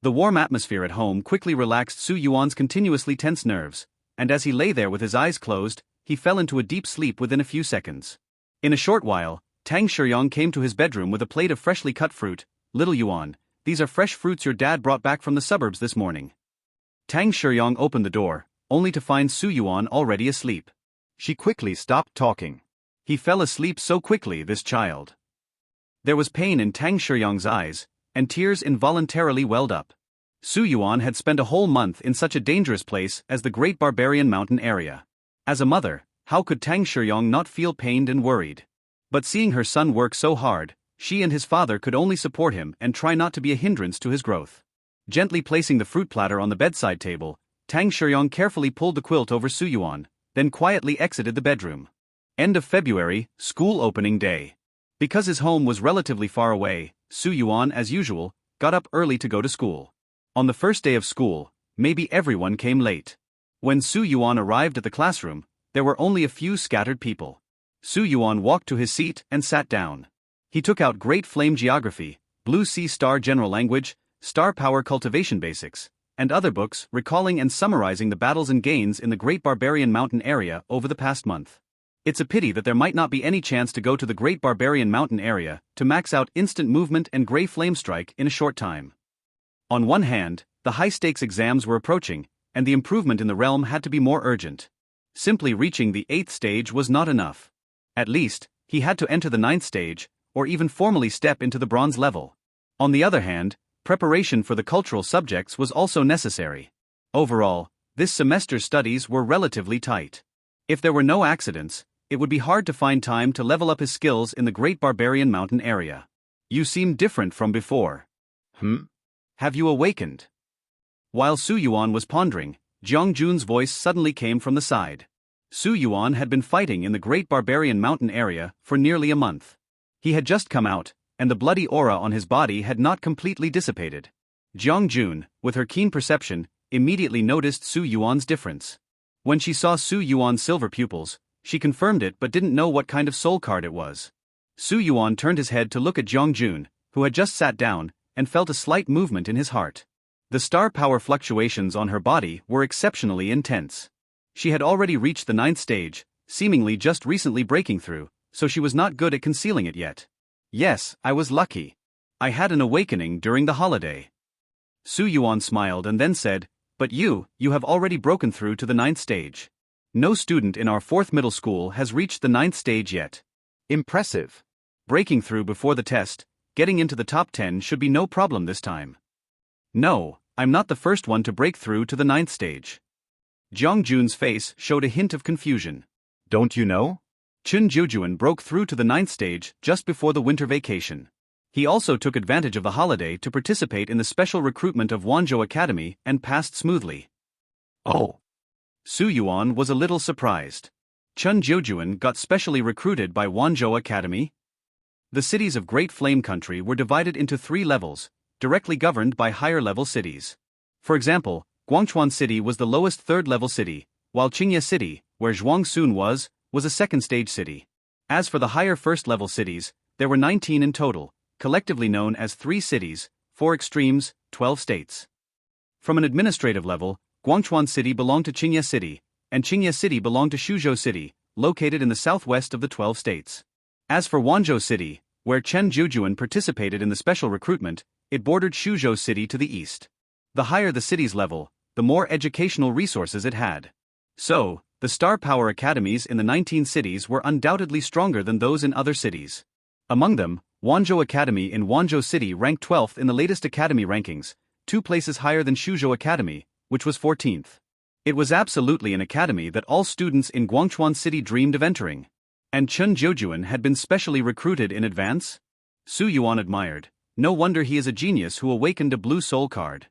The warm atmosphere at home quickly relaxed Su Yuan's continuously tense nerves, and as he lay there with his eyes closed, he fell into a deep sleep within a few seconds. In a short while, Tang Shiyong came to his bedroom with a plate of freshly cut fruit. "Little Yuan, these are fresh fruits your dad brought back from the suburbs this morning." Tang Shiyong opened the door, only to find Su Yuan already asleep. She quickly stopped talking. He fell asleep so quickly, this child. There was pain in Tang Shiyong's eyes, and tears involuntarily welled up. Su Yuan had spent a whole month in such a dangerous place as the Great Barbarian Mountain area. As a mother, how could Tang Shiyong not feel pained and worried? But seeing her son work so hard, she and his father could only support him and try not to be a hindrance to his growth. Gently placing the fruit platter on the bedside table, Tang Shiyong carefully pulled the quilt over Su Yuan, then quietly exited the bedroom. End of February, school opening day. Because his home was relatively far away, Su Yuan, as usual, got up early to go to school. On the first day of school, maybe everyone came late. When Su Yuan arrived at the classroom, there were only a few scattered people. Su Yuan walked to his seat and sat down. He took out Great Flame Geography, Blue Sea Star General Language, Star Power Cultivation Basics, and other books recalling and summarizing the battles and gains in the Great Barbarian Mountain area over the past month. It's a pity that there might not be any chance to go to the Great Barbarian Mountain area to max out instant movement and Grey Flame Strike in a short time. On one hand, the high-stakes exams were approaching, and the improvement in the realm had to be more urgent. Simply reaching the 8th stage was not enough. At least, he had to enter the 9th stage, or even formally step into the bronze level. On the other hand, preparation for the cultural subjects was also necessary. Overall, this semester's studies were relatively tight. If there were no accidents, it would be hard to find time to level up his skills in the Great Barbarian Mountain area. "You seem different from before." "Have you awakened?" While Su Yuan was pondering, Jiang Jun's voice suddenly came from the side. Su Yuan had been fighting in the Great Barbarian Mountain area for nearly a month. He had just come out, and the bloody aura on his body had not completely dissipated. Jiang Jun, with her keen perception, immediately noticed Su Yuan's difference. When she saw Su Yuan's silver pupils, she confirmed it but didn't know what kind of soul card it was. Su Yuan turned his head to look at Jiang Jun, who had just sat down, and felt a slight movement in his heart. The star power fluctuations on her body were exceptionally intense. She had already reached the 9th stage, seemingly just recently breaking through, so she was not good at concealing it yet. "Yes, I was lucky. I had an awakening during the holiday." Su Yuan smiled and then said, "But you have already broken through to the 9th stage. No student in our 4th middle school has reached the 9th stage yet." "Impressive. Breaking through before the test, getting into the top 10 should be no problem this time." "No, I'm not the first one to break through to the 9th stage." Jiang Jun's face showed a hint of confusion. "Don't you know? Chun Juju broke through to the 9th stage just before the winter vacation. He also took advantage of the holiday to participate in the special recruitment of Wanzhou Academy and passed smoothly." "Oh." Su Yuan was a little surprised. Chun Juju got specially recruited by Wanzhou Academy? The cities of Great Flame Country were divided into 3 levels, directly governed by higher-level cities. For example, Guangchuan City was the lowest 3rd-level city, while Qingye City, where Zhuang Sunun was a 2nd-stage city. As for the higher 1st-level cities, there were 19 in total, collectively known as 3 cities, 4 extremes, 12 states. From an administrative level, Guangchuan City belonged to Qingye City, and Qingye City belonged to Shuzhou City, located in the southwest of the 12 states. As for Wanzhou City, where Chun Juju participated in the special recruitment, it bordered Shuzhou City to the east. The higher the city's level, the more educational resources it had. So, the star power academies in the 19 cities were undoubtedly stronger than those in other cities. Among them, Wanzhou Academy in Wanzhou City ranked 12th in the latest academy rankings, 2 places higher than Suzhou Academy, which was 14th. It was absolutely an academy that all students in Guangchuan City dreamed of entering. And Chun Juju had been specially recruited in advance? Su Yuan admired. No wonder he is a genius who awakened a blue soul card.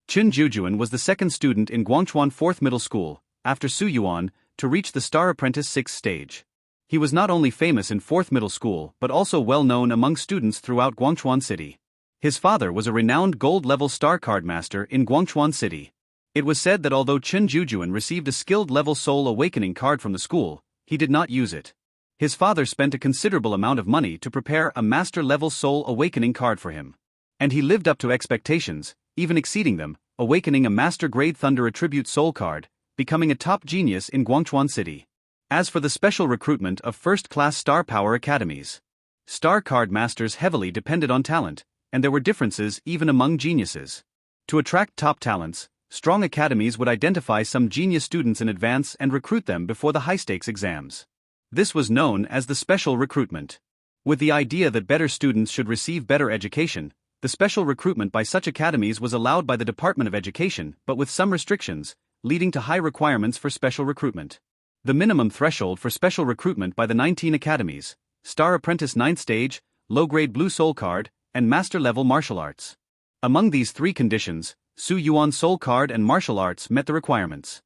Chun Juju was the second student in Guangchuan 4th Middle School, after Su Yuan, to reach the Star Apprentice 6th stage. He was not only famous in 4th Middle School but also well known among students throughout Guangchuan City. His father was a renowned gold-level star card master in Guangchuan City. It was said that although Chun Juju received a skilled level soul awakening card from the school, he did not use it. His father spent a considerable amount of money to prepare a master-level soul awakening card for him. And he lived up to expectations, even exceeding them, awakening a master-grade Thunder Attribute soul card, becoming a top genius in Guangchuan City. As for the special recruitment of first-class star power academies, star card masters heavily depended on talent, and there were differences even among geniuses. To attract top talents, strong academies would identify some genius students in advance and recruit them before the high-stakes exams. This was known as the special recruitment. With the idea that better students should receive better education, the special recruitment by such academies was allowed by the Department of Education, but with some restrictions, leading to high requirements for special recruitment. The minimum threshold for special recruitment by the 19 academies: Star Apprentice 9th stage, low-grade Blue Soul card, and master-level martial arts. Among these 3 conditions, Su Yuan's soul card and martial arts met the requirements.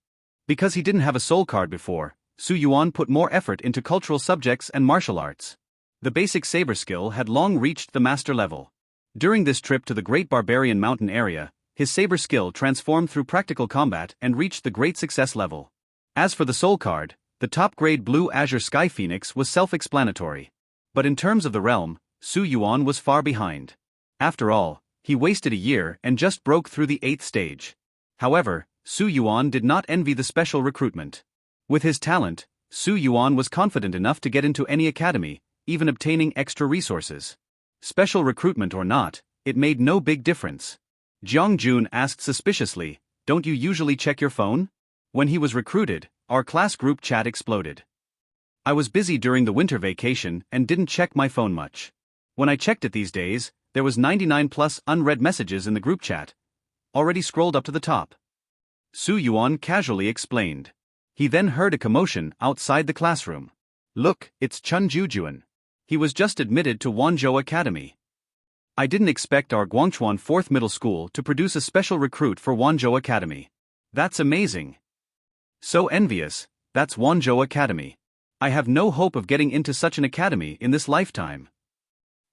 Because he didn't have a soul card before, Su Yuan put more effort into cultural subjects and martial arts. The basic saber skill had long reached the master level. During this trip to the Great Barbarian Mountain area, his saber skill transformed through practical combat and reached the great success level. As for the soul card, the top-grade blue Azure Sky Phoenix was self-explanatory. But in terms of the realm, Su Yuan was far behind. After all, he wasted a year and just broke through the 8th stage. However, Su Yuan did not envy the special recruitment. With his talent, Su Yuan was confident enough to get into any academy, even obtaining extra resources. Special recruitment or not, it made no big difference. Zhuang Jun asked suspiciously, "Don't you usually check your phone?" When he was recruited, our class group chat exploded. I was busy during the winter vacation and didn't check my phone much. When I checked it these days, there was 99 plus unread messages in the group chat, already scrolled up to the top. Su Yuan casually explained. He then heard a commotion outside the classroom. "Look, it's Chun Juju. He was just admitted to Wanzhou Academy." I didn't expect our Guangchuan 4th Middle School to produce a special recruit for Wanzhou Academy. That's amazing. So envious. That's Wanzhou Academy. I have no hope of getting into such an academy in this lifetime.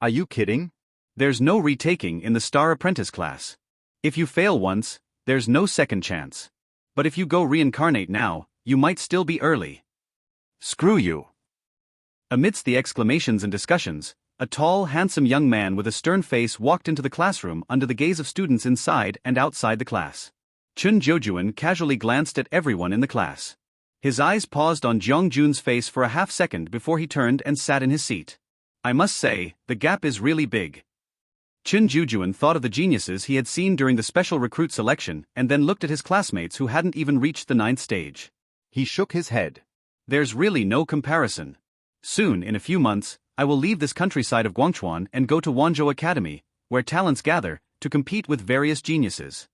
Are you kidding?
There's no retaking in the Star Apprentice class. If you fail once, there's no second chance. But if you go reincarnate now, you might still be early. Screw you. Amidst the exclamations and discussions, a tall, handsome young man with a stern face walked into the classroom under the gaze of students inside and outside the class. Chun Juju casually glanced at everyone in the class. His eyes paused on Zhuang Jun's face for a half-second before he turned and sat in his seat. I must say, the gap is really big. Chun Juju thought of the geniuses he had seen during the special recruit selection and then looked at his classmates who hadn't even reached the 9th stage.
He shook his head.
There's really no comparison. Soon, in a few months, I will leave this countryside of Guangchuan and go to Wanzhou Academy, where talents gather, to compete with various geniuses.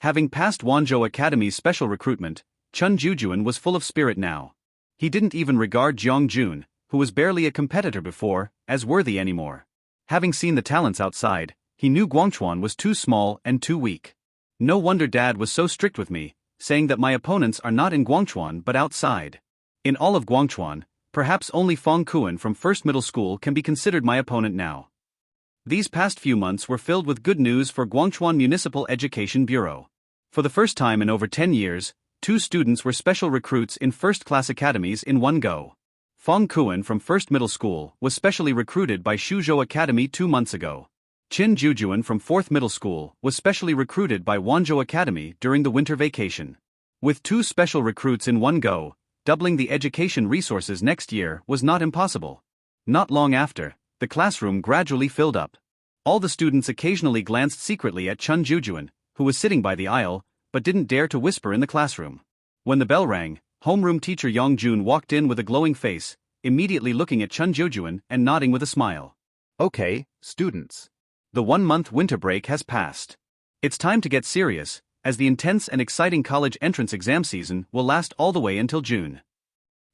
Having passed Wanzhou Academy's special recruitment, Chun Juju was full of spirit now. He didn't even regard Zhuang Jun, who was barely a competitor before, as worthy anymore. Having seen the talents outside, he knew Guangchuan was too small and too weak. No wonder Dad was so strict with me, saying that my opponents are not in Guangchuan but outside. In all of Guangchuan, perhaps only Fong Kuan from 1st Middle School can be considered my opponent now. These past few months were filled with good news for Guangchuan Municipal Education Bureau. For the first time in over 10 years, 2 students were special recruits in first-class academies in one go. Fong Kuan from 1st Middle School was specially recruited by Suzhou Academy 2 months ago. Chun Juju from 4th Middle School was specially recruited by Wanzhou Academy during the winter vacation. With 2 special recruits in one go, doubling the education resources next year was not impossible. Not long after, the classroom gradually filled up. All the students occasionally glanced secretly at Chun Juju, who was sitting by the aisle, but didn't dare to whisper in the classroom. When the bell rang, homeroom teacher Yang Jun walked in with a glowing face, immediately looking at Chun Juju and nodding with a smile.
Okay, students.
The 1-month winter break has passed. It's time to get serious, as the intense and exciting college entrance exam season will last all the way until June.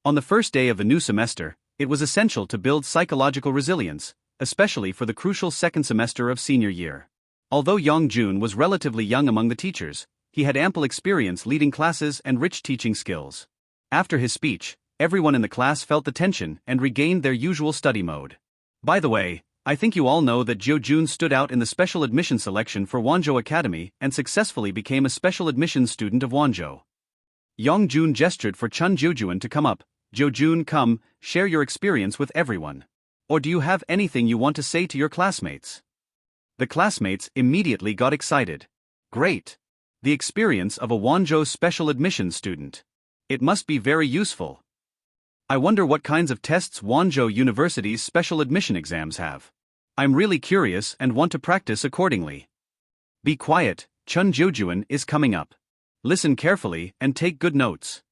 On the first day of the new semester, it was essential to build psychological resilience, especially for the crucial second semester of senior year. Although Yang Jun was relatively young among the teachers, he had ample experience leading classes and rich teaching skills. After his speech, everyone in the class felt the tension and regained their usual study mode. By the way, I think you all know that Jo Jun stood out in the special admission selection for Wanzhou Academy and successfully became a special admissions student of Wanzhou. Yang Jun gestured for Chun Juju to come up. Jo Jun, come, share your experience with everyone. Or do you have anything you want to say to your classmates? The classmates immediately got excited. Great! The experience of a Wanzhou special admissions student. It must be very useful. I wonder what kinds of tests Wanzhou University's special admission exams have. I'm really curious and want to practice accordingly. Be quiet, Chun Juju is coming up. Listen carefully and take good notes.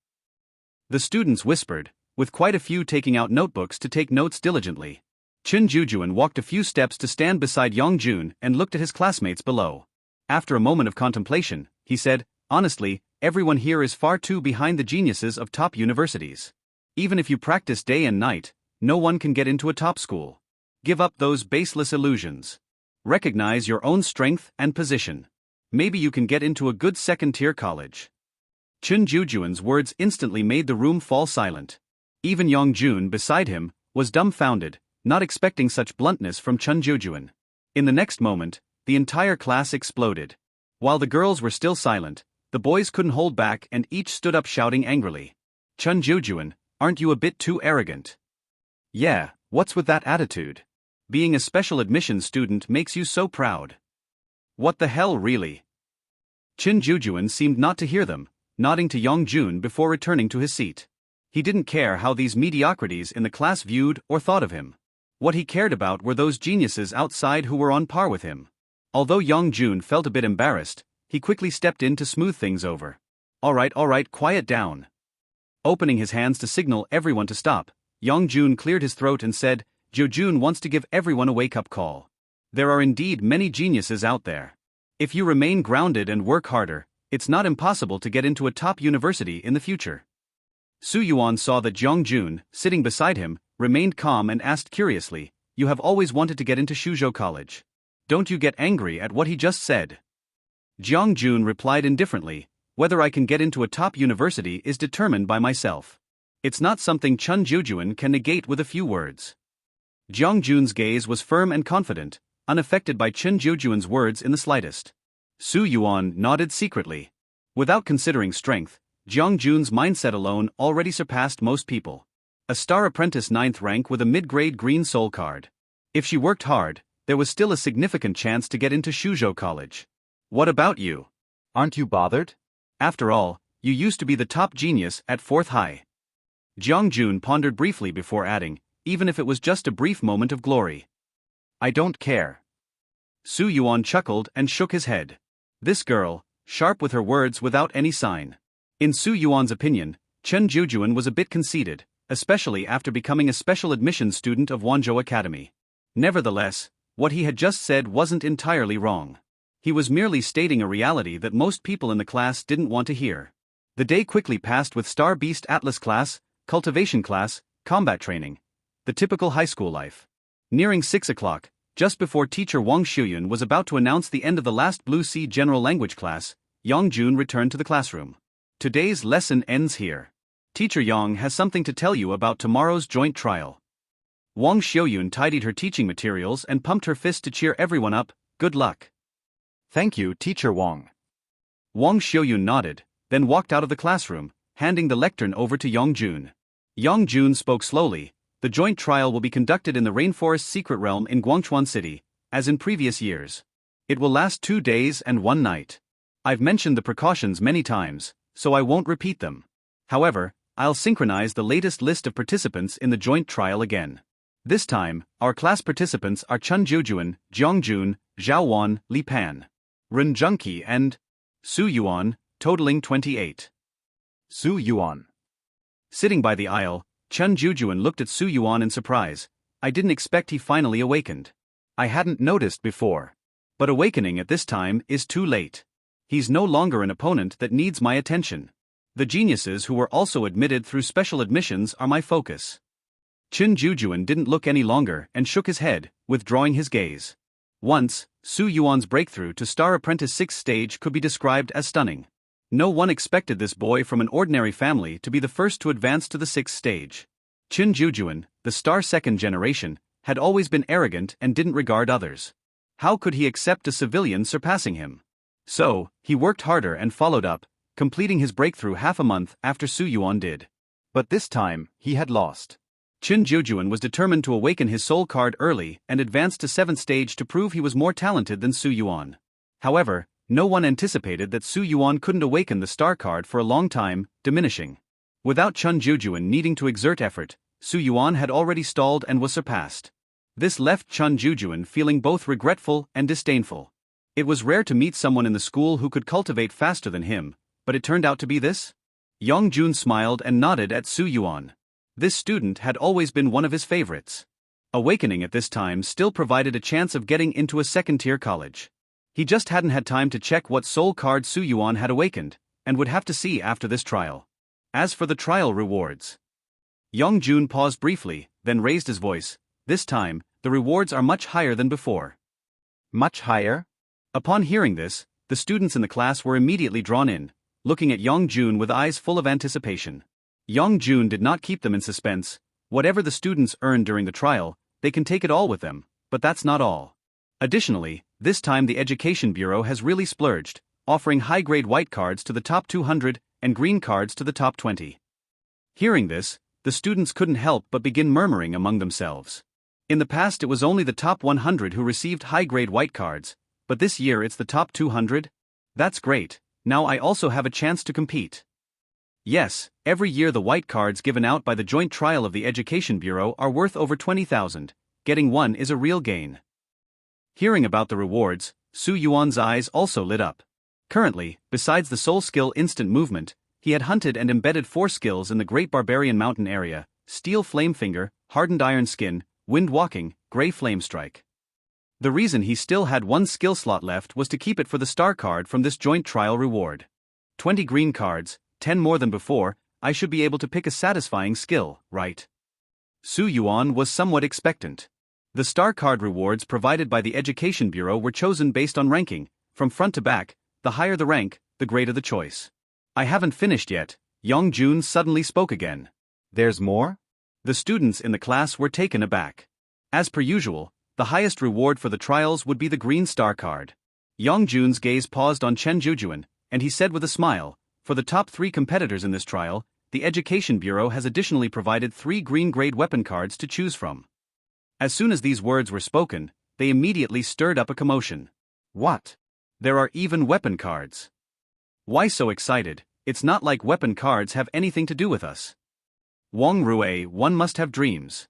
The students whispered, with quite a few taking out notebooks to take notes diligently. Chun Juju walked a few steps to stand beside Yang Jun and looked at his classmates below. After a moment of contemplation, he said, honestly, everyone here is far too behind the geniuses of top universities. Even if you practice day and night, no one can get into a top school. Give up those baseless illusions. Recognize your own strength and position. Maybe you can get into a good second-tier college. Chun Juju's words instantly made the room fall silent. Even Yang Jun beside him was dumbfounded, not expecting such bluntness from Chun Juju. In the next moment, the entire class exploded. While the girls were still silent, the boys couldn't hold back and each stood up shouting angrily. Chun Juju, aren't you a bit too arrogant? Yeah, what's with that attitude? Being a special admissions student makes you so proud. What the hell really? Chun Juju seemed not to hear them, nodding to Yang Jun before returning to his seat. He didn't care how these mediocrities in the class viewed or thought of him. What he cared about were those geniuses outside who were on par with him. Although Yang Jun felt a bit embarrassed, he quickly stepped in to smooth things over. All right, quiet down. Opening his hands to signal everyone to stop, Yang Jun cleared his throat and said, Jo Jun wants to give everyone a wake-up call. There are indeed many geniuses out there. If you remain grounded and work harder, it's not impossible to get into a top university in the future. Su Yuan saw that Yang Jun, sitting beside him, remained calm and asked curiously, you have always wanted to get into Shuzhou College. Don't you get angry at what he just said? Jiang Jun replied indifferently, whether I can get into a top university is determined by myself. It's not something Chun Juju can negate with a few words. Jiang Jun's gaze was firm and confident, unaffected by Chun Juju's words in the slightest. Su Yuan nodded secretly. Without considering strength, Jiang Jun's mindset alone already surpassed most people. A star apprentice 9th rank with a mid-grade green soul card. If she worked hard, there was still a significant chance to get into Shuzhou College. What about you?
Aren't you bothered?
After all, you used to be the top genius at 4th High. Jiang Jun pondered briefly before adding, even if it was just a brief moment of glory. I don't care. Su Yuan chuckled and shook his head. This girl, sharp with her words without any sign. In Su Yuan's opinion, Chun Juju was a bit conceited, especially after becoming a special admissions student of Wanzhou Academy. Nevertheless, what he had just said wasn't entirely wrong. He was merely stating a reality that most people in the class didn't want to hear. The day quickly passed with Star Beast Atlas class, Cultivation class, combat training. The typical high school life. Nearing 6 o'clock, just before teacher Wang Shuyun was about to announce the end of the last Blue Sea General Language class, Yang Jun returned to the classroom. Today's lesson ends here. Teacher Yang has something to tell you about tomorrow's joint trial. Wang Shuyun tidied her teaching materials and pumped her fist to cheer everyone up. Good luck.
Thank you, Teacher Wang.
Wang Shuyun nodded, then walked out of the classroom, handing the lectern over to Yang Jun. Yang Jun spoke slowly. The joint trial will be conducted in the Rainforest secret realm in Guangchuan City, as in previous years. It will last 2 days and 1 night. I've mentioned the precautions many times, so I won't repeat them. However, I'll synchronize the latest list of participants in the joint trial again. This time, our class participants are Chun Juju, Jiang Jun, Zhao Wan, Li Pan. Ren Junki and Su Yuan, totaling 28.
Su Yuan.
Sitting by the aisle, Chun Juju looked at Su Yuan in surprise. I didn't expect he finally awakened. I hadn't noticed before. But awakening at this time is too late. He's no longer an opponent that needs my attention. The geniuses who were also admitted through special admissions are my focus. Chun Juju didn't look any longer and shook his head, withdrawing his gaze. Once, Su Yuan's breakthrough to Star Apprentice 6th stage could be described as stunning. No one expected this boy from an ordinary family to be the first to advance to the 6th stage. Chun Juju, the Star 2nd generation, had always been arrogant and didn't regard others. How could he accept a civilian surpassing him? So, he worked harder and followed up, completing his breakthrough half a month after Su Yuan did.
But this time, he had lost.
Chun Juju was determined to awaken his soul card early and advance to 7th stage to prove he was more talented than Su Yuan. However, no one anticipated that Su Yuan couldn't awaken the star card for a long time, diminishing. Without Chun Juju needing to exert effort, Su Yuan had already stalled and was surpassed. This left Chun Juju feeling both regretful and disdainful. It was rare to meet someone in the school who could cultivate faster than him, but it turned out to be this? Yongjun smiled and nodded at Su Yuan. This student had always been one of his favorites. Awakening at this time still provided a chance of getting into a second-tier college. He just hadn't had time to check what soul card Su Yuan had awakened, and would have to see after this trial. As for the trial rewards, Yongjun paused briefly, then raised his voice. This time, the rewards are much higher than before.
Much higher?
Upon hearing this, the students in the class were immediately drawn in, looking at Yongjun with eyes full of anticipation. Yongjun did not keep them in suspense. Whatever the students earned during the trial, they can take it all with them, but that's not all. Additionally, this time the Education Bureau has really splurged, offering high-grade white cards to the top 200 and green cards to the top 20. Hearing this, the students couldn't help but begin murmuring among themselves. In the past it was only the top 100 who received high-grade white cards, but this year it's the top 200? That's great, now I also have a chance to compete. Yes, every year the white cards given out by the joint trial of the Education Bureau are worth over 20,000, getting one is a real gain. Hearing about the rewards, Su Yuan's eyes also lit up. Currently, besides the soul skill instant movement, he had hunted and embedded 4 skills in the Great Barbarian Mountain area: Steel Flame Finger, Hardened Iron Skin, Wind Walking, Grey Flame Strike. The reason he still had 1 skill slot left was to keep it for the star card from this joint trial reward. 20 green cards, 10 more than before, I should be able to pick a satisfying skill, right? Su Yuan was somewhat expectant. The star card rewards provided by the Education Bureau were chosen based on ranking, from front to back. The higher the rank, the greater the choice. I haven't finished yet, Yongjun suddenly spoke again.
There's more?
The students in the class were taken aback. As per usual, the highest reward for the trials would be the green star card. Yongjun's gaze paused on Chun Juju, and he said with a smile, for the top 3 competitors in this trial, the Education Bureau has additionally provided 3 green-grade weapon cards to choose from. As soon as these words were spoken, they immediately stirred up a commotion.
What?
There are even weapon cards. Why so excited? It's not like weapon cards have anything to do with us. Wang Rue, one must have dreams.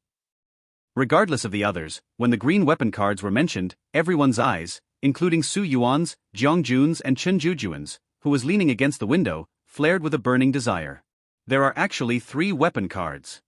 Regardless of the others, when the green weapon cards were mentioned, everyone's eyes, including Su Yuan's, Jiangjun's and Chun Juju's, who was leaning against the window, flared with a burning desire. There are actually 3 weapon cards.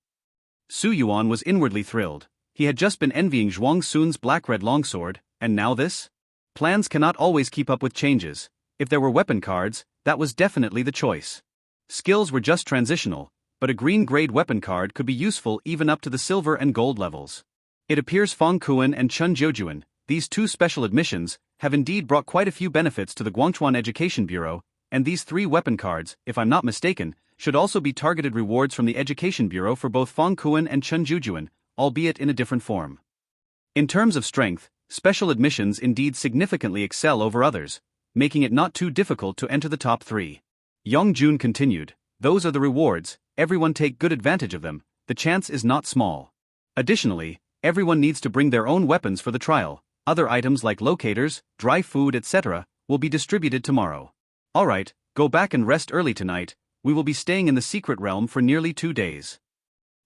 Su Yuan was inwardly thrilled. He had just been envying Zhuang Sunun's black-red longsword, and now this? Plans cannot always keep up with changes. If there were weapon cards, that was definitely the choice. Skills were just transitional, but a green-grade weapon card could be useful even up to the silver and gold levels. It appears Feng Kuan and Chun Juju, these 2 special admissions, have indeed brought quite a few benefits to the Guangchuan Education Bureau, and these 3 weapon cards, if I'm not mistaken, should also be targeted rewards from the Education Bureau for both Feng Kuan and Chun Juju, albeit in a different form. In terms of strength, special admissions indeed significantly excel over others, making it not too difficult to enter the top 3. Yongjun continued, those are the rewards, everyone take good advantage of them, the chance is not small. Additionally, everyone needs to bring their own weapons for the trial. Other items like locators, dry food etc. will be distributed tomorrow. Alright, go back and rest early tonight, we will be staying in the secret realm for nearly 2 days.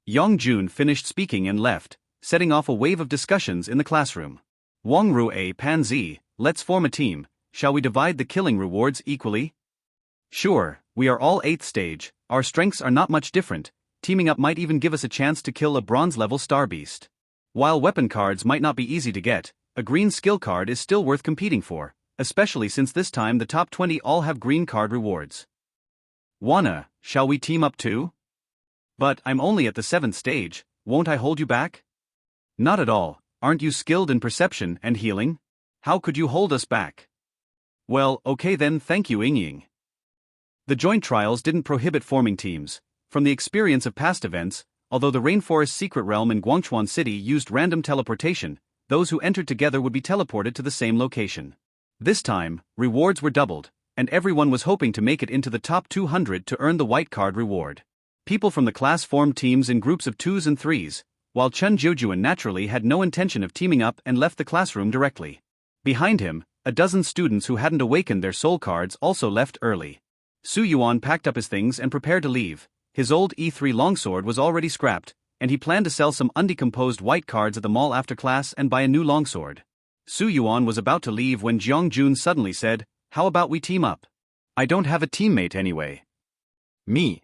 Yongjun finished speaking and left, setting off a wave of discussions in the classroom. Wang Rue Panzi, let's form a team, shall we divide the killing rewards equally? Sure, we are all 8th stage, our strengths are not much different, teaming up might even give us a chance to kill a bronze-level star beast. While weapon cards might not be easy to get, a green skill card is still worth competing for, especially since this time the top 20 all have green card rewards. Wanna, shall we team up too? But I'm only at the 7th stage, won't I hold you back? Not at all, aren't you skilled in perception and healing? How could you hold us back? Well, okay then, thank you Ying. The joint trials didn't prohibit forming teams. From the experience of past events, although the Rainforest secret realm in Guangchuan City used random teleportation, those who entered together would be teleported to the same location. This time, rewards were doubled, and everyone was hoping to make it into the top 200 to earn the white card reward. People from the class formed teams in groups of 2s and 3s, while Chun Juju naturally had no intention of teaming up and left the classroom directly. Behind him, a dozen students who hadn't awakened their soul cards also left early. Su Yuan packed up his things and prepared to leave. His old E3 longsword was already scrapped, and he planned to sell some undecomposed white cards at the mall after class and buy a new longsword. Su Yuan was about to leave when Zhuang Jun suddenly said, "How about we team up? I don't have a teammate anyway." Me.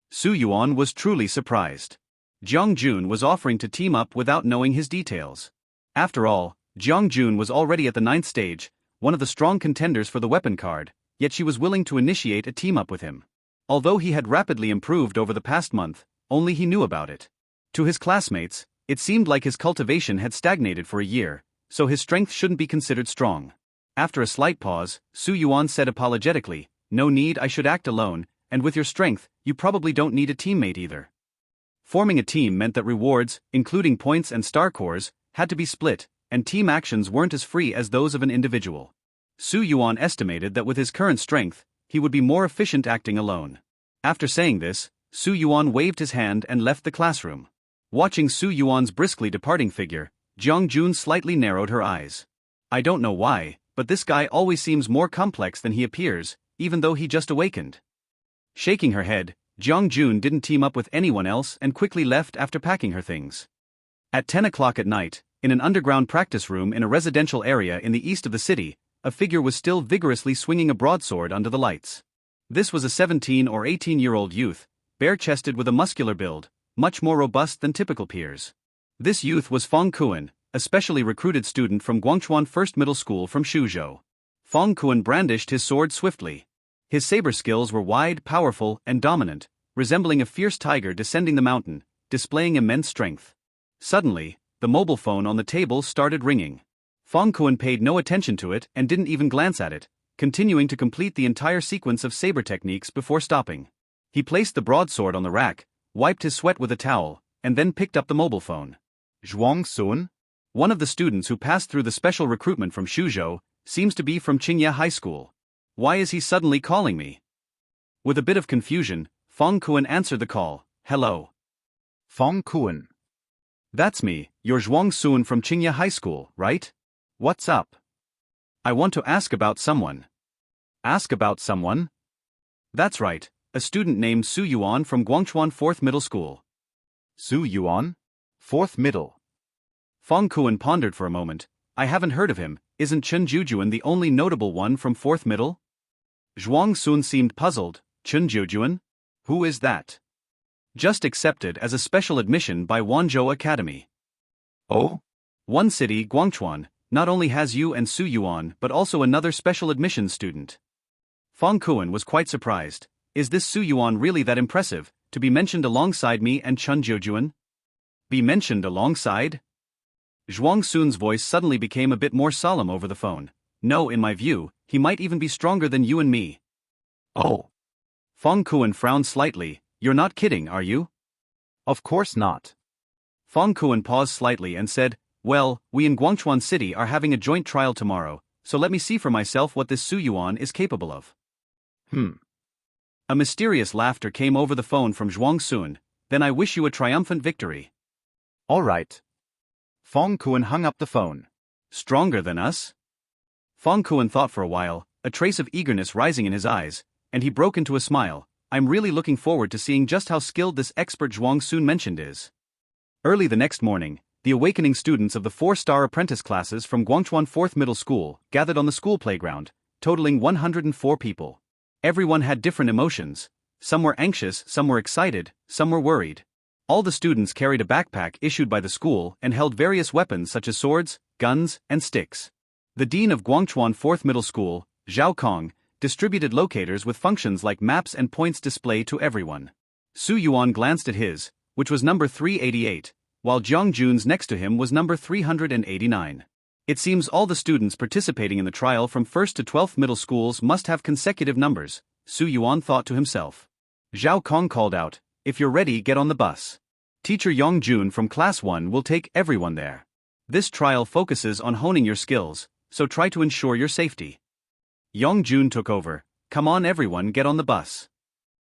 Su Yuan was truly surprised. Zhuang Jun was offering to team up without knowing his details. After all, Zhuang Jun was already at the 9th stage, one of the strong contenders for the weapon card, yet she was willing to initiate a team-up with him. Although he had rapidly improved over the past month, only he knew about it. To his classmates, it seemed like his cultivation had stagnated for a year, so his strength shouldn't be considered strong. After a slight pause, Su Yuan said apologetically, "No need, I should act alone, and with your strength, you probably don't need a teammate either." Forming a team meant that rewards, including points and star cores, had to be split, and team actions weren't as free as those of an individual. Su Yuan estimated that with his current strength, he would be more efficient acting alone. After saying this, Su Yuan waved his hand and left the classroom. Watching Su Yuan's briskly departing figure, Zhuang Jun slightly narrowed her eyes. I don't know why, but this guy always seems more complex than he appears, even though he just awakened. Shaking her head, Zhuang Jun didn't team up with anyone else and quickly left after packing her things. At 10 o'clock at night, in an underground practice room in a residential area in the east of the city, a figure was still vigorously swinging a broadsword under the lights. This was a 17 or 18-year-old youth, bare-chested with a muscular build, much more robust than typical peers. This youth was Fong Kuan, a specially recruited student from Guangchuan First Middle School from Suzhou. Fong Kuan brandished his sword swiftly. His saber skills were wide, powerful, and dominant, resembling a fierce tiger descending the mountain, displaying immense strength. Suddenly, the mobile phone on the table started ringing. Fong Kuan paid no attention to it and didn't even glance at it, continuing to complete the entire sequence of saber techniques before stopping. He placed the broadsword on the rack, wiped his sweat with a towel, and then picked up the mobile phone. Zhuang Sunun, one of the students who passed through the special recruitment from Suzhou, seems to be from Qingye High School. Why is he suddenly calling me? With a bit of confusion, Fong Kuan answered the call. Hello. Fong Kuan. That's me, you're Zhuang Sunun from Qingye High School, right? What's up? I want to ask about someone. Ask about someone? That's right, a student named Su Yuan from Guangchuan 4th Middle School. Su Yuan? 4th Middle. Fong Kuan pondered for a moment. I haven't heard of him, isn't Chun Juju the only notable one from 4th Middle? Zhuang Sun seemed puzzled. Chun Juju? Who is that? Just accepted as a special admission by Wanzhou Academy. Oh? One city, Guangchuan, not only has you and Su Yuan but also another special admissions student. Fong Kuan was quite surprised. Is this Su Yuan really that impressive, to be mentioned alongside me and Chun Juju? Be mentioned alongside? Zhuang Sun's voice suddenly became a bit more solemn over the phone. No, in my view, he might even be stronger than you and me. Oh. Fong Kuan frowned slightly. You're not kidding, are you? Of course not. Fong Kuan paused slightly and said, well, we in Guangchuan City are having a joint trial tomorrow, so let me see for myself what this Su Yuan is capable of. A mysterious laughter came over the phone from Zhuang Sun. Then I wish you a triumphant victory. All right. Fong Kuan hung up the phone. Stronger than us? Fong Kuan thought for a while, a trace of eagerness rising in his eyes, and he broke into a smile. I'm really looking forward to seeing just how skilled this expert Zhuang Sun mentioned is. Early the next morning, the awakening students of the 4-star apprentice classes from Guangchuan 4th Middle School gathered on the school playground, totaling 104 people. Everyone had different emotions. Some were anxious, some were excited, some were worried. All the students carried a backpack issued by the school and held various weapons such as swords, guns, and sticks. The dean of Guangchuan 4th Middle School, Zhao Kong, distributed locators with functions like maps and points display to everyone. Su Yuan glanced at his, which was number 388, while Jiang Jun's next to him was number 389. It seems all the students participating in the trial from 1st to 12th middle schools must have consecutive numbers, Su Yuan thought to himself. Zhao Kong called out, "If you're ready, get on the bus. Teacher Yang Jun from Class 1 will take everyone there. This trial focuses on honing your skills, so try to ensure your safety." Yang Jun took over. "Come on everyone, get on the bus."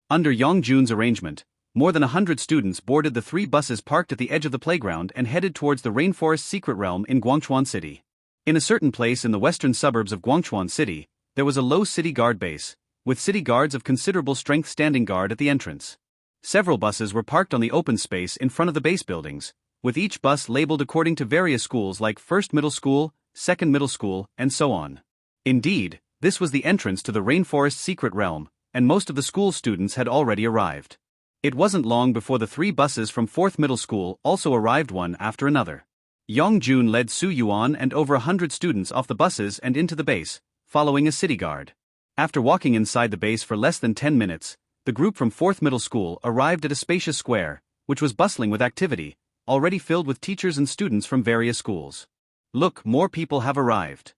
Under Yang Jun's arrangement, more than 100 students boarded the 3 buses parked at the edge of the playground and headed towards the Rainforest secret realm in Guangchuan City. In a certain place in the western suburbs of Guangchuan City, there was a low city guard base, with city guards of considerable strength standing guard at the entrance. Several buses were parked on the open space in front of the base buildings, with each bus labeled according to various schools like 1st Middle School, 2nd Middle School, and so on. Indeed, this was the entrance to the Rainforest secret realm, and most of the school students had already arrived. It wasn't long before the 3 buses from 4th Middle School also arrived one after another. Yang Jun led Su Yuan and over 100 students off the buses and into the base, following a city guard. After walking inside the base for less than 10 minutes, the group from 4th Middle School arrived at a spacious square, which was bustling with activity, already filled with teachers and students from various schools. Look, more people have arrived.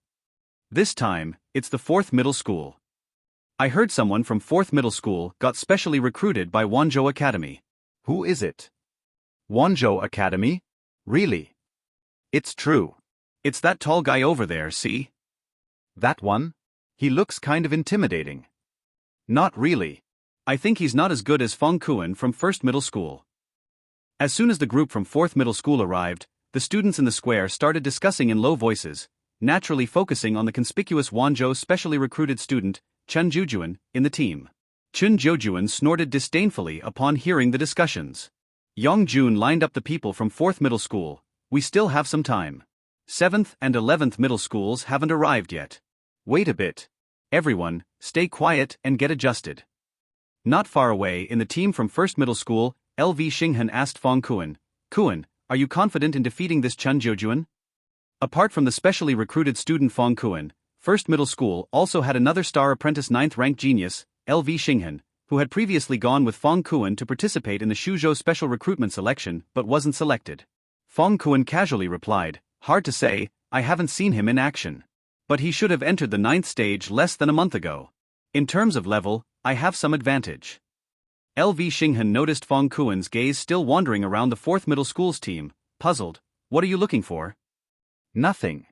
This time, it's the 4th Middle School. I heard someone from 4th Middle School got specially recruited by Wanzhou Academy.
Who is it? Wanzhou Academy? Really?
It's true. It's that tall guy over there, see?
That one? He looks kind of intimidating.
Not really. I think he's not as good as Feng Kuan from 1st Middle School. As soon as the group from 4th Middle School arrived, the students in the square started discussing in low voices, naturally focusing on the conspicuous Wanzhou specially recruited student, Chun Juju, in the team. Chun Juju snorted disdainfully upon hearing the discussions. Yang Jun lined up the people from 4th Middle School. "We still have some time. 7th and 11th middle schools haven't arrived yet. Wait a bit. Everyone, stay quiet and get adjusted." Not far away in the team from 1st Middle School, LV Xinghan asked Feng Kuan, "Kuan, are you confident in defeating this Chun Juju?" Apart from the specially recruited student Feng Kuan, 1st Middle School also had another star apprentice 9th rank genius, LV Xinghan, who had previously gone with Feng Kuan to participate in the Shuzhou special recruitment selection but wasn't selected. Feng Kuan casually replied, "Hard to say, I haven't seen him in action. But he should have entered the 9th stage less than a month ago. In terms of level, I have some advantage." LV Xinghan noticed Feng Kuan's gaze still wandering around the 4th Middle School's team, puzzled. "What are you looking for?"
Nothing.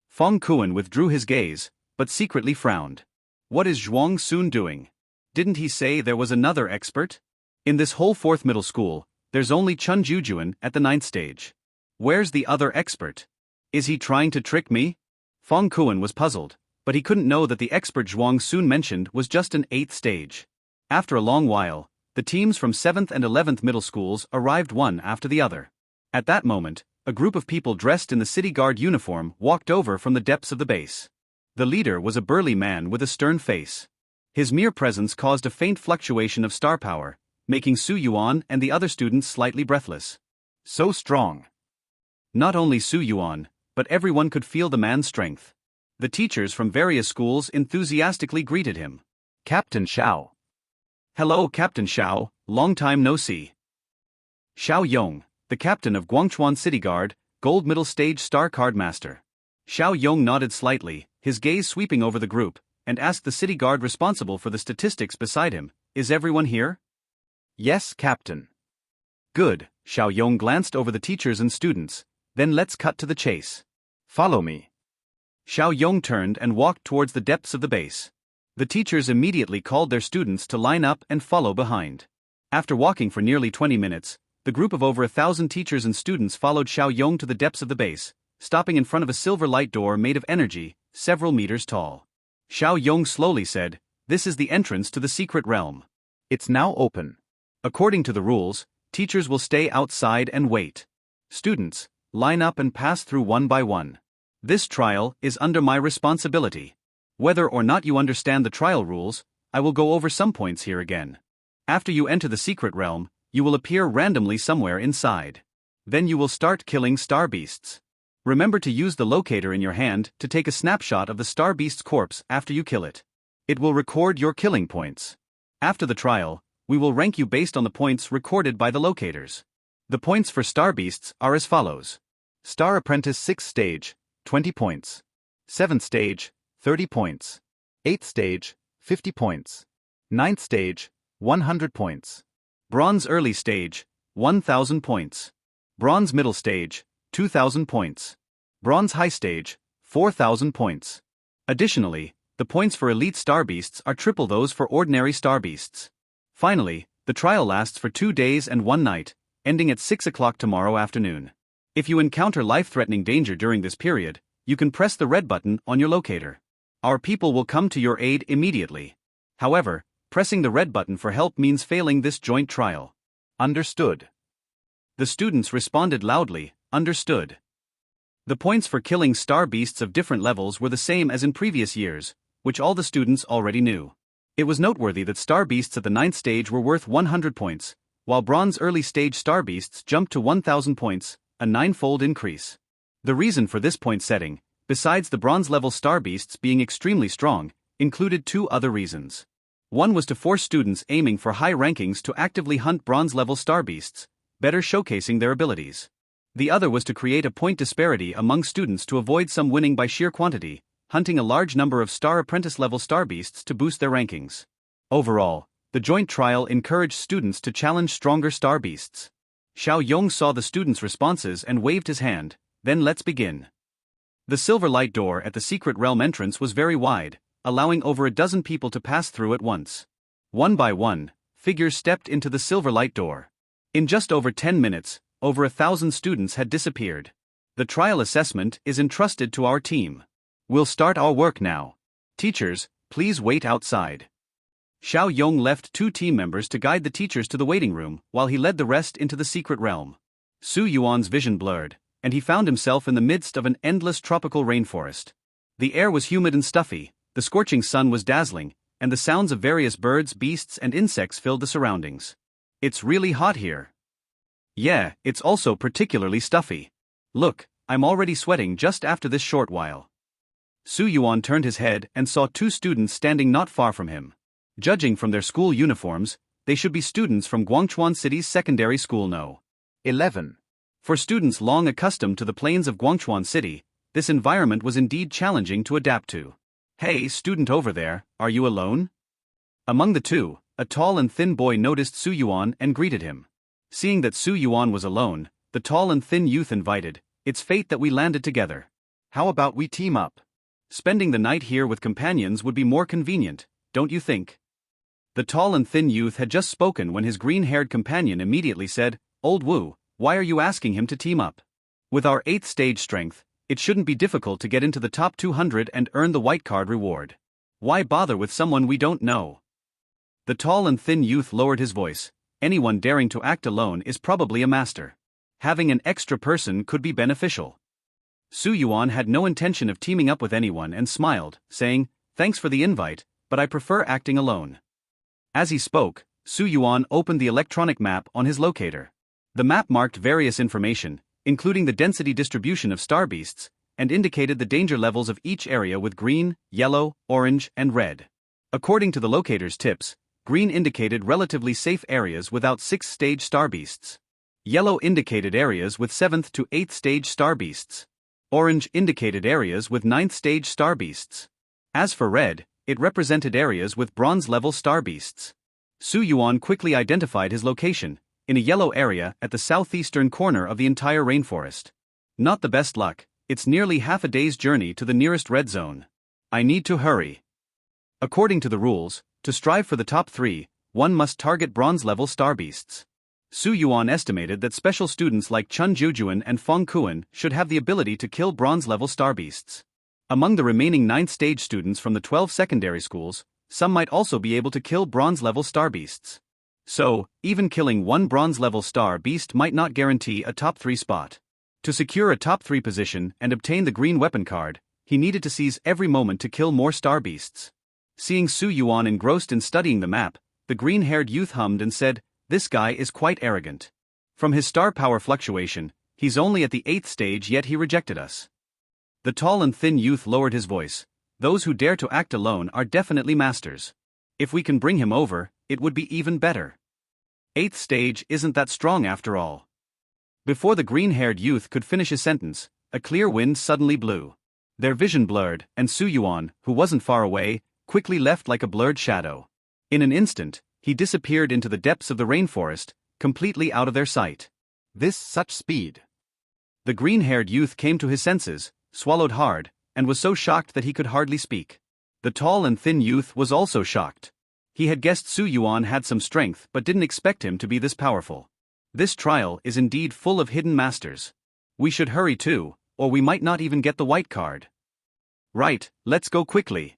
Feng Kuan withdrew his gaze, but secretly frowned. What is Zhuang Sunun doing? Didn't he say there was another expert? In this whole 4th Middle School, there's only Chun Juju at the 9th stage. Where's the other expert? Is he trying to trick me? Feng Kuan was puzzled, but he couldn't know that the expert Zhuang Sunun mentioned was just an 8th stage. After a long while, the teams from 7th and 11th middle schools arrived one after the other. At that moment, a group of people dressed in the city guard uniform walked over from the depths of the base. The leader was a burly man with a stern face. His mere presence caused a faint fluctuation of star power, making Su Yuan and the other students slightly breathless. So strong. Not only Su Yuan, but everyone could feel the man's strength. The teachers from various schools enthusiastically greeted him.
Captain Xiao.
Hello, Captain Xiao, long time no see. Xiao Yong, the captain of Guangchuan City Guard, Gold Middle Stage Star Card Master. Xiao Yong nodded slightly, his gaze sweeping over the group, and asked the city guard responsible for the statistics beside him, "Is everyone here?"
Yes, Captain.
Good, Xiao Yong glanced over the teachers and students, then let's cut to the chase.
Follow me.
Xiao Yong turned and walked towards the depths of the base. The teachers immediately called their students to line up and follow behind. After walking for nearly 20 minutes, the group of over 1,000 teachers and students followed Xiao Yong to the depths of the base, stopping in front of a silver light door made of energy, several meters tall. Xiao Yong slowly said, "This is the entrance to the secret realm.
It's now open.
According to the rules, teachers will stay outside and wait. Students, line up and pass through one by one. This trial is under my responsibility. Whether or not you understand the trial rules, I will go over some points here again. After you enter the secret realm, you will appear randomly somewhere inside. Then you will start killing star beasts. Remember to use the locator in your hand to take a snapshot of the star beast's corpse after you kill it. It will record your killing points. After the trial, we will rank you based on the points recorded by the locators. The points for star beasts are as follows. Star Apprentice 6th stage, 20 points. 7th stage, 30 points. 8th stage, 50 points. 9th stage, 100 points. Bronze early stage, 1000 points. Bronze middle stage, 2000 points. Bronze high stage, 4000 points. Additionally, the points for elite star beasts are triple those for ordinary star beasts. Finally, the trial lasts for 2 days and 1 night, ending at 6 o'clock tomorrow afternoon. If you encounter life-threatening danger during this period, you can press the red button on your locator. Our people will come to your aid immediately. However, pressing the red button for help means failing this joint trial. Understood. The students responded loudly, understood. The points for killing star beasts of different levels were the same as in previous years, which all the students already knew. It was noteworthy that star beasts at the 9th stage were worth 100 points, while bronze early stage star beasts jumped to 1000 points, a 9-fold increase. The reason for this point setting, besides the bronze level star beasts being extremely strong, included 2 other reasons. One was to force students aiming for high rankings to actively hunt bronze level star beasts, better showcasing their abilities. The other was to create a point disparity among students to avoid some winning by sheer quantity, hunting a large number of star apprentice level star beasts to boost their rankings. Overall, the joint trial encouraged students to challenge stronger star beasts. Xiao Yong saw the students' responses and waved his hand. Then let's begin. The silver light door at the secret realm entrance was very wide, allowing over a dozen people to pass through at once. One by one, figures stepped into the silver light door. In just over 10 minutes, over 1,000 students had disappeared. The trial assessment is entrusted to our team. We'll start our work now. Teachers, please wait outside. Xiao Yong left 2 team members to guide the teachers to the waiting room while he led the rest into the secret realm. Su Yuan's vision blurred, and he found himself in the midst of an endless tropical rainforest. The air was humid and stuffy, the scorching sun was dazzling, and the sounds of various birds, beasts, and insects filled the surroundings. It's really hot here. Yeah, it's also particularly stuffy. Look, I'm already sweating just after this short while. Su Yuan turned his head and saw 2 students standing not far from him. Judging from their school uniforms, they should be students from Guangchuan City's secondary school No. 11. For students long accustomed to the plains of Guangchuan City, this environment was indeed challenging to adapt to. Hey, student over there, are you alone? Among the 2, a tall and thin boy noticed Su Yuan and greeted him. Seeing that Su Yuan was alone, the tall and thin youth invited, "It's fate that we landed together. How about we team up? Spending the night here with companions would be more convenient, don't you think?" The tall and thin youth had just spoken when his green-haired companion immediately said, "Old Wu, why are you asking him to team up? With our 8th stage strength, it shouldn't be difficult to get into the top 200 and earn the white card reward. Why bother with someone we don't know?" The tall and thin youth lowered his voice. Anyone daring to act alone is probably a master. Having an extra person could be beneficial. Su Yuan had no intention of teaming up with anyone and smiled, saying, "Thanks for the invite, but I prefer acting alone." As he spoke, Su Yuan opened the electronic map on his locator. The map marked various information, including the density distribution of star beasts, and indicated the danger levels of each area with green, yellow, orange, and red. According to the locator's tips, green indicated relatively safe areas without 6th stage star beasts. Yellow indicated areas with 7th to 8th stage star beasts. Orange indicated areas with 9th stage star beasts. As for red, it represented areas with bronze level star beasts. Su Yuan quickly identified his location, in a yellow area at the southeastern corner of the entire rainforest. Not the best luck, it's nearly half a day's journey to the nearest red zone. I need to hurry. According to the rules, to strive for the top 3, one must target bronze-level star beasts. Su Yuan estimated that special students like Chun Juju and Feng Kuan should have the ability to kill bronze-level star beasts. Among the remaining 9th stage students from the 12 secondary schools, some might also be able to kill bronze-level star beasts. So, even killing one bronze-level star beast might not guarantee a top 3 spot. To secure a top 3 position and obtain the green weapon card, He needed to seize every moment to kill more star beasts. Seeing Su Yuan engrossed in studying the map, the green-haired youth hummed and said, "This guy is quite arrogant. From his star power fluctuation, he's only at the 8th stage yet he rejected us." The tall and thin youth lowered his voice. "Those who dare to act alone are definitely masters. If we can bring him over, it would be even better. 8th stage isn't that strong after all." Before the green-haired youth could finish his sentence, a clear wind suddenly blew. Their vision blurred, and Su Yuan, who wasn't far away, quickly left like a blurred shadow. In an instant, he disappeared into the depths of the rainforest, completely out of their sight.
Such speed.
The green-haired youth came to his senses, swallowed hard, and was so shocked that he could hardly speak. The tall and thin youth was also shocked. He had guessed Su Yuan had some strength but didn't expect him to be this powerful. This trial is indeed full of hidden masters. We should hurry too, or we might not even get the white card. Right, let's go quickly.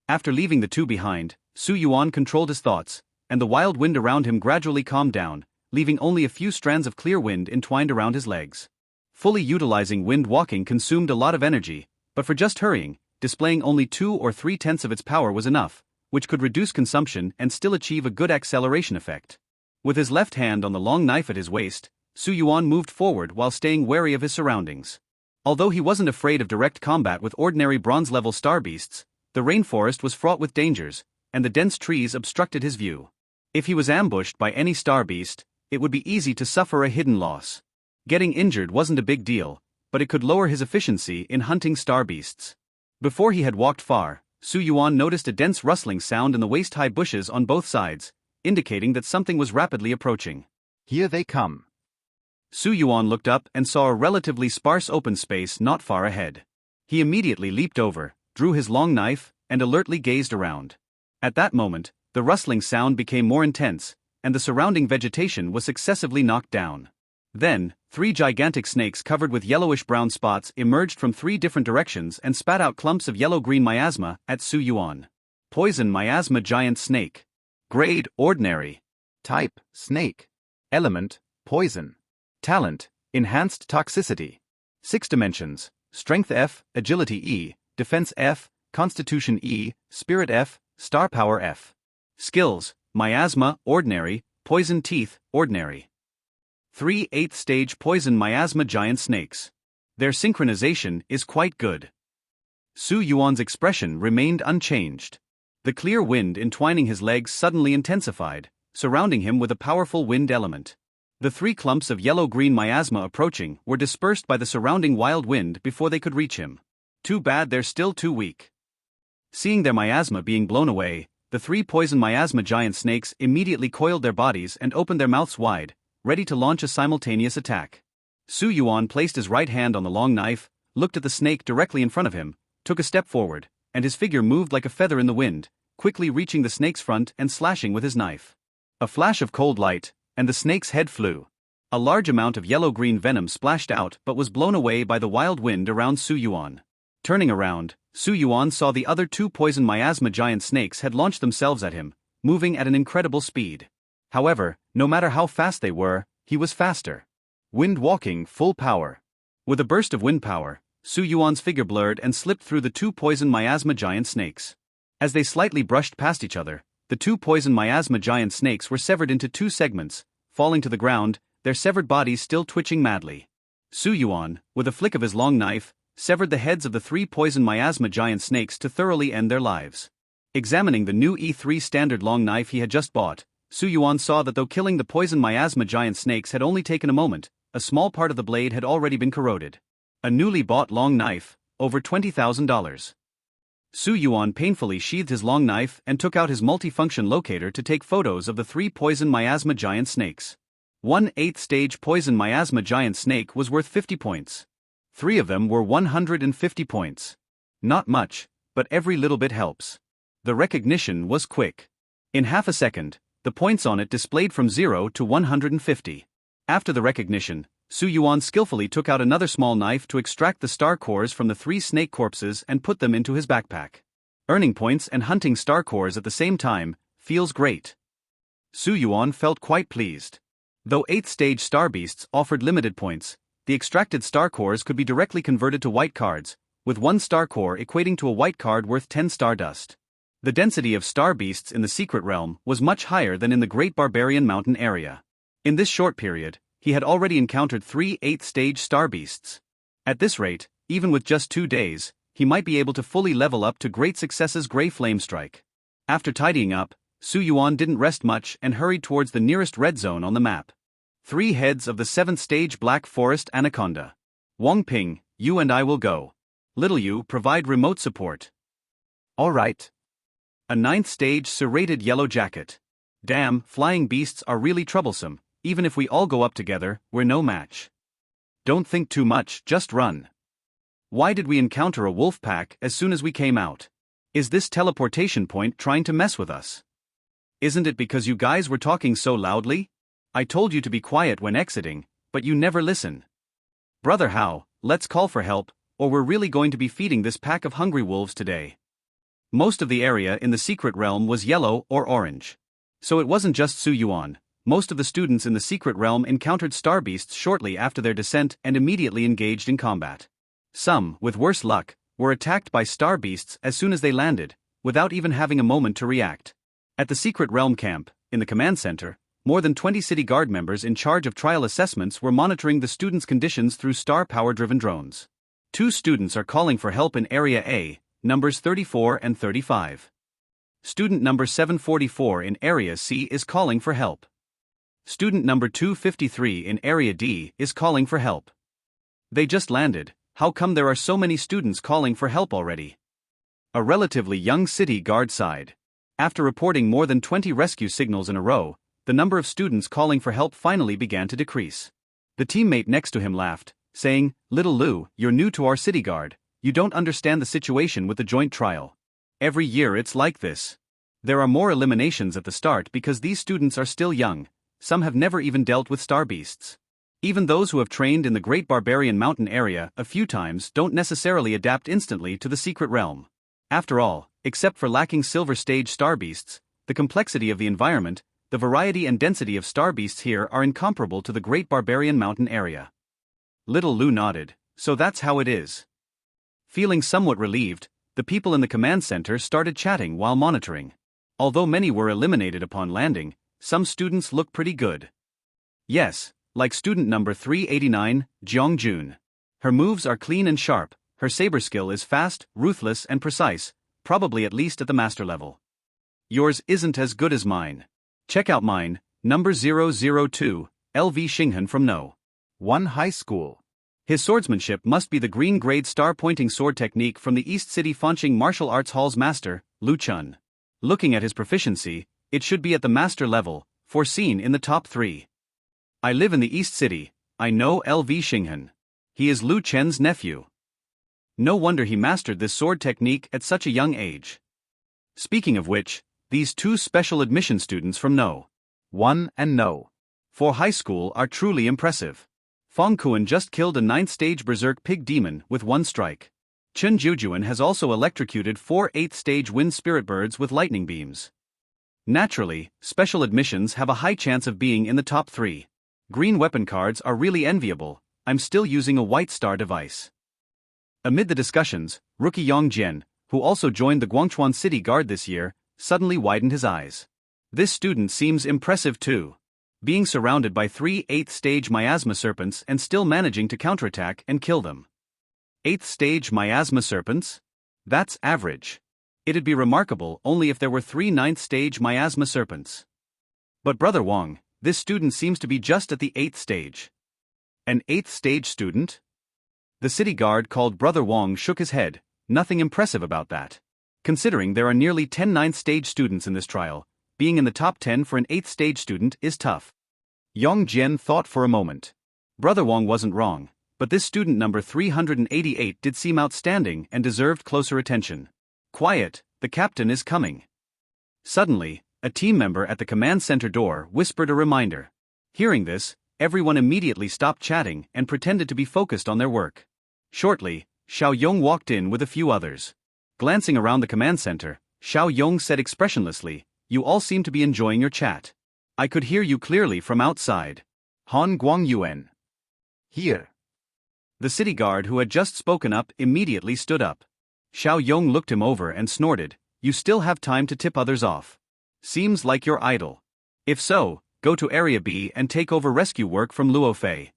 After leaving the two behind, Su Yuan controlled his thoughts, and the wild wind around him gradually calmed down, leaving only a few strands of clear wind entwined around his legs. Fully utilizing wind walking consumed a lot of energy, but for just hurrying, displaying only 2 or 3/10 of its power was enough, which could reduce consumption and still achieve a good acceleration effect. With his left hand on the long knife at his waist, Su Yuan moved forward while staying wary of his surroundings. Although he wasn't afraid of direct combat with ordinary bronze-level star beasts, the rainforest was fraught with dangers, and the dense trees obstructed his view. If he was ambushed by any star beast, it would be easy to suffer a hidden loss. Getting injured wasn't a big deal, but it could lower his efficiency in hunting star beasts. Before he had walked far, Su Yuan noticed a dense rustling sound in the waist-high bushes on both sides, indicating that something was rapidly approaching.
Here they come.
Su Yuan looked up and saw a relatively sparse open space not far ahead. He immediately leaped over, drew his long knife, and alertly gazed around. At that moment, the rustling sound became more intense, and the surrounding vegetation was successively knocked down. Then, 3 gigantic snakes covered with yellowish-brown spots emerged from 3 different directions and spat out clumps of yellow-green miasma at Su Yuan. Poison miasma giant snake. Grade, ordinary.
Type, snake. Element, poison. Talent, enhanced toxicity. 6 dimensions, strength F, agility E, defense F, constitution E, spirit F, star power F. Skills, miasma, ordinary, poison teeth, ordinary. 3 8th-stage poison miasma giant snakes. Their synchronization is quite good. Su Yuan's expression remained unchanged. The clear wind entwining his legs suddenly intensified, surrounding him with a powerful wind element. The 3 clumps of yellow-green miasma approaching were dispersed by the surrounding wild wind before they could reach him. Too bad they're still too weak. Seeing their miasma being blown away, the 3 poison miasma giant snakes immediately coiled their bodies and opened their mouths wide, ready to launch a simultaneous attack. Su Yuan placed his right hand on the long knife, looked at the snake directly in front of him, took a step forward, and his figure moved like a feather in the wind, quickly reaching the snake's front and slashing with his knife. A flash of cold light, and the snake's head flew. A large amount of yellow-green venom splashed out but was blown away by the wild wind around Su Yuan. Turning around, Su Yuan saw the other 2 poison miasma giant snakes had launched themselves at him, moving at an incredible speed. However, no matter how fast they were, he was faster. Wind walking full power. With a burst of wind power, Su Yuan's figure blurred and slipped through the 2 poison miasma giant snakes. As they slightly brushed past each other, the 2 poison miasma giant snakes were severed into 2 segments, falling to the ground, their severed bodies still twitching madly. Su Yuan, with a flick of his long knife, severed the heads of the 3 poison miasma giant snakes to thoroughly end their lives. Examining the new E3 standard long knife he had just bought, Su Yuan saw that though killing the poison miasma giant snakes had only taken a moment, a small part of the blade had already been corroded. A newly bought long knife, over $20,000. Su Yuan painfully sheathed his long knife and took out his multifunction locator to take photos of the 3 poison miasma giant snakes. 1 8th-stage poison miasma giant snake was worth 50 points. 3 of them were 150 points. Not much, but every little bit helps. The recognition was quick. In half a second, the points on it displayed from 0 to 150. After the recognition, Su Yuan skillfully took out another small knife to extract the star cores from the 3 snake corpses and put them into his backpack. Earning points and hunting star cores at the same time feels great. Su Yuan felt quite pleased. Though 8th-stage star beasts offered limited points, the extracted star cores could be directly converted to white cards,
with 1 star core equating to a white card worth 10 stardust. The density of star beasts in the secret realm was much higher than in the Great Barbarian Mountain area. In this short period, he had already encountered 3 8th-stage star beasts. At this rate, even with just 2 days, he might be able to fully level up to Great Success's Grey Flame Strike. After tidying up, Su Yuan didn't rest much and hurried towards the nearest red zone on the map. 3 heads of the 7th-stage Black Forest Anaconda. Wang Ping, you and I will go. Little Yu, provide remote support.
All right.
A 9th-stage serrated yellow jacket. Damn, flying beasts are really troublesome. Even if we all go up together, we're no match. Don't think too much, just run. Why did we encounter a wolf pack as soon as we came out? Is this teleportation point trying to mess with us? Isn't it because you guys were talking so loudly? I told you to be quiet when exiting, but you never listen. Brother Hao, let's call for help, or we're really going to be feeding this pack of hungry wolves today. Most of the area in the secret realm was yellow or orange. So it wasn't just Su Yuan. Most of the students in the secret realm encountered star beasts shortly after their descent and immediately engaged in combat. Some, with worse luck, were attacked by star beasts as soon as they landed, without even having a moment to react. At the secret realm camp, in the command center, more than 20 city guard members in charge of trial assessments were monitoring the students' conditions through star power-driven drones. 2 students are calling for help in Area A, numbers 34 and 35. Student number 744 in Area C is calling for help. Student number 253 in Area D is calling for help. They just landed. How come there are so many students calling for help already? A relatively young city guard sighed. After reporting more than 20 rescue signals in a row, the number of students calling for help finally began to decrease. The teammate next to him laughed, saying, "Little Lu, you're new to our city guard. You don't understand the situation with the joint trial. Every year it's like this. There are more eliminations at the start because these students are still young. Some have never even dealt with star beasts. Even those who have trained in the Great Barbarian Mountain area a few times don't necessarily adapt instantly to the secret realm. After all, except for lacking silver stage star beasts, the complexity of the environment, the variety and density of star beasts here are incomparable to the Great Barbarian Mountain area." Little Lu nodded. So that's how it is. Feeling somewhat relieved, the people in the command center started chatting while monitoring. Although many were eliminated upon landing, some students look pretty good. Yes, like student number 389, Jiang Jun. Her moves are clean and sharp, her saber skill is fast, ruthless and precise, probably at least at the master level. Yours isn't as good as mine. Check out mine, number 002, LV Xinghan from No. 1 High School. His swordsmanship must be the green grade star-pointing sword technique from the East City Fanqing Martial Arts Hall's master, Lu Chun. Looking at his proficiency, it should be at the master level, foreseen in the top 3. I live in the East City, I know LV Xinghan. He is Lu Chen's nephew. No wonder he mastered this sword technique at such a young age. Speaking of which, these 2 special admission students from No. 1 and No. 4 high school are truly impressive. Fong Kuan just killed a 9th-stage berserk pig demon with 1 strike. Chun Juju has also electrocuted 4 8th-stage wind spirit birds with lightning beams. Naturally, special admissions have a high chance of being in the top 3. Green weapon cards are really enviable. I'm still using a white star device. Amid the discussions, rookie Yang Jian, who also joined the Guangchuan City Guard this year, suddenly widened his eyes. This student seems impressive too. Being surrounded by 3 8th-stage miasma serpents and still managing to counterattack and kill them. 8th-stage miasma serpents? That's average. It'd be remarkable only if there were 3 9th-stage miasma serpents. But Brother Wang, this student seems to be just at the 8th stage. An 8th-stage student? The city guard called Brother Wang shook his head. Nothing impressive about that. Considering there are nearly 10 9th-stage students in this trial, being in the top 10 for an 8th-stage student is tough. Yang Jian thought for a moment. Brother Wang wasn't wrong, but this student number 388 did seem outstanding and deserved closer attention. Quiet, the captain is coming. Suddenly, a team member at the command center door whispered a reminder. Hearing this, everyone immediately stopped chatting and pretended to be focused on their work. Shortly, Xiao Yong walked in with a few others. Glancing around the command center, Xiao Yong said expressionlessly, "You all seem to be enjoying your chat. I could hear you clearly from outside." Han Guangyuan.
Here.
The city guard who had just spoken up immediately stood up. Xiao Yong looked him over and snorted, "You still have time to tip others off. Seems like you're idle. If so, go to Area B and take over rescue work from Luo Fei."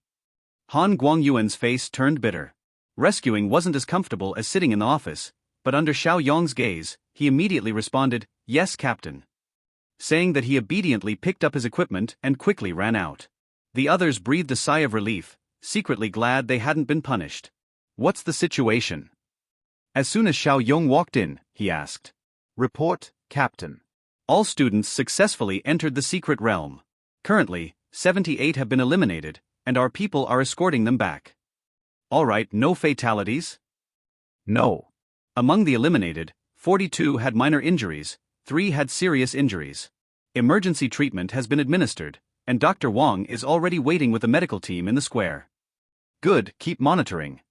Han Guangyuan's face turned bitter. Rescuing wasn't as comfortable as sitting in the office, but under Xiao Yong's gaze, he immediately responded, "Yes, Captain," saying that he obediently picked up his equipment and quickly ran out. The others breathed a sigh of relief, secretly glad they hadn't been punished. "What's the situation?" As soon as Xiao Yong walked in, he asked.
"Report, Captain."
All students successfully entered the secret realm. Currently, 78 have been eliminated, and our people are escorting them back. Alright, no fatalities?
No.
Among the eliminated, 42 had minor injuries, 3 had serious injuries. Emergency treatment has been administered, and Dr. Wang is already waiting with the medical team in the square. Good, keep monitoring.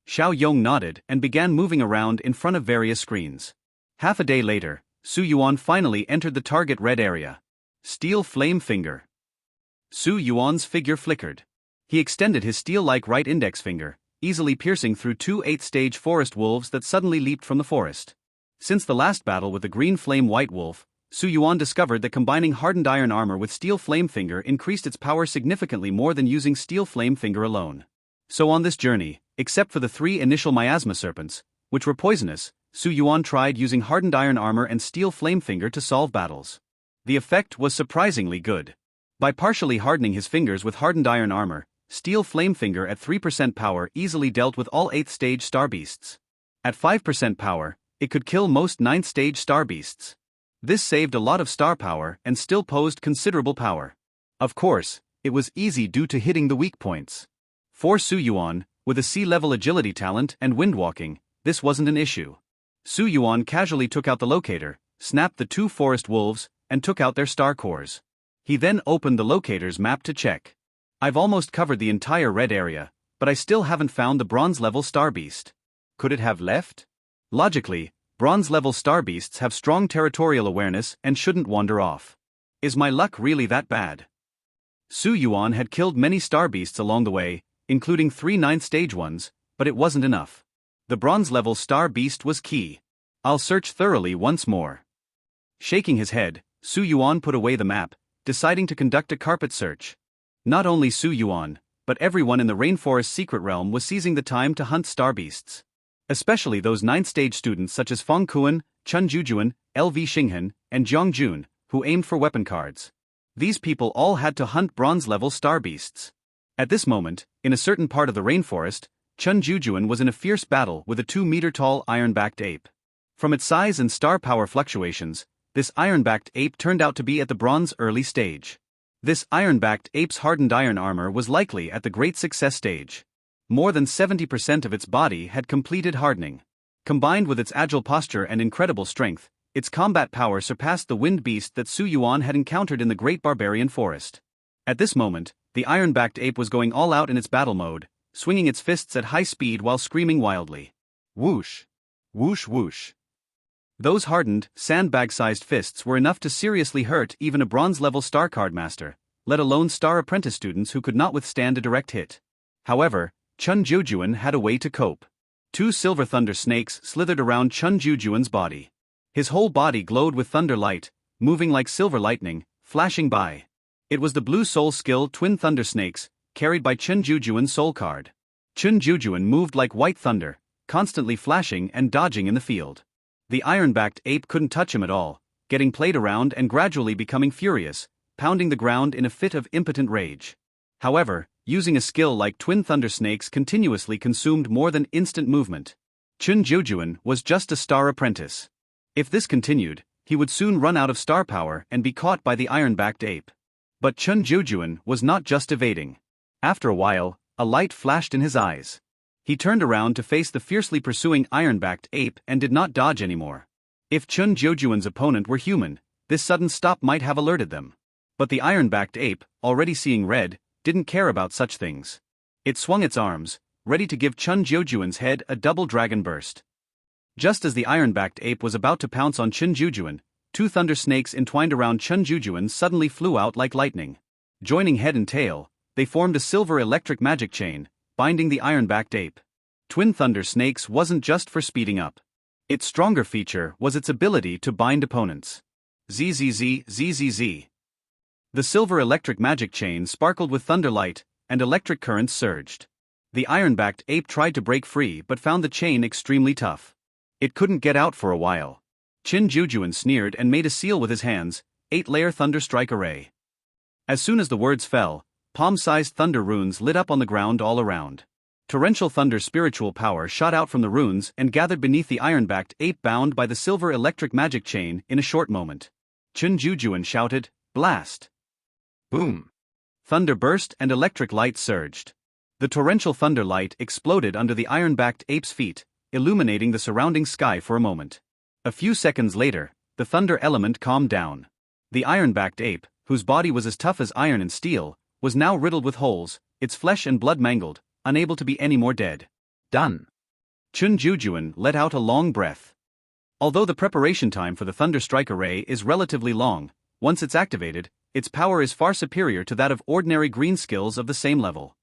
Xiao Yong nodded and began moving around in front of various screens. Half a day later, Su Yuan finally entered the target red area. Steel flame finger. Su Yuan's figure flickered. He extended his steel-like right index finger, easily piercing through 2 8th-stage forest wolves that suddenly leaped from the forest. Since the last battle with the green flame white wolf, Su Yuan discovered that combining hardened iron armor with steel flame finger increased its power significantly more than using steel flame finger alone. So on this journey, except for the 3 initial miasma serpents, which were poisonous, Su Yuan tried using hardened iron armor and steel flame finger to solve battles. The effect was surprisingly good. By partially hardening his fingers with hardened iron armor, steel flame finger at 3% power easily dealt with all 8th stage star beasts. At 5% power, it could kill most 9th stage star beasts. This saved a lot of star power and still posed considerable power. Of course, it was easy due to hitting the weak points. For Su Yuan, with a sea-level agility talent and windwalking, this wasn't an issue. Su Yuan casually took out the locator, snapped the 2 forest wolves, and took out their star cores. He then opened the locator's map to check. "I've almost covered the entire red area, but I still haven't found the bronze-level star beast. Could it have left?" Logically, bronze-level star beasts have strong territorial awareness and shouldn't wander off. Is my luck really that bad? Su Yuan had killed many star beasts along the way, including 3 9th-stage ones, but it wasn't enough. The bronze-level star beast was key. I'll search thoroughly once more. Shaking his head, Su Yuan put away the map, deciding to conduct a carpet search. Not only Su Yuan, but everyone in the Rainforest secret realm was seizing the time to hunt star beasts. Especially those 9th-stage students such as Feng Kuan, Chun Juju, LV Xinghan, and Jiang Jun, who aimed for weapon cards. These people all had to hunt bronze-level star beasts. At this moment, in a certain part of the rainforest, Chun Juju was in a fierce battle with a 2-meter-tall iron-backed ape. From its size and star power fluctuations, this iron-backed ape turned out to be at the bronze early stage. This iron-backed ape's hardened iron armor was likely at the great success stage. More than 70% of its body had completed hardening. Combined with its agile posture and incredible strength, its combat power surpassed the wind beast that Su Yuan had encountered in the Great Barbarian Forest. At this moment, the iron-backed ape was going all out in its battle mode, swinging its fists at high speed while screaming wildly. Whoosh! Whoosh whoosh! Those hardened, sandbag-sized fists were enough to seriously hurt even a bronze-level star card master, let alone star apprentice students who could not withstand a direct hit. However, Chun Jujuan had a way to cope. 2 silver thunder snakes slithered around Chun Jujuan's body. His whole body glowed with thunder light, moving like silver lightning, flashing by. It was the blue soul skill twin thunder snakes, carried by Chun Jujuan's soul card. Chun Jujuan moved like white thunder, constantly flashing and dodging in the field. The iron-backed ape couldn't touch him at all, getting played around and gradually becoming furious, pounding the ground in a fit of impotent rage. However, using a skill like twin thunder snakes continuously consumed more than instant movement. Chun Jujuan was just a star apprentice. If this continued, he would soon run out of star power and be caught by the iron-backed ape. But Chun Jujuan was not just evading. After a while, a light flashed in his eyes. He turned around to face the fiercely pursuing iron-backed ape and did not dodge anymore. If Chun Jujuan's opponent were human, this sudden stop might have alerted them. But the iron-backed ape, already seeing red, didn't care about such things. It swung its arms, ready to give Chun Jujuan's head a double dragon burst. Just as the iron-backed ape was about to pounce on Chun Jujuan, 2 thunder snakes entwined around Chun Jujuan suddenly flew out like lightning. Joining head and tail, they formed a silver electric magic chain, binding the iron-backed ape. Twin Thunder Snakes wasn't just for speeding up. Its stronger feature was its ability to bind opponents. ZZZ. The silver electric magic chain sparkled with thunderlight, and electric currents surged. The iron-backed ape tried to break free but found the chain extremely tough. It couldn't get out for a while. Chun Juju sneered and made a seal with his hands, 8-layer thunder strike array. As soon as the words fell, palm-sized thunder runes lit up on the ground all around. Torrential thunder spiritual power shot out from the runes and gathered beneath the iron-backed ape bound by the silver electric magic chain in a short moment. Chun Juju shouted, "Blast!" Boom! Thunder burst and electric light surged. The torrential thunder light exploded under the iron-backed ape's feet, illuminating the surrounding sky for a moment. A few seconds later, the thunder element calmed down. The iron-backed ape, whose body was as tough as iron and steel, was now riddled with holes, its flesh and blood mangled, unable to be any more dead. Done. Chun Juju let out a long breath. Although the preparation time for the Thunder Strike Array is relatively long, once it's activated, its power is far superior to that of ordinary green skills of the same level.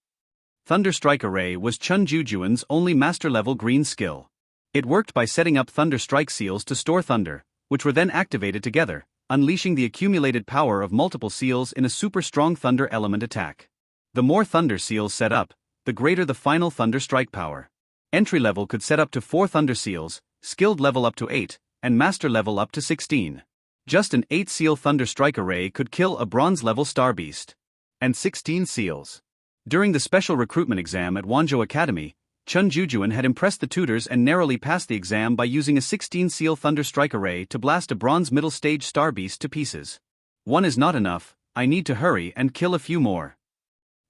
Thunder Strike Array was Chun Juju's only master-level green skill. It worked by setting up Thunder Strike seals to store thunder, which were then activated together, unleashing the accumulated power of multiple seals in a super-strong thunder element attack. The more thunder seals set up, the greater the final thunder strike power. Entry level could set up to 4 thunder seals, skilled level up to 8, and master level up to 16. Just an 8-seal thunder strike array could kill a bronze level star beast. And 16 seals. During the special recruitment exam at Wanzhou Academy, Chun Juju had impressed the tutors and narrowly passed the exam by using a 16-seal thunder strike array to blast a bronze middle stage star beast to pieces. One is not enough, I need to hurry and kill a few more.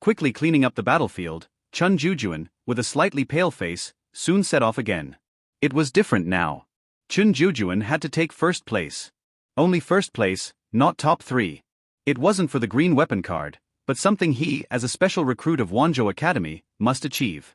Quickly cleaning up the battlefield, Chun Juju, with a slightly pale face, soon set off again. It was different now. Chun Juju had to take first place. Only first place, not top 3. It wasn't for the green weapon card, but something he, as a special recruit of Wanzhou Academy, must achieve.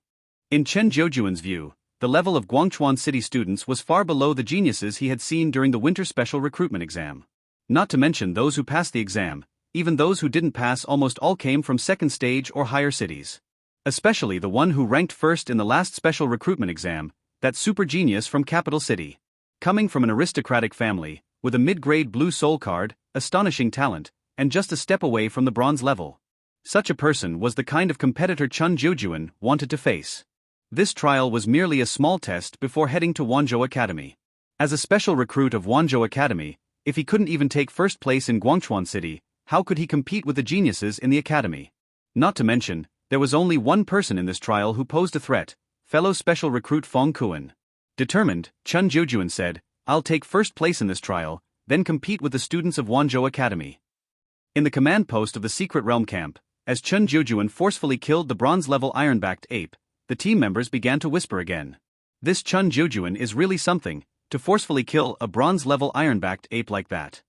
In Chun Juju's view, the level of Guangchuan City students was far below the geniuses he had seen during the winter special recruitment exam. Not to mention those who passed the exam, even those who didn't pass almost all came from second stage or higher cities. Especially the one who ranked first in the last special recruitment exam, that super genius from Capital City. Coming from an aristocratic family, with a mid-grade blue soul card, astonishing talent, and just a step away from the bronze level. Such a person was the kind of competitor Chun Juju wanted to face. This trial was merely a small test before heading to Wanzhou Academy. As a special recruit of Wanzhou Academy, if he couldn't even take first place in Guangchuan City, how could he compete with the geniuses in the academy? Not to mention, there was only one person in this trial who posed a threat, fellow special recruit Fong Kuan. Determined, Chun Juju said, "I'll take first place in this trial, then compete with the students of Wanzhou Academy." In the command post of the Secret Realm camp, as Chun Juju forcefully killed the bronze-level iron-backed ape, the team members began to whisper again. This Chun Juju is really something, to forcefully kill a bronze-level iron-backed ape like that.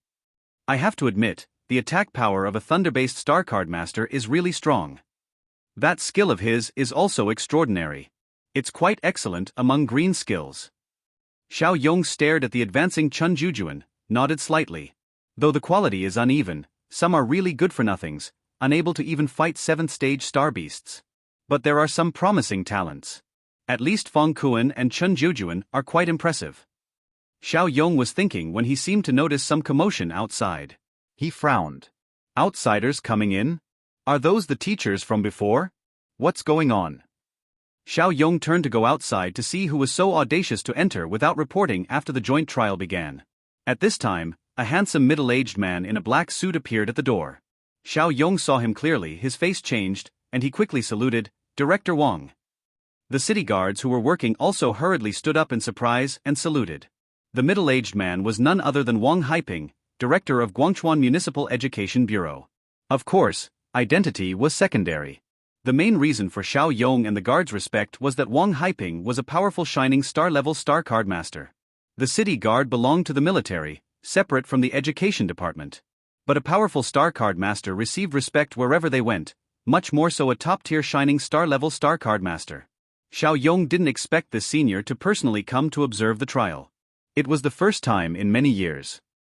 I have to admit, the attack power of a thunder-based star card master is really strong. That skill of his is also extraordinary. It's quite excellent among green skills. Xiao Yong stared at the advancing Chun Juju, nodded slightly. Though the quality is uneven, some are really good for nothings, unable to even fight 7th stage star beasts. But there are some promising talents. At least Fong Kuan and Chun Juju are quite impressive. Xiao Yong was thinking when he seemed to notice some commotion outside. He frowned. Outsiders coming in? Are those the teachers from before? What's going on? Xiao Yong turned to go outside to see who was so audacious to enter without reporting after the joint trial began. At this time, a handsome middle-aged man in a black suit appeared at the door. Xiao Yong saw him clearly, his face changed, and he quickly saluted, "Director Wang." The city guards who were working also hurriedly stood up in surprise and saluted. The middle-aged man was none other than Wang Haiping, director of Guangchuan Municipal Education Bureau. Of course, identity was secondary. The main reason for Xiao Yong and the guards' respect was that Wang Haiping was a powerful shining star-level star card master. The city guard belonged to the military, separate from the education department. But a powerful star card master received respect wherever they went, much more so a top-tier shining star-level star card master. Xiao Yong didn't expect this senior to personally come to observe the trial. It was the first time in many years.